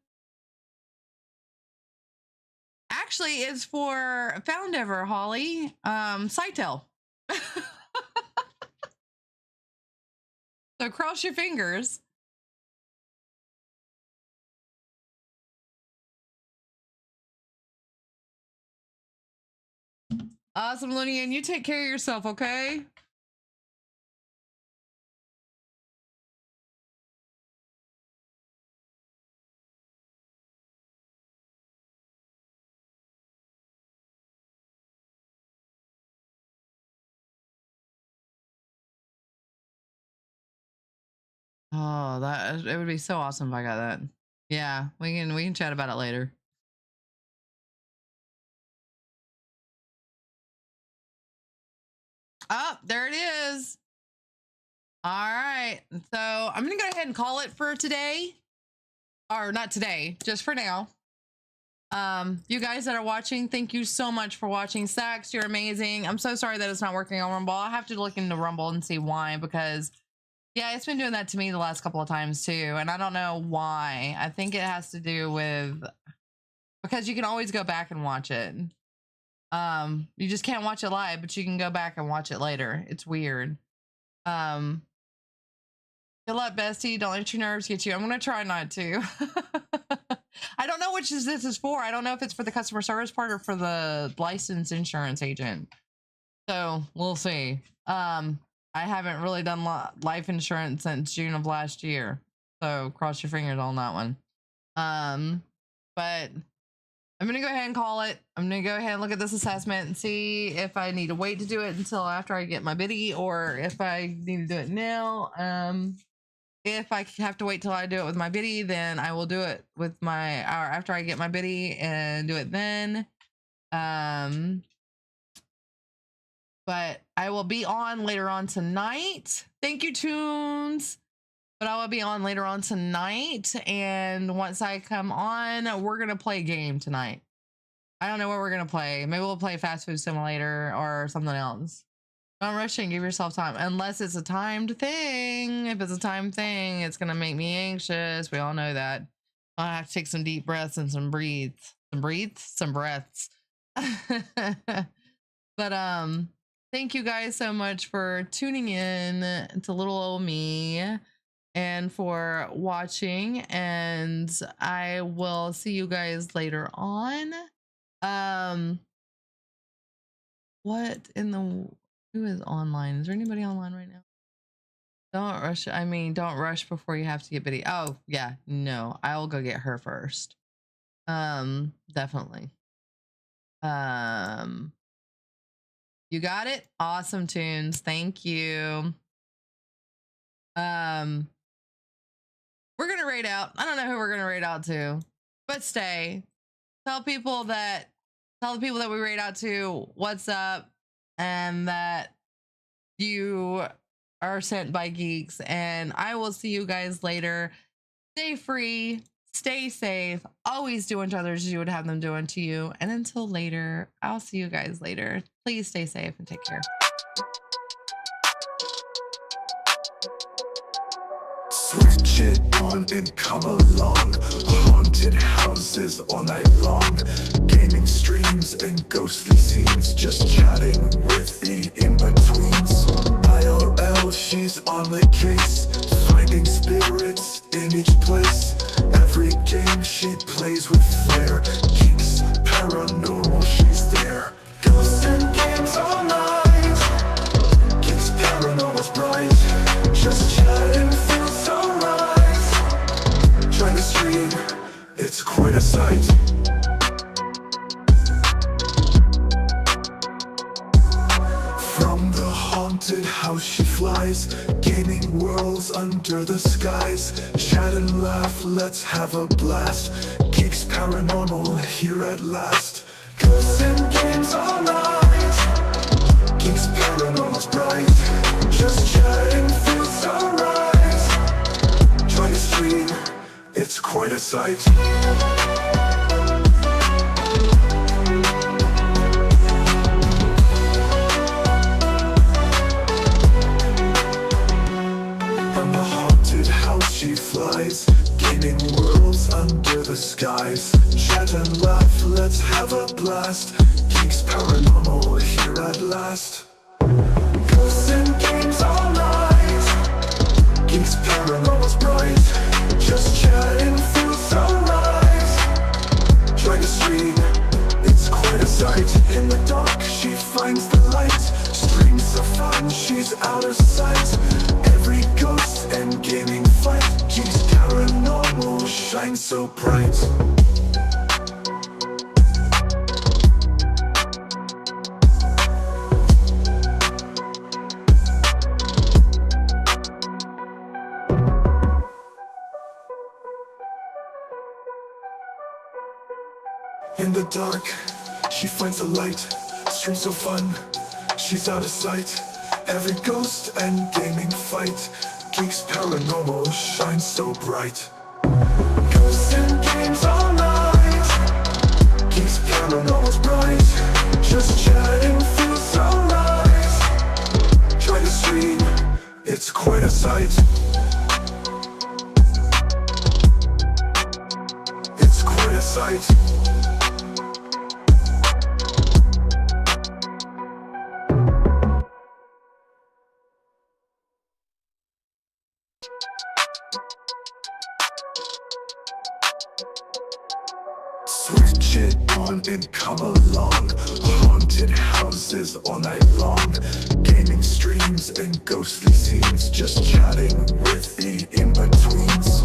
Actually, it's for Foundever, Holly. Sitel. So cross your fingers. Awesome, Lunian. You take care of yourself, okay? Oh, that it would be so awesome if I got that. Yeah, we can chat about it later. Oh, there it is. All right. So I'm gonna go ahead and call it for today. Or not today, just for now. You guys that are watching, thank you so much for watching. Sax, you're amazing. I'm so sorry that it's not working on Rumble. I'll have to look into Rumble and see why, because yeah, it's been doing that to me the last couple of times too, and I don't know why. I think it has to do with because you can always go back and watch it. You just can't watch it live, but you can go back and watch it later. It's weird. Good luck, bestie. Don't let your nerves get you. I'm gonna try not to. I don't know which this is for. I don't know if it's for the customer service part or for the licensed insurance agent. So we'll see. I haven't really done life insurance since June of last year. So cross your fingers on that one. But I'm going to go ahead and call it. I'm going to go ahead and look at this assessment and see if I need to wait to do it until after I get my biddy or if I need to do it now. If I have to wait till I do it with my biddy, then I will do it with my hour after I get my biddy and do it then. But I will be on later on tonight. Thank you, Tunes. But I will be on later on tonight. And once I come on, we're going to play a game tonight. I don't know what we're going to play. Maybe we'll play Fast Food Simulator or something else. Don't rush it and give yourself time. Unless it's a timed thing. If it's a timed thing, it's going to make me anxious. We all know that. I have to take some deep breaths and some breaths. Some breaths. But, thank you guys so much for tuning in to little old me and for watching. And I will see you guys later on. What in the... Who is online? Is there anybody online right now? Don't rush. I mean, don't rush before you have to get biddy. Oh, yeah. No, I will go get her first. Definitely. You got it? Awesome, Tunes. Thank you. We're gonna raid out. I don't know who we're gonna raid out to, but stay. Tell the people that we raid out to what's up and that you are sent by geeks, and I will see you guys later. Stay free, stay safe, always do unto others as you would have them do unto you. And until later, I'll see you guys later. Please stay safe and take care. Switch it on and come along. Haunted houses all night long. Gaming streams and ghostly scenes. Just chatting with the in-betweens. IRL, she's on the case. Finding spirits in each place. Every game she plays with flair. Geeks, paranormal, she's there. Ghosts and games all night. Geeks, paranormal's bright. Just chatting feels so right. Join the stream, it's quite a sight. From the haunted haunted house she flies, gaining worlds under the skies. Chat and laugh, let's have a blast. Geeks paranormal here at last. Ghosts and games all night. Geeks paranormal's bright. Just chatting feels alright. Join the stream, it's quite a sight. She flies, gaining worlds under the skies. Chat and laugh, let's have a blast. Geeks paranormal here at last. Ghosts and games all night. Geeks paranormal's bright. Just chatting feels alright. Join the stream, it's quite a sight. In the dark, she finds the light. Streams of fun, she's out of sight. Every ghost and gaming fight. Geeks paranormal shines so bright. In the dark, she finds the light. Streams so fun, she's out of sight. Every ghost and gaming fight. Geeks paranormal shines so bright. Ghosts and games all night. Geeks paranormal's bright. Just chatting feels alright. Join the stream, it's quite a sight. It's quite a sight. Switch it on and come along. Haunted houses all night long. Gaming streams and ghostly scenes. Just chatting with the in-betweens.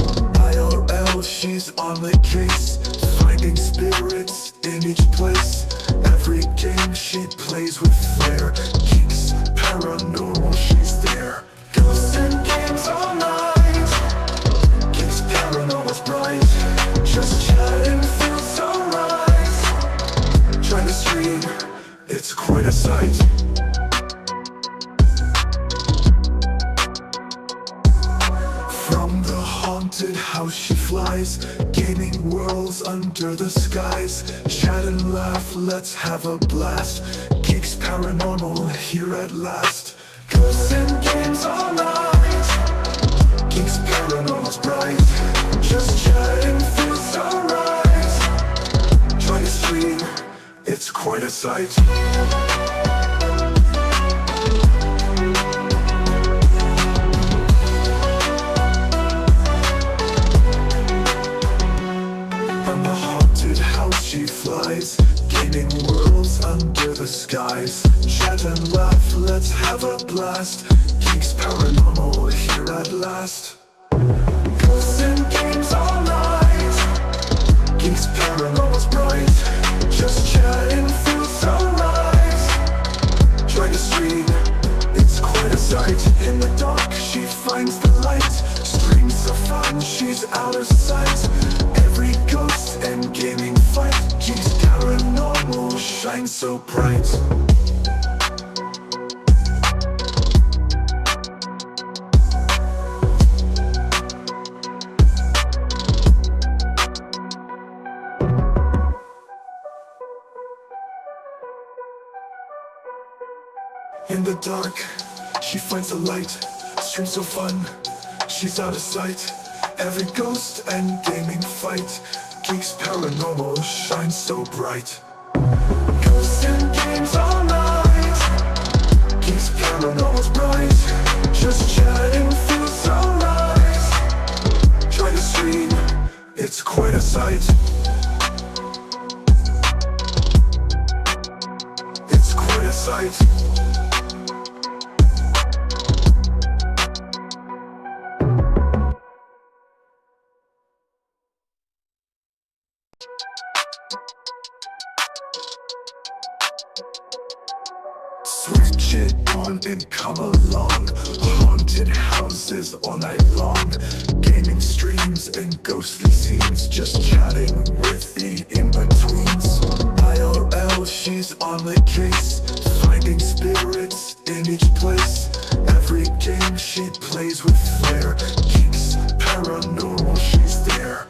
IRL, she's on the case. Finding spirits in each place. Every game she plays with flair. Geeks paranormal, she's there. Ghosts and games all night. Geeks paranormal's bright. Just chatting feels alright. Join the stream, it's quite a sight. From the haunted house she flies, gaining worlds under the skies. Chat and laugh, let's have a blast. Geeks paranormal here at last. Ghosts and games all night. Geeks paranormal's bright. Just chatting feels alright. Join the stream, it's quite a sight. From the haunted house she flies, gaining worlds under the skies. Chat and laugh, let's have a blast. Geeks paranormal here at last. Ghosts and games all night. Geeks paranormal's bright. Just chatting feels alright. Join the stream, it's quite a sight. In the dark, she finds the light. Streams of fun, she's out of sight. Every ghost and gaming fight. Geeks paranormal shines so bright. In the dark, she finds the light. Streams so fun, she's out of sight. Every ghost and gaming fight. Geeks paranormal shines so bright. Ghosts and games all night. Geeks paranormal's bright. Just chatting feels alright. Join the stream, it's quite a sight. It's quite a sight. Switch it on and come along. Haunted houses all night long. Gaming streams and ghostly scenes. Just chatting with the in-betweens. IRL, she's on the case. Finding spirits in each place. Every game she plays with flair. G.E.E.K.S, paranormal, she's there.